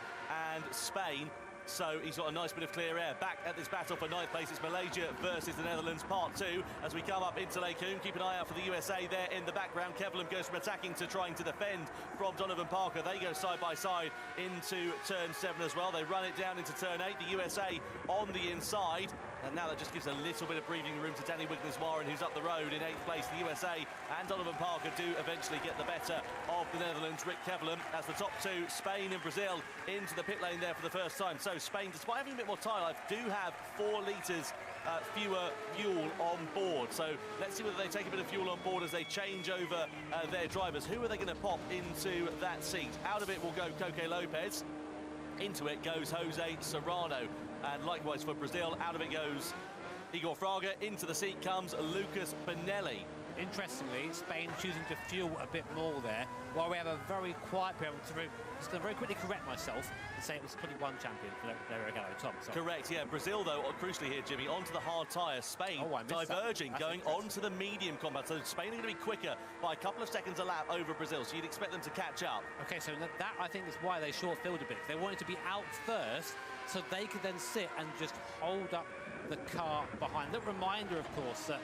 and Spain. So he's got a nice bit of clear air. Back at this battle for 9th place, it's Malaysia versus the Netherlands, part 2. As we come up into Lake Coombe, keep an eye out for the USA there in the background. Kevlin goes from attacking to trying to defend from Donovan Parker. They go side by side into turn 7 as well. They run it down into turn 8. The USA on the inside. And now that just gives a little bit of breathing room to Danny Wigneswarren, who's up the road in 8th place. The USA and Donovan Parker do eventually get the better of the Netherlands. Rick Kevlin as the top 2, Spain and Brazil into the pit lane there for the first time. So Spain, despite having a bit more tyre life, do have 4 litres fewer fuel on board. So let's see whether they take a bit of fuel on board as they change over their drivers. Who are they going to pop into that seat? Out of it will go Koke Lopez. Into it goes Jose Serrano. And likewise for Brazil, out of it goes Igor Fraga. Into the seat comes Lucas Benelli. Interestingly, Spain choosing to fuel a bit more there, while we have a very quiet period. Just going to very quickly correct myself and say it was 21 champion for Valerio Gallo. Tom, sorry. Correct, yeah. Brazil, though, crucially here, Jimmy, onto the hard tyre. Spain diverging, going onto the medium combat. So Spain are going to be quicker by a couple of seconds a lap over Brazil, so you'd expect them to catch up. Okay, so that I think is why they short-filled a bit. They wanted to be out first, so they could then sit and just hold up the car behind. The reminder, of course, that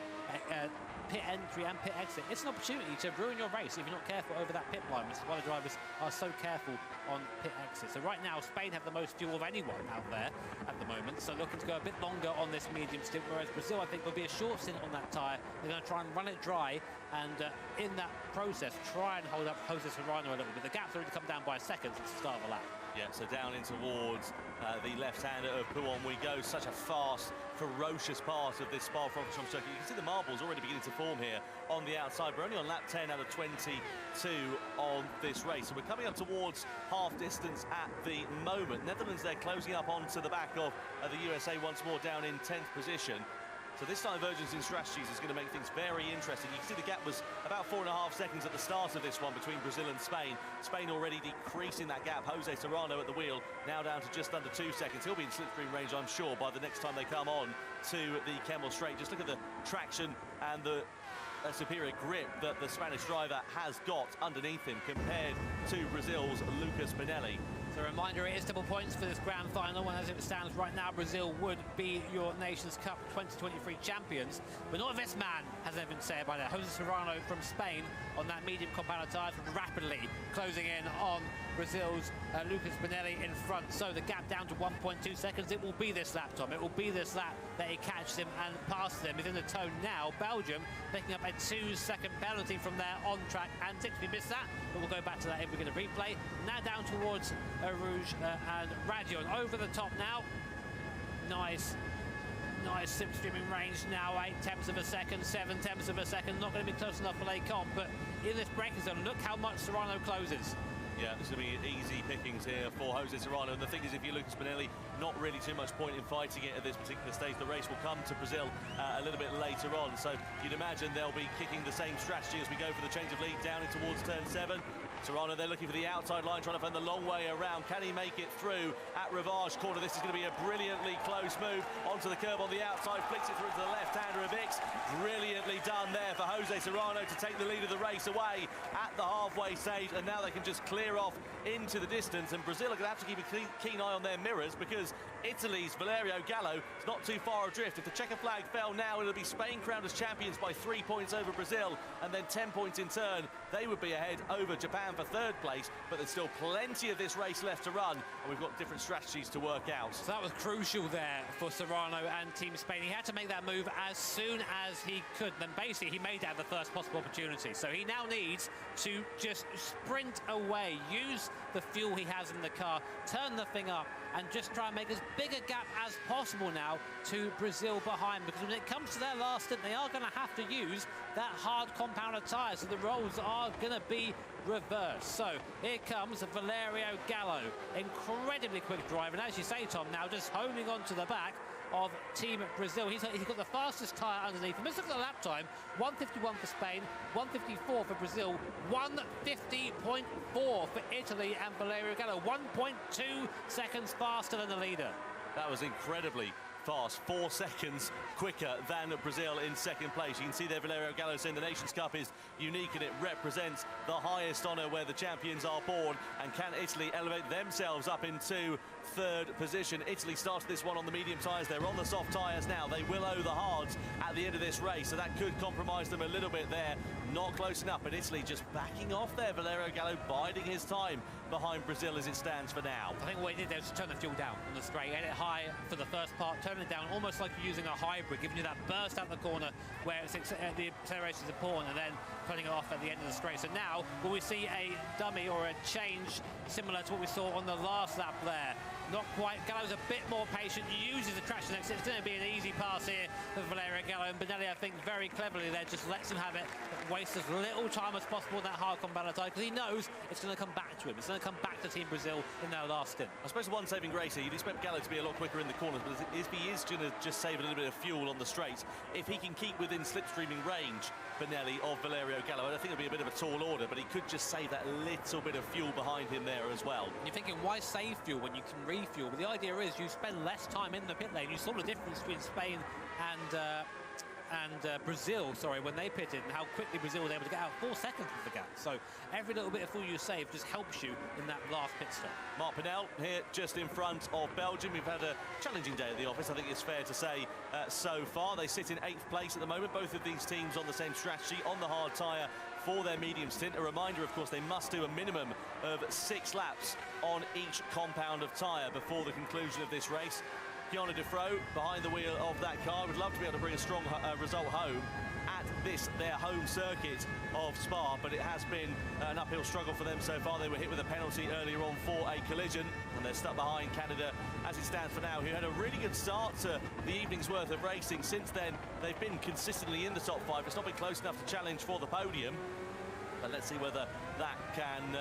pit entry and pit exit, it's an opportunity to ruin your race if you're not careful over that pit line, which is why the drivers are so careful on pit exit. So right now, Spain have the most fuel of anyone out there at the moment, so looking to go a bit longer on this medium stint, whereas Brazil, I think, will be a short stint on that tyre. They're going to try and run it dry, and in that process, try and hold up Jose Serrano a little bit. The gap's already come down by a second since the start of the lap. Yeah, so down in towards the left-hander of Pouon we go. Such a fast, ferocious part of this Spa-Francorchamps circuit. You can see the marbles already beginning to form here on the outside. We're only on lap 10 out of 22 on this race. So we're coming up towards half distance at the moment. Netherlands, they're closing up onto the back of the USA once more down in 10th position. So this divergence in strategies is going to make things very interesting. You can see the gap was about 4.5 seconds at the start of this one between Brazil and Spain. Spain already decreasing that gap. Jose Serrano at the wheel, now down to just under 2 seconds. He'll be in slipstream range, I'm sure, by the next time they come on to the Kemmel Straight. Just look at the traction and the superior grip that the Spanish driver has got underneath him compared to Brazil's Lucas Pinelli. So a reminder, it is double points for this grand final, and as it stands right now, Brazil would be your Nations Cup 2023 champions. But not if this man has anything to say about it. Jose Serrano from Spain on that medium compound tyre, rapidly closing in on Brazil's Lucas Pinelli in front. So the gap down to 1.2 seconds. It will be this lap, Tom. It will be this lap that he catches him and passes him. He's in the tow now. Belgium picking up a 2-second penalty from their on-track antics. We missed that, but we'll go back to that if we're going to replay. Now down towards Rouge and Radion. Over the top now. Nice slipstreaming range now. 8/10 of a second, 7/10 of a second. Not going to be close enough for Lecomte, but in this braking zone, look how much Serrano closes. Yeah, this will be easy pickings here for Jose Serrano. And the thing is, if you look at Spinelli, not really too much point in fighting it at this particular stage. The race will come to Brazil a little bit later on. So you'd imagine they'll be kicking the same strategy as we go for the change of lead down in towards turn 7. Serrano, they're looking for the outside line, trying to find the long way around. Can he make it through at Rivage corner? This is going to be a brilliantly close move onto the curb on the outside, flicks it through to the left-hander of X. Brilliantly done there for Jose Serrano to take the lead of the race away at the halfway stage, and now they can just clear off into the distance, and Brazil are going to have to keep a keen eye on their mirrors, because Italy's Valerio Gallo is not too far adrift. If the checker flag fell now, it'll be Spain crowned as champions by 3 points over Brazil, and then 10 points in turn. They would be ahead over Japan for 3rd place, but there's still plenty of this race left to run, and we've got different strategies to work out. So that was crucial there for Serrano and Team Spain. He had to make that move as soon as he could. Then basically he made that the first possible opportunity. So he now needs to just sprint away, use the fuel he has in the car, turn the thing up, and just try and make as big a gap as possible now to Brazil behind, because when it comes to their last stint, they are going to have to use that hard compounder tyre, so the roles are going to be reversed. So here comes Valerio Gallo, incredibly quick drive, and as you say, Tom, now just homing onto the back of Team Brazil. He's got the fastest tyre underneath him. Let's look at the lap time. 1:51 for Spain, 1:54 for Brazil, 1:50.4 for Italy and Valerio Gallo. 1.2 seconds faster than the leader. That was incredibly fast, 4 seconds quicker than Brazil in 2nd place. You can see there Valerio Gallo saying the Nations Cup is unique and it represents the highest honour where the champions are born, and can Italy elevate themselves up into 3rd position. Italy started this one on the medium tyres. They're on the soft tyres now. They will owe the hards at the end of this race, so that could compromise them a little bit there. Not close enough, but Italy just backing off there. Valerio Gallo biding his time behind Brazil as it stands for now. I think what he did there was turn the fuel down on the straight, get it high for the first part, turn it down almost like you're using a hybrid, giving you that burst out the corner where the acceleration is important, and then turning it off at the end of the straight. So now will we see a dummy or a change similar to what we saw on the last lap there? Not quite. Gallo's a bit more patient, uses the traction exit. It's going to be an easy pass here for Valerio Gallo, and Benelli, I think, very cleverly there, just lets him have it, waste as little time as possible in that hard combat tyre, because he knows it's going to come back to him. It's going to to come back to Team Brazil in their last stint. I suppose one saving grace here, you'd expect Gallo to be a lot quicker in the corners, but if he is going to just save a little bit of fuel on the straights, if he can keep within slipstreaming range, Benelli, of Valerio Gallo, I think it'll be a bit of a tall order, but he could just save that little bit of fuel behind him there as well. And you're thinking, why save fuel when you can refuel? But the idea is you spend less time in the pit lane. You saw the difference between Spain and Brazil, when they pitted, and how quickly Brazil was able to get out 4 seconds of the gap. So every little bit of fuel you save just helps you in that last pit stop. Mark Pinel here just in front of Belgium. We've had a challenging day at the office, I think it's fair to say so far. They sit in 8th place at the moment, both of these teams on the same strategy, on the hard tyre for their medium stint. A reminder, of course, they must do a minimum of 6 laps on each compound of tyre before the conclusion of this race. Kiana Defro behind the wheel of that car would love to be able to bring a strong result home at their home circuit of Spa, but it has been an uphill struggle for them so far. They were hit with a penalty earlier on for a collision, and they're stuck behind Canada as it stands for now, who had a really good start to the evening's worth of racing. Since then, they've been consistently in the top 5. It's not been close enough to challenge for the podium, but let's see whether that can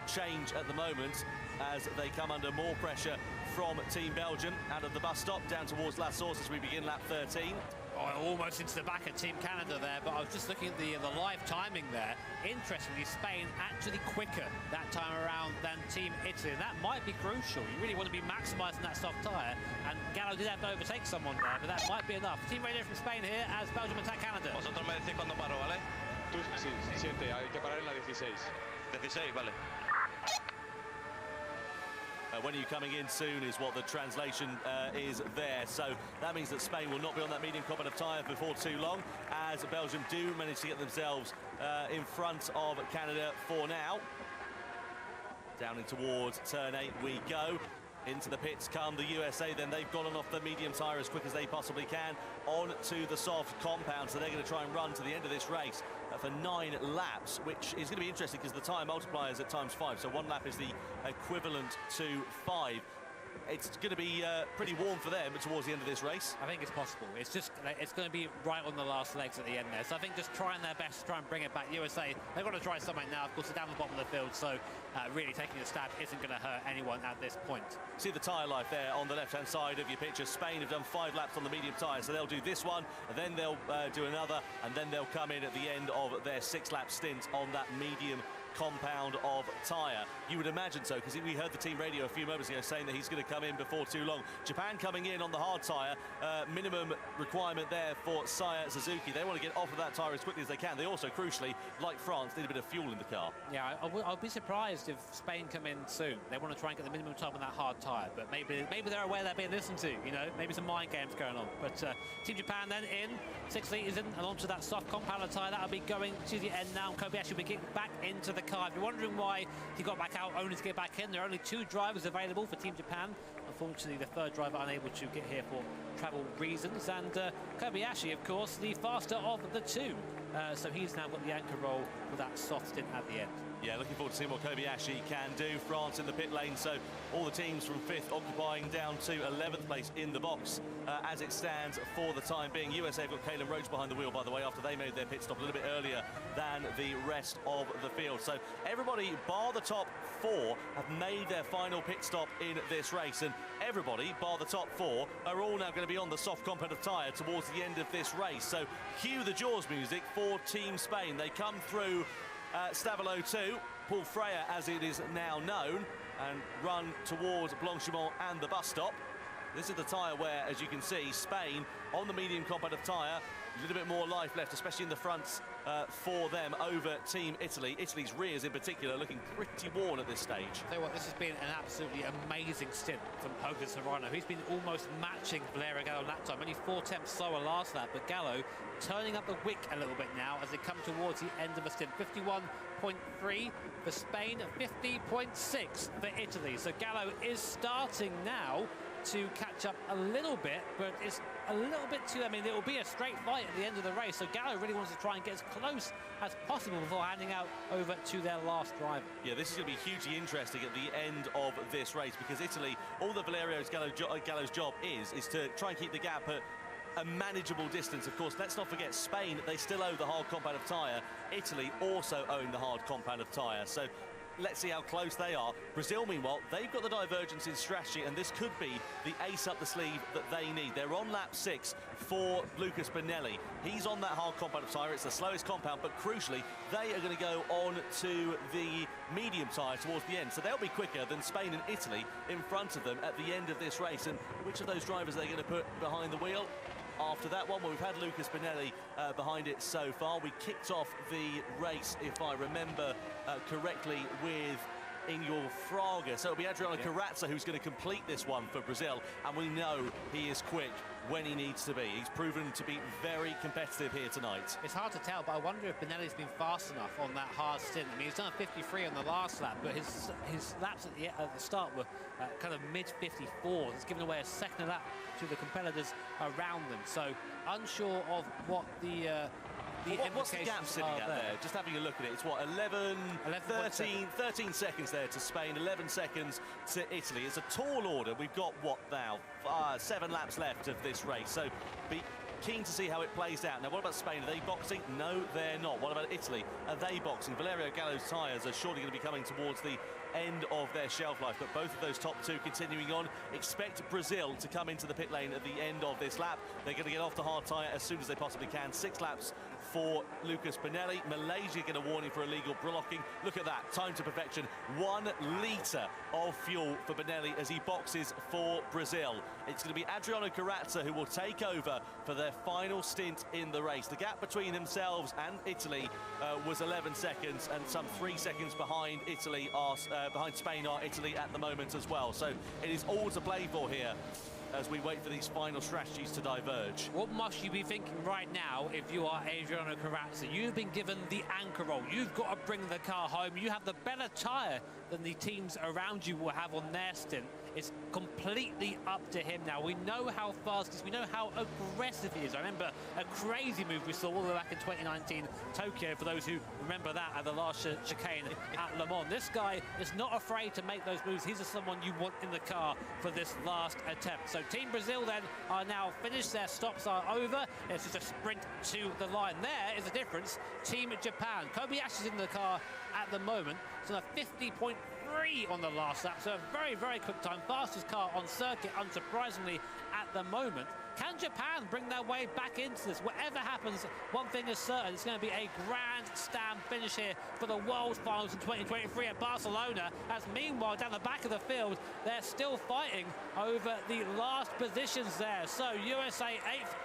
change at the moment as they come under more pressure from Team Belgium out of the bus stop down towards La Source as we begin lap 13. Almost into the back of Team Canada there, but I was just looking at the live timing there. Interestingly, Spain actually quicker that time around than Team Italy, and that might be crucial. You really want to be maximising that soft tyre, and Gallo did have to overtake someone there, but that might be enough. Team radio from Spain here as Belgium attack Canada. Vosotros me decís cuando paro, ¿vale? Tú, sí, 7, hay que parar en la 16. 16, vale. When are you coming in soon is what the translation is there. So that means that Spain will not be on that medium compound of tyre before too long, as Belgium do manage to get themselves in front of Canada for now. Down in towards turn 8 we go. Into the pits come the USA, then they've gone on off the medium tyre as quick as they possibly can on to the soft compound, so they're going to try and run to the end of this race for 9 laps, which is going to be interesting because the tyre multiplier is at times 5, so 1 lap is the equivalent to 5. It's going to be pretty warm for them towards the end of this race. I think it's possible. It's going to be right on the last legs at the end there. So I think just trying their best to try and bring it back. USA, they've got to try something now. Of course, they're down the bottom of the field, so really taking a stab isn't going to hurt anyone at this point. See the tyre life there on the left-hand side of your picture. Spain have done 5 laps on the medium tyre, so they'll do this one, and then they'll do another, and then they'll come in at the end of their 6-lap stint on that medium compound of tyre. You would imagine so, because we heard the team radio a few moments ago saying that he's going to come in before too long. Japan coming in on the hard tyre, minimum requirement there for Saya Suzuki. They want to get off of that tyre as quickly as they can. They also, crucially, like France, need a bit of fuel in the car. Yeah, I'll be surprised if Spain come in soon. They want to try and get the minimum time on that hard tyre, but maybe they're aware they're being listened to, you know, maybe some mind games going on. But Team Japan then in, 6 litres in, and onto that soft compound of tyre. That'll be going to the end now. Kobayashi will be getting back into the car. If you're wondering why he got back out only to get back in, there are only 2 drivers available for Team Japan. Unfortunately, the 3rd driver unable to get here for travel reasons. And Kobayashi, of course, the faster of the 2. So he's now got the anchor roll for that soft stint at the end. Yeah, looking forward to seeing what Kobayashi can do. France in the pit lane, so all the teams from 5th occupying down to 11th place in the box as it stands for the time being. USA have got Caelan Roach behind the wheel, by the way, after they made their pit stop a little bit earlier than the rest of the field. So everybody, bar the top 4, have made their final pit stop in this race, and everybody, bar the top 4, are all now going to be on the soft compound of tyre towards the end of this race. So cue the Jaws music for Team Spain. They come through Stavelo 2, Paul Freya as it is now known, and run towards Blanchimont and the bus stop. This is the tyre where, as you can see, Spain on the medium compound of tyre, a little bit more life left, especially in the fronts for them over Team Italy. Italy's rears in particular looking pretty worn at this stage. I'll tell you what, this has been an absolutely amazing stint from Hogan Serrano. He's been almost matching Valerio Gallo lap time, only 4 tenths slower last lap, but Gallo turning up the wick a little bit now as they come towards the end of the stint. 51.3 for Spain, 50.6 for Italy. So Gallo is starting now to catch up a little bit, but it's a little bit too... I mean, it will be a straight fight at the end of the race, so Gallo really wants to try and get as close as possible before handing out over to their last driver. Yeah, this is going to be hugely interesting at the end of this race, because Italy, all that Valerio Gallo's job is to try and keep the gap at a manageable distance. Of course, let's not forget Spain, they still owe the hard compound of tyre. Italy also owing the hard compound of tyre. So let's see how close they are. Brazil, meanwhile, they've got the divergence in strategy, and this could be the ace up the sleeve that they need. They're on lap 6 for Lucas Bonelli. He's on that hard compound tyre. It's the slowest compound, but crucially, they are going to go on to the medium tyre towards the end. So they'll be quicker than Spain and Italy in front of them at the end of this race. And which of those drivers are they going to put behind the wheel? After that one, well, we've had Lucas Bonelli behind it so far. We kicked off the race, if I remember correctly, with Ingel Fraga. So it'll be Adriano Carrazza who's going to complete this one for Brazil, and we know he is quick when he needs to be. He's proven to be very competitive here tonight. It's hard to tell, but I wonder if Bonelli's been fast enough on that hard stint. I mean, he's done a 53 on the last lap, but his laps at the start were kind of mid-54s. It's given away a second lap to the competitors around them. So unsure of what the what's the gap sitting at there? Just having a look at it, it's what, 13 seconds there to Spain, 11 seconds to Italy. It's a tall order. We've got, what now, 7 laps left of this race, so be keen to see how it plays out. Now, what about Spain? Are they boxing? No, they're not. What about Italy? Are they boxing? Valerio Gallo's tyres are surely going to be coming towards the end of their shelf life, but both of those top two continuing on. Expect Brazil to come into the pit lane at the end of this lap. They're going to get off the hard tyre as soon as they possibly can. 6 laps for Lucas Bonelli. Malaysia get a warning for illegal blocking. Look at that, time to perfection. 1 litre of fuel for Bonelli as he boxes for Brazil. It's going to be Adriano Carrazza who will take over for their final stint in the race. The gap between themselves and Italy was 11 seconds, and some 3 seconds behind Italy are behind Spain are Italy at the moment as well. So it is all to play for here as we wait for these final strategies to diverge. What must you be thinking right now if you are Adriano Carrazza? You've been given the anchor role. You've got to bring the car home. You have the better tyre than the teams around you will have on their stint. It's completely up to him now. We know how fast he is. We know how aggressive he is. I remember a crazy move we saw all the way back in 2019 Tokyo, for those who remember that at the last chicane at Le Mans. This guy is not afraid to make those moves. He's just someone you want in the car for this last attempt. So Team Brazil then are now finished. Their stops are over. It's just a sprint to the line. There is the difference. Team Japan. Kobayashi's in the car at the moment. It's on a 50.3 on the last lap, so a very, very quick time. Fastest car on circuit, unsurprisingly, at the moment. Can Japan bring their way back into this? Whatever happens, one thing is certain, it's going to be a grandstand finish here for the World Finals in 2023 at Barcelona, as meanwhile, down the back of the field, they're still fighting over the last positions there. So USA 8th,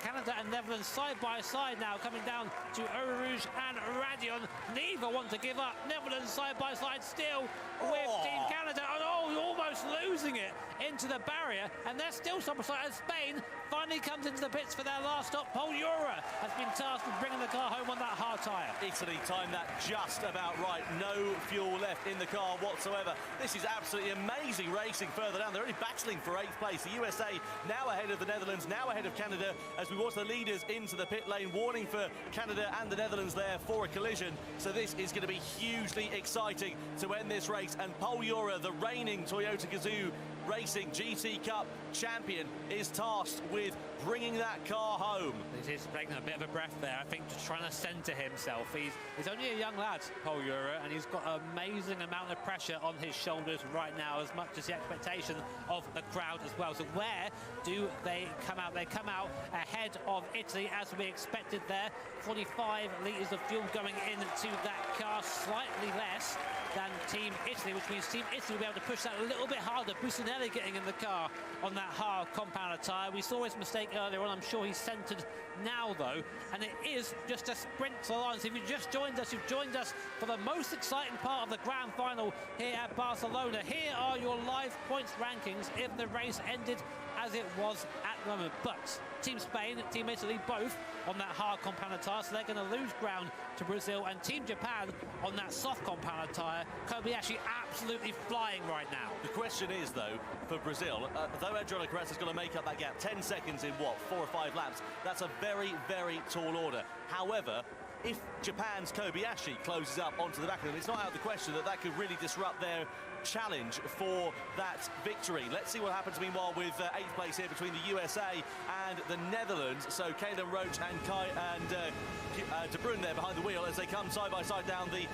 Canada and Netherlands side by side now, coming down to Eau Rouge and Radion. Neither want to give up. Netherlands side by side still with Team Canada. And almost losing it into the barrier. And they're still side by side as Spain finally comes into the pits for their last stop. Paul Ura has been tasked with bringing the car home on that hard tyre. Italy timed that just about right. No fuel left in the car whatsoever. This is absolutely amazing racing further down. They're only battling for 8th place. The USA now ahead of the Netherlands, now ahead of Canada, as we watch the leaders into the pit lane. Warning for Canada and the Netherlands there for a collision. So this is going to be hugely exciting to end this race. And Paul Ura, the reigning Toyota Gazoo Racing GT Cup champion, is tasked with bringing that car home. He's taking a bit of a breath there, I think, just trying to centre himself. He's only a young lad, Paul Ura, and he's got an amazing amount of pressure on his shoulders right now, as much as the expectation of the crowd as well. So where do they come out? They come out ahead of Italy, as we expected there. 45 litres of fuel going into that car, slightly less than Team Italy, which means Team Italy will be able to push that a little bit harder. Businelli getting in the car on that hard compound tyre. We saw his mistake earlier on. I'm sure he's centred now, though, and it is just a sprint to the line. So if you've just joined us, you've joined us for the most exciting part of the grand final here at Barcelona. Here are your live points rankings if the race ended as it was at the moment. But Team Spain and Team Italy both on that hard compound tyre, so they're going to lose ground to Brazil. And Team Japan on that soft compound tyre. Kobayashi absolutely flying right now. The question is, though, for Brazil, though Adriano Carrazza is going to make up that gap, 10 seconds in, what, 4 or 5 laps, that's a very, very tall order. However, if Japan's Kobayashi closes up onto the back of them, it's not out of the question that that could really disrupt their challenge for that victory. Let's see what happens meanwhile with 8th place here between the USA and the Netherlands. So Caden Roach and De Bruyne there behind the wheel as they come side by side down the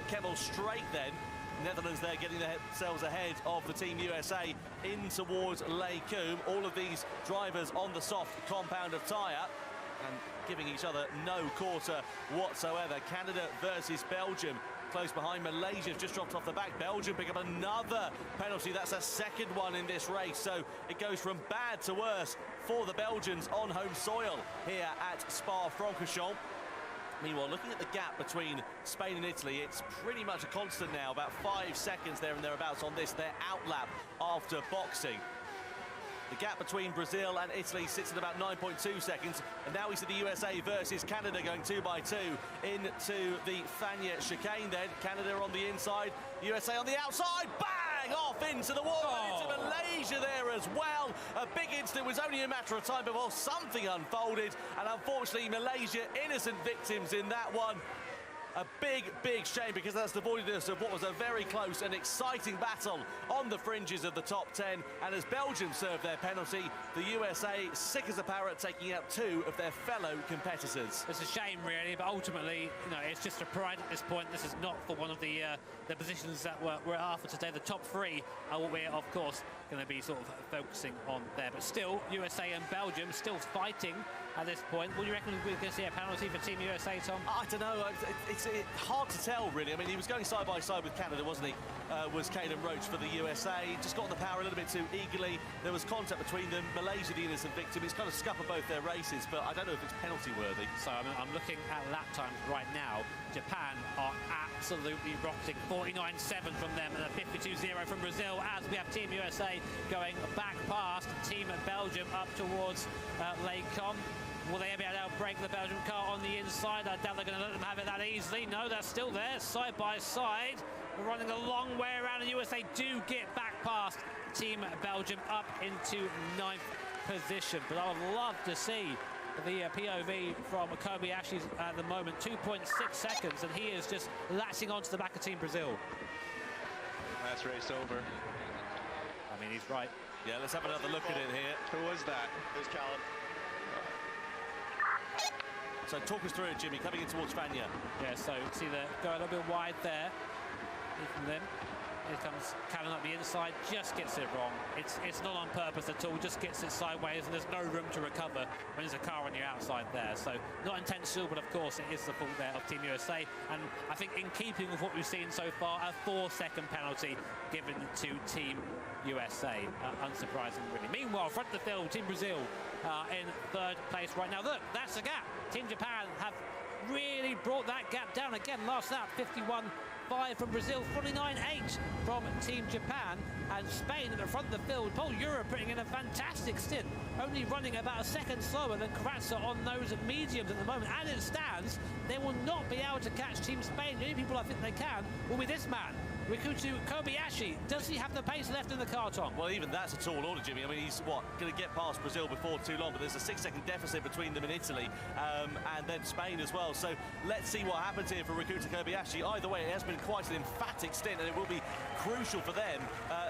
Kemmel straight then. Netherlands there getting themselves ahead of the Team USA in towards Les Combes. All of these drivers on the soft compound of tyre and giving each other no quarter whatsoever. Canada versus Belgium. Close behind, Malaysia's just dropped off the back. Belgium pick up another penalty. That's a second one in this race. So it goes from bad to worse for the Belgians on home soil here at Spa-Francorchamps. Meanwhile, looking at the gap between Spain and Italy, it's pretty much a constant now, about 5 seconds there and thereabouts on this, their outlap after boxing. The gap between Brazil and Italy sits at about 9.2 seconds, and now we see the USA versus Canada going 2 by 2 into the Fagnes chicane then. Canada on the inside, USA on the outside, bang! Off into the wall, and into Malaysia there as well. A big incident, was only a matter of time before something unfolded, and unfortunately Malaysia innocent victims in that one. A big, big shame, because that's the voidness of what was a very close and exciting battle on the fringes of the top 10. And as Belgium served their penalty, the USA, sick as a parrot, taking out 2 of their fellow competitors. It's a shame, really, but ultimately, you know, it's just a pride at this point. This is not for one of the positions that we're after today. The top 3 are what we're, of course, going to be sort of focusing on there. But still, USA and Belgium still fighting at this point. What do you reckon we're going to see a penalty for Team USA, Tom? I don't know. It's hard to tell, really. I mean, he was going side by side with Canada, wasn't he? Was Caden Roach for the USA. Just got on the power a little bit too eagerly. There was contact between them. Malaysia, the innocent victim. It's kind of scuppered both their races, but I don't know if it's penalty worthy. So I'm looking at lap times right now. Japan are absolutely rocking. 49.7 from them and a 52.0 from Brazil, as we have Team USA going back past Team Belgium up towards Les Combes. Will they be able to break the Belgian car on the inside? I doubt they're going to let them have it that easily. No, they're still there, side by side. We're running a long way around, and USA do get back past Team Belgium up into 9th position. But I would love to see the POV from Kobayashi at the moment. 2.6 seconds, and he is just latching onto the back of Team Brazil. That's race over. I mean, he's right. Yeah, let's have another look at it here. Who was that? It was Callum. So talk us through it, Jimmy, coming in towards Fagnes. Yeah, so see the go a little bit wide there. From them. Here comes Callum up the inside, just gets it wrong. It's not on purpose at all, just gets it sideways, and there's no room to recover when there's a car on your outside there. So not intentional, but of course it is the fault there of Team USA. And I think in keeping with what we've seen so far, a 4-second penalty given to Team USA. Unsurprising, really. Meanwhile, front of the field, Team Brazil in 3rd place right now. Look, that's the gap. Team Japan have really brought that gap down again. Last lap, 51.5 from Brazil, 49.8 from Team Japan, and Spain at the front of the field. Paul Europe putting in a fantastic stint, only running about a second slower than Karatsa on those mediums at the moment. As it stands, they will not be able to catch Team Spain. The only people I think they can will be this man, Rikutu Kobayashi. Does he have the pace left in the car, Tom? Well, even that's a tall order, Jimmy. I mean, he's, going to get past Brazil before too long, but there's a 6-second deficit between them and Italy, and then Spain as well. So let's see what happens here for Rikutu Kobayashi. Either way, it has been quite an emphatic stint, and it will be crucial for them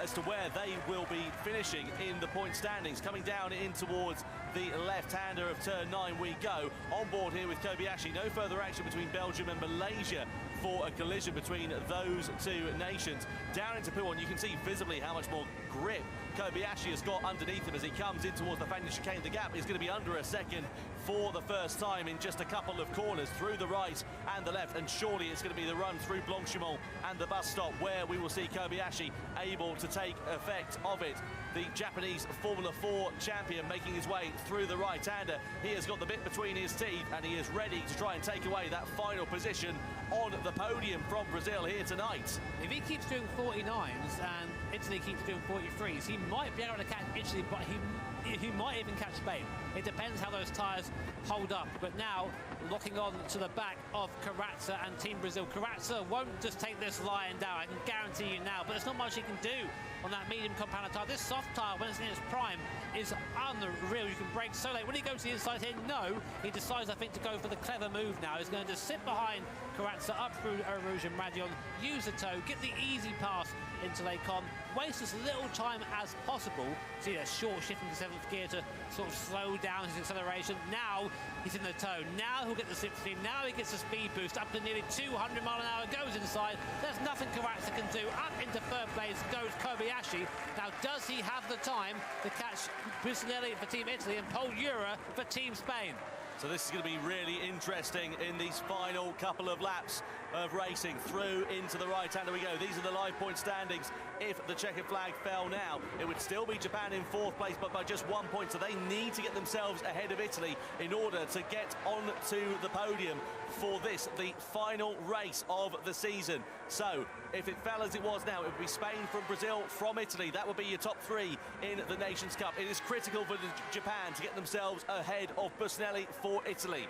as to where they will be finishing in the point standings. Coming down in towards the left-hander of turn 9 we go. On board here with Kobayashi. No further action between Belgium and Malaysia for a collision between those 2 nations. Down into P1, you can see visibly how much more grip Kobayashi has got underneath him as he comes in towards the Fagnes chicane. The gap is going to be under a second for the first time in just a couple of corners through the right and the left, and surely it's going to be the run through Blanchimont and the bus stop where we will see Kobayashi able to take effect of it. The Japanese Formula 4 champion making his way through the right-hander. He has got the bit between his teeth, and he is ready to try and take away that final position on the podium from Brazil here tonight. If he keeps doing 49s and Italy keeps doing 43s, he might be able to catch Italy, but he might even catch Spain. It depends how those tyres hold up. But now, locking on to the back of Karatsa and Team Brazil. Karatsa won't just take this lying down, I can guarantee you now, but there's not much he can do on that medium compound tyre. This soft tyre, when it's in its prime, is unreal. You can brake so late. When he goes to the inside here, no, he decides, I think, to go for the clever move now. He's going to just sit behind Karatsa up through Rouge and Radion, use the toe, get the easy pass into Lecon, waste as little time as possible. See a short shift into 7th gear to sort of slow down his acceleration. Now he's in the toe. Now he'll get the slipstream. Now he gets a speed boost up to nearly 200 mile an hour. Goes inside. There's nothing Kawatsa can do. Up into 3rd place goes Kobayashi. Now, does he have the time to catch Busnelli for Team Italy and Paul Ura for Team Spain? So this is going to be really interesting in these final couple of laps of racing. Through into the right-hander we go. These are the live point standings. If the checkered flag fell now, it would still be Japan in 4th place, but by just 1 point. So they need to get themselves ahead of Italy in order to get onto the podium for this, the final race of the season. So if it fell as it was now, it would be Spain from Brazil, from Italy. That would be your top 3 in the Nations Cup. It is critical for Japan to get themselves ahead of Busnelli for Italy.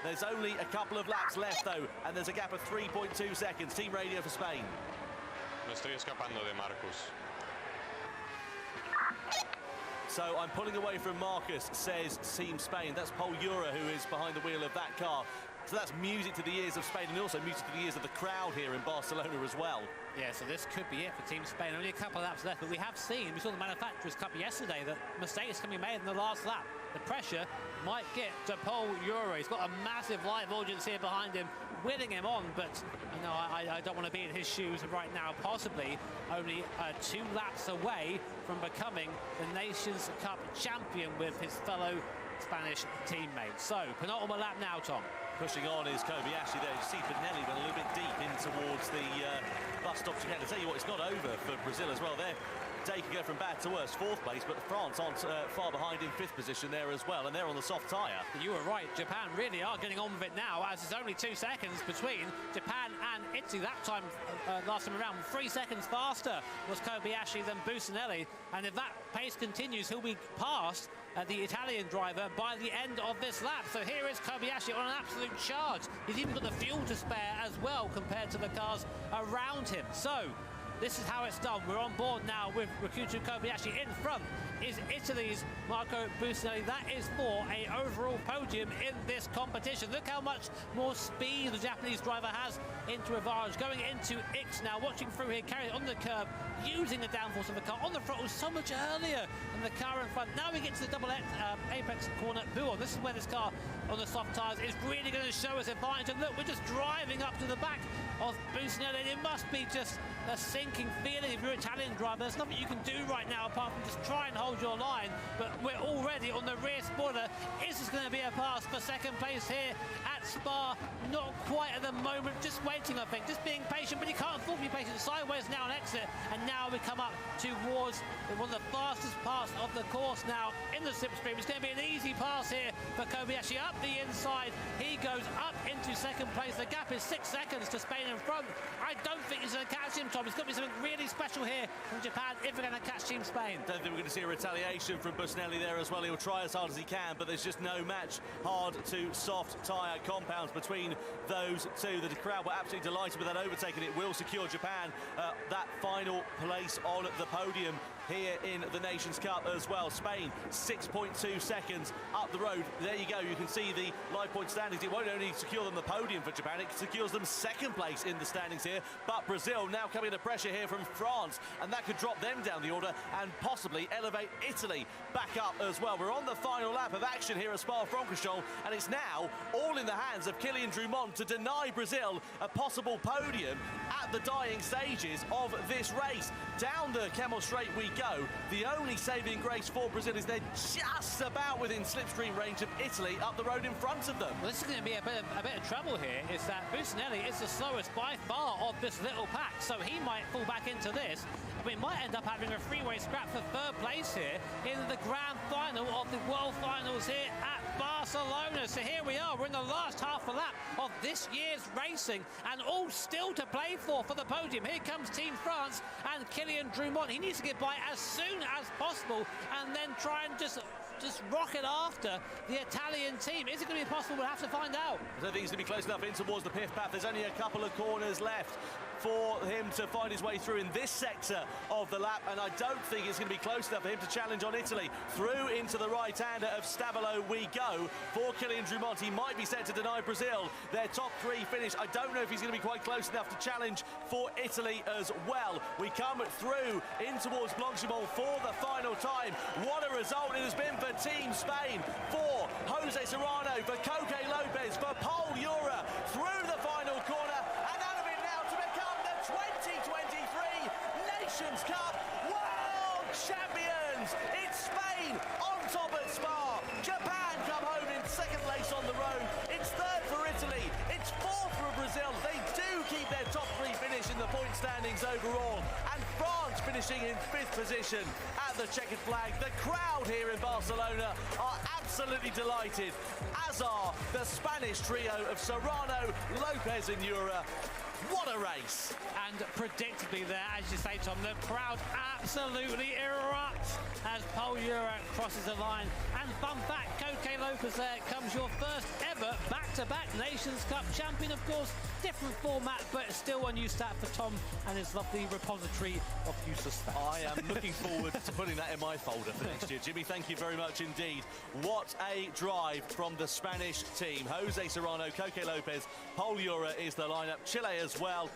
There's only a couple of laps left, though, and there's a gap of 3.2 seconds. Team radio for Spain. Me estoy escapando de Marcus. So I'm pulling away from Marcus, says Team Spain. That's Paul Ura who is behind the wheel of that car. So that's music to the ears of Spain, and also music to the ears of the crowd here in Barcelona as well. Yeah, so this could be it for Team Spain. Only a couple of laps left, but we saw the Manufacturers' Cup yesterday that mistakes can be made in the last lap. The pressure might get to Paul Ura. He's got a massive live audience here behind him, winning him on, but you know, I don't want to be in his shoes right now. Possibly only 2 laps away from becoming the Nations Cup champion with his fellow Spanish teammates. So, penultimate lap now, Tom. Pushing on is Kobayashi there. You see Benelli went a little bit deep in towards the bus stop chicane. I'll tell you what, it's not over for Brazil as well. They can go from bad to worse, 4th place, but France aren't far behind in 5th position there as well, and they're on the soft tyre. You were right, Japan really are getting on with it now, as there's only 2 seconds between Japan and Italy. That time, last time around, 3 seconds faster was Kobayashi than Busnelli, and if that pace continues, he'll be past the Italian driver by the end of this lap. So here is Kobayashi on an absolute charge. He's even got the fuel to spare as well compared to the cars around him. So this is how it's done. We're on board now with Rikuto Kobayashi. In front is Italy's Marco Busnelli. That is for an overall podium in this competition. Look how much more speed the Japanese driver has into Rivarage. Going into X now, watching through here, carrying on the curb, using the downforce of the car on the throttle so much earlier than the car in front. Now we get to the double apex corner. Buon. This is where this car on the soft tyres is really going to show us advantage. And look, we're just driving up to the back of Busnelli. It must be just a sinking feeling if you're an Italian driver. There's nothing you can do right now apart from just try and hold your line, but we're already on the rear spoiler. Is this going to be a pass for 2nd place here at Spa? Not quite at the moment, just waiting, I think, just being patient, but you can't afford to be patient. Sideways now an exit, and now we come up towards one of the fastest parts of the course now in the slipstream. It's going to be an easy pass here for Kobayashi. Up the inside, he goes up into 2nd place. The gap is 6 seconds to Spain in front. I don't think he's going to catch him, Tom. It's got to be something really special here from Japan if we're going to catch Team Spain. Don't think we're going to see a retaliation from Busnelli there as well. He'll try as hard as he can, but there's just no match. Hard to soft tyre compounds between those two. The crowd were absolutely delighted with that overtake, and it will secure Japan that final place on the podium here in the Nations Cup as well. Spain, 6.2 seconds up the road. There you go. You can see the live point standings. It won't only secure them the podium for Japan, it secures them 2nd place in the standings here. But Brazil now coming under pressure here from France, and that could drop them down the order and possibly elevate Italy back up as well. We're on the final lap of action here at Spa-Francorchamps, and it's now all in the hands of Kylian Drumont to deny Brazil a possible podium at the dying stages of this race. Down the Kemmel Straight we go. The only saving grace for Brazil is they're just about within slipstream range of Italy up the road in front of them. Well, this is going to be a bit of trouble here, is that Busnelli is the slowest by far of this little pack, so he might fall back into this. We might end up having a three-way scrap for 3rd place here in the grand final of the World Finals here at Barcelona. So here we are, we're in the last half a lap of this year's racing, and all still to play for the podium. Here comes Team France and Kylian Drumont. He needs to get by as soon as possible and then try and just rocket after the Italian team. Is it going to be possible? We'll have to find out. I don't think he's going to be close enough in towards the pith path. There's only a couple of corners left for him to find his way through in this sector of the lap, and I don't think it's going to be close enough for for him to challenge on Italy. Through into the right-hander of Stabilo we go. For Kylian Drummond, he might be set to deny Brazil their top 3 finish. I don't know if he's going to be quite close enough to challenge for Italy as well. We come through in towards Blanchimont for the final time. What a result it has been for Team Spain, for Jose Serrano, for Koke Lopez, for Paul Ura through the final corner and out of it now to become the 2023 Nations Cup World Champions. It's Spain on top at Spa. Japan come home in second place on the road. It's third for Italy. It's fourth for Brazil. They do keep their top 3 finish in the point standings overall. And France finishing in 5th position at the checkered flag. The crowd here in Barcelona are absolutely delighted, as are the Spanish trio of Serrano, Lopez and Ura. What a race! And predictably there, as you say, Tom, the crowd absolutely erupts as Paul Ura crosses the line. And fun fact, Koke Lopez there comes your first ever back-to-back Nations Cup champion. Of course, different format, but still a new stat for Tom and his lovely repository of useless stats. I am looking forward to putting that in my folder for next year. Jimmy, thank you very much indeed. What a drive from the Spanish team. Jose Serrano, Koke Lopez, Paul Ura is the lineup. Chile as well.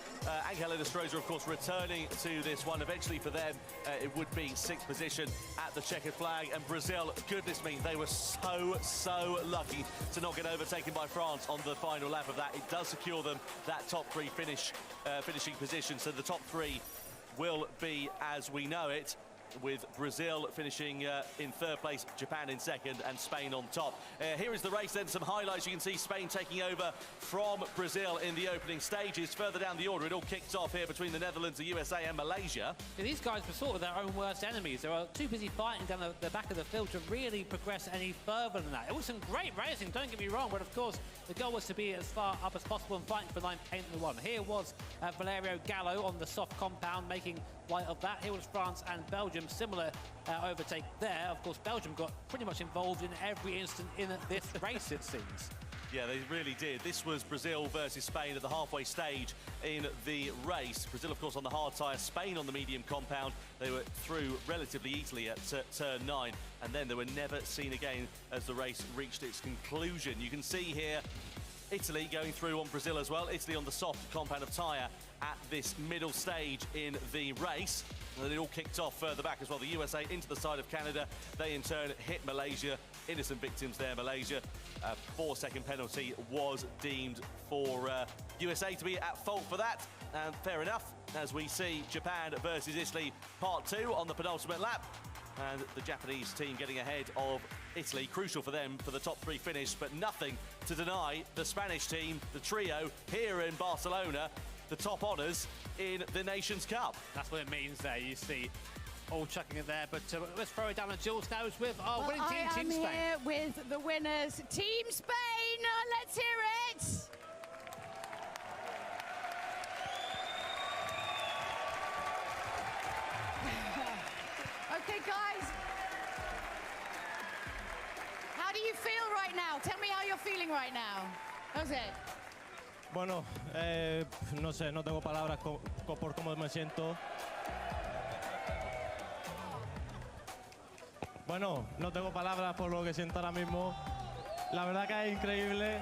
Angel Enestrosa, of course, returning to this one. Eventually for them, it would be 6th position at the checkered flag. And Brazil, goodness me, they were so lucky to not get overtaken by France on the final lap of that. It does secure them that top 3 finishing position. So the top 3 will be as we know it, with Brazil finishing in 3rd place, Japan in 2nd and Spain on top. Here is the race then, some highlights. You can see Spain taking over from Brazil in the opening stages. Further down the order, it all kicked off here between the Netherlands, the USA and Malaysia. Yeah, these guys were sort of their own worst enemies. They were too busy fighting down the back of the field to really progress any further than that. It was some great racing, don't get me wrong, but of course the goal was to be as far up as possible and fighting for 9th, 8th and 1. Here was Valerio Gallo on the soft compound making light of that. Here was France and Belgium, similar overtake there. Of course, Belgium got pretty much involved in every instant in this race, it seems. Yeah, they really did. This was Brazil versus Spain at the halfway stage in the race. Brazil, of course, on the hard tyre, Spain on the medium compound. They were through relatively easily at turn 9, and then they were never seen again as the race reached its conclusion. You can see here Italy going through on Brazil as well. Italy on the soft compound of tyre at this middle stage in the race. And then it all kicked off further back as well. The USA into the side of Canada. They in turn hit Malaysia. Innocent victims there, Malaysia. 4-second penalty was deemed for USA to be at fault for that. And fair enough, as we see Japan versus Italy part 2 on the penultimate lap. And the Japanese team getting ahead of Italy, crucial for them for the top 3 finish, but nothing to deny the Spanish team, the trio here in Barcelona, the top honours in the Nations Cup. That's what it means there, you see. All chucking it there, but let's throw it down on Jules now with our winning team, Team Spain. I'm here with the winners, Team Spain. Let's hear it. Okay, guys. How do you feel right now? Tell me how you're feeling right now. Jose. Bueno, no sé, no tengo palabras por cómo me siento. Bueno, no tengo palabras por lo que siento ahora mismo. La verdad que es increíble.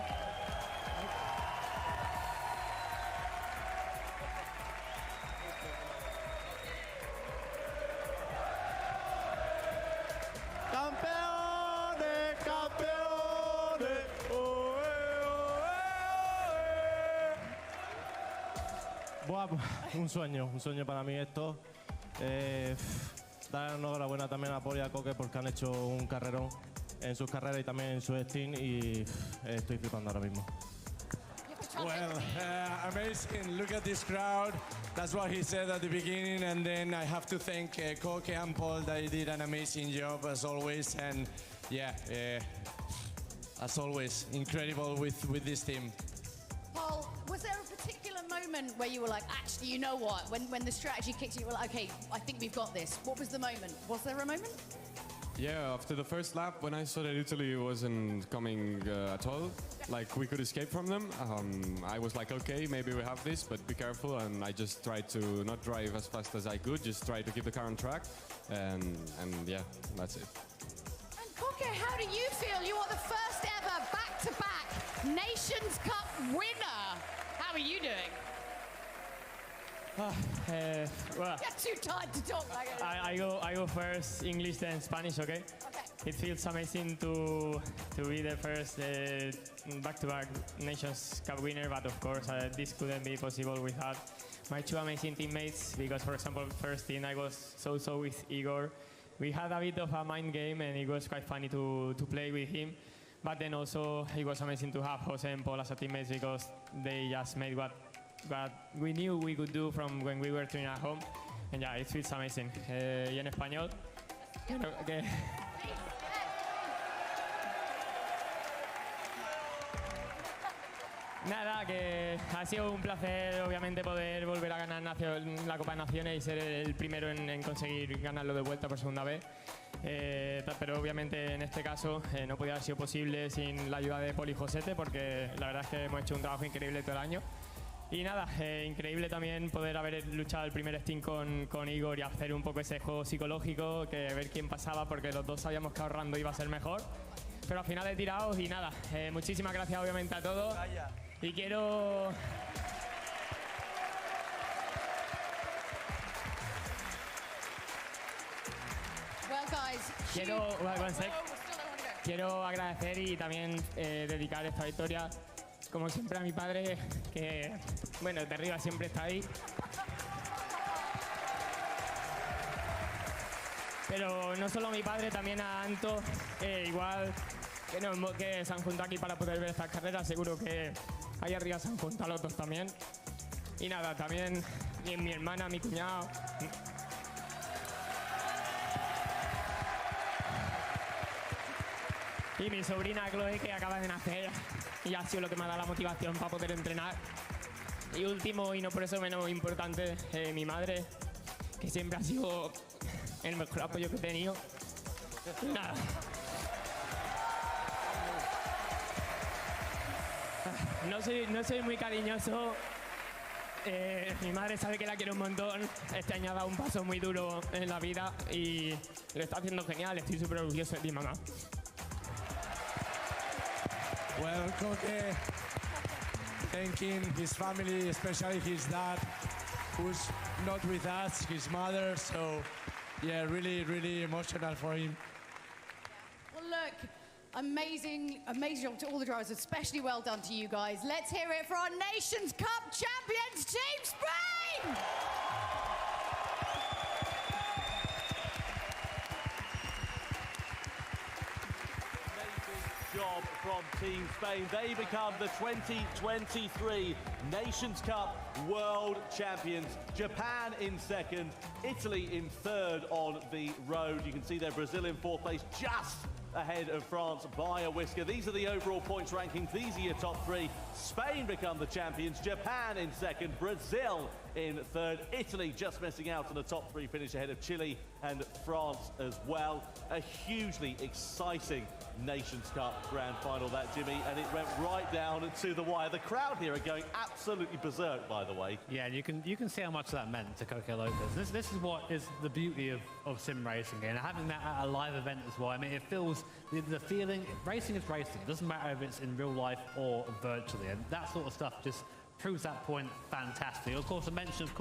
¡Campeones, campeones! Buah, un sueño para mí esto. Dar enhorabuena también a Paul y a Koke porque han hecho un carrerón en sus carreras y también en su Steam y estoy flipando ahora mismo. Well, amazing. Look at this crowd. That's what he said at the beginning. And then I have to thank Koke and Paul. They did an amazing job as always. And yeah, as always, incredible with this team. Paul, was there a particular moment where you were like, actually, you know what? When the strategy kicked in, you were like, okay, I think we've got this. What was the moment? Was there a moment? Yeah, after the first lap, when I saw that Italy wasn't coming at all, like we could escape from them, I was like, okay, maybe we have this, but be careful. And I just tried to not drive as fast as I could, just try to keep the car on track, and yeah, that's it. And Koke, how do you feel? You are the first ever back-to-back Nations Cup winner. How are you doing? Well, You're too tired to talk. I go first English then Spanish, okay? Okay. It feels amazing to be the first back-to-back Nations Cup winner, but of course this couldn't be possible without my two amazing teammates, because for example, first team I was so with Igor. We had a bit of a mind game and it was quite funny to play with him. But then also it was amazing to have Jose and Paul as a teammates, because they just made what we knew we could do from when we were training at home. And yeah, it feels amazing. Y en español, que nada, que ha sido un placer obviamente poder volver a ganar la Copa de Naciones y ser el primero en conseguir ganarlo de vuelta por segunda vez. Pero obviamente en este caso no podía haber sido posible sin la ayuda de Paul y Josete, porque la verdad es que hemos hecho un trabajo increíble todo el año. Y nada, increíble también poder haber luchado el primer Steam con Igor y hacer un poco ese juego psicológico, que ver quién pasaba, porque los dos sabíamos que ahorrando iba a ser mejor. Pero al final he tirado y nada, muchísimas gracias obviamente a todos. Y quiero... Well, guys, quiero agradecer y también dedicar esta victoria, como siempre, a mi padre, que, bueno, de arriba siempre está ahí. Pero no solo a mi padre, también a Anto, igual que se han juntado aquí para poder ver estas carreras. Seguro que ahí arriba se han juntado los otros también. Y nada, también mi hermana, mi cuñado. Y mi sobrina Chloe, que acaba de nacer, y ha sido lo que me ha dado la motivación para poder entrenar. Y último, y no por eso menos importante, mi madre, que siempre ha sido el mejor apoyo que he tenido. Nada. No soy muy cariñoso. Mi madre sabe que la quiero un montón. Este año ha dado un paso muy duro en la vida y lo está haciendo genial. Estoy súper orgulloso de ti, mamá. Well, Koke, thanking his family, especially his dad, who's not with us, his mother. So, yeah, really, really emotional for him. Well, look, amazing job to all the drivers, especially well done to you guys. Let's hear it for our Nations Cup champions, Team Spain! Job from Team Spain. They become the 2023 Nations Cup World Champions. Japan in second, Italy in third on the road. You can see there Brazil in fourth place, just ahead of France by a whisker. These are the overall points rankings. These are your top three. Spain become the champions, Japan in second, Brazil in third, Italy just missing out on the top three finish ahead of Chile and France as well. A hugely exciting Nations Cup Grand Final, that, Jimmy, and it went right down to the wire. The crowd here are going absolutely berserk, by the way. Yeah, you can see how much that meant to Koke Lopez. This is what is the beauty of sim racing, and having that at a live event as well. I mean, it feels the feeling. Racing is racing. It doesn't matter if it's in real life or virtually, and that sort of stuff just proves that point fantastic. Of course, I mentioned,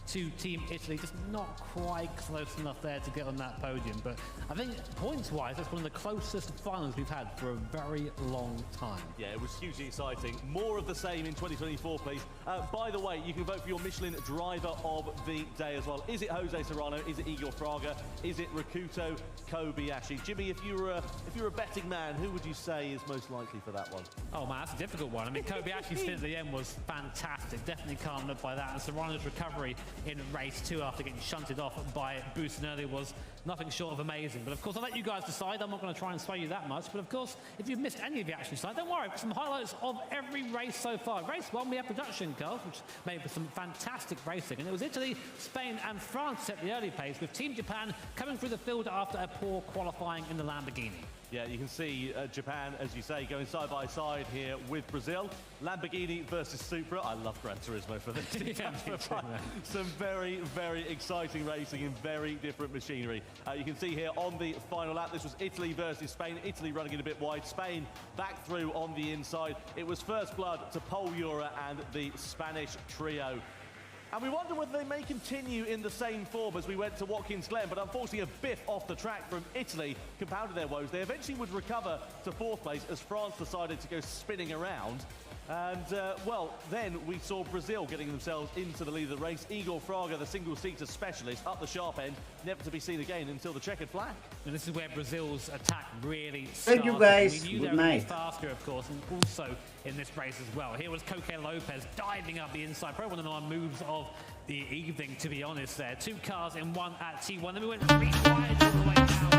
to Team Italy, just not quite close enough there to get on that podium. But I think points-wise, that's one of the closest finals we've had for a very long time. Yeah, it was hugely exciting. More of the same in 2024, please. By the way, you can vote for your Michelin driver of the day as well. Is it Jose Serrano? Is it Igor Fraga? Is it Rakuto Kobayashi? Jimmy, if you were a betting man, who would you say is most likely for that one? Oh man, that's a difficult one. I mean, Kobayashi's stint at the end was fantastic. Definitely calmed up by that. And Serrano's recovery in race 2 after getting shunted off by Busanelli was nothing short of amazing. But of course, I'll let you guys decide. I'm not going to try and sway you that much. But of course, if you've missed any of the action tonight, don't worry. Some highlights of every race so far. Race 1, we had production cars, which made for some fantastic racing. And it was Italy, Spain, and France at the early pace, with Team Japan coming through the field after a poor qualifying in the Lamborghini. Yeah, you can see Japan, as you say, going side by side here with Brazil. Lamborghini versus Supra. I love Gran Turismo for this. Some very, very exciting racing in very different machinery. You can see here on the final lap, this was Italy versus Spain. Italy running it a bit wide. Spain back through on the inside. It was first blood to Pol Ura and the Spanish trio. And we wonder whether they may continue in the same form as we went to Watkins Glen, but unfortunately a biff off the track from Italy compounded their woes. They eventually would recover to 4th place as France decided to go spinning around. And, well, then we saw Brazil getting themselves into the lead of the race. Igor Fraga, the single-seater specialist, up the sharp end, never to be seen again until the checkered flag. And this is where Brazil's attack really started. Thank you, guys. We knew Good they were night. faster, of course, and also in this race as well. Here was Coque Lopez diving up the inside. Probably one of the moves of the evening, to be honest there. 2 cars in one at T1. Then we went really wide all the way down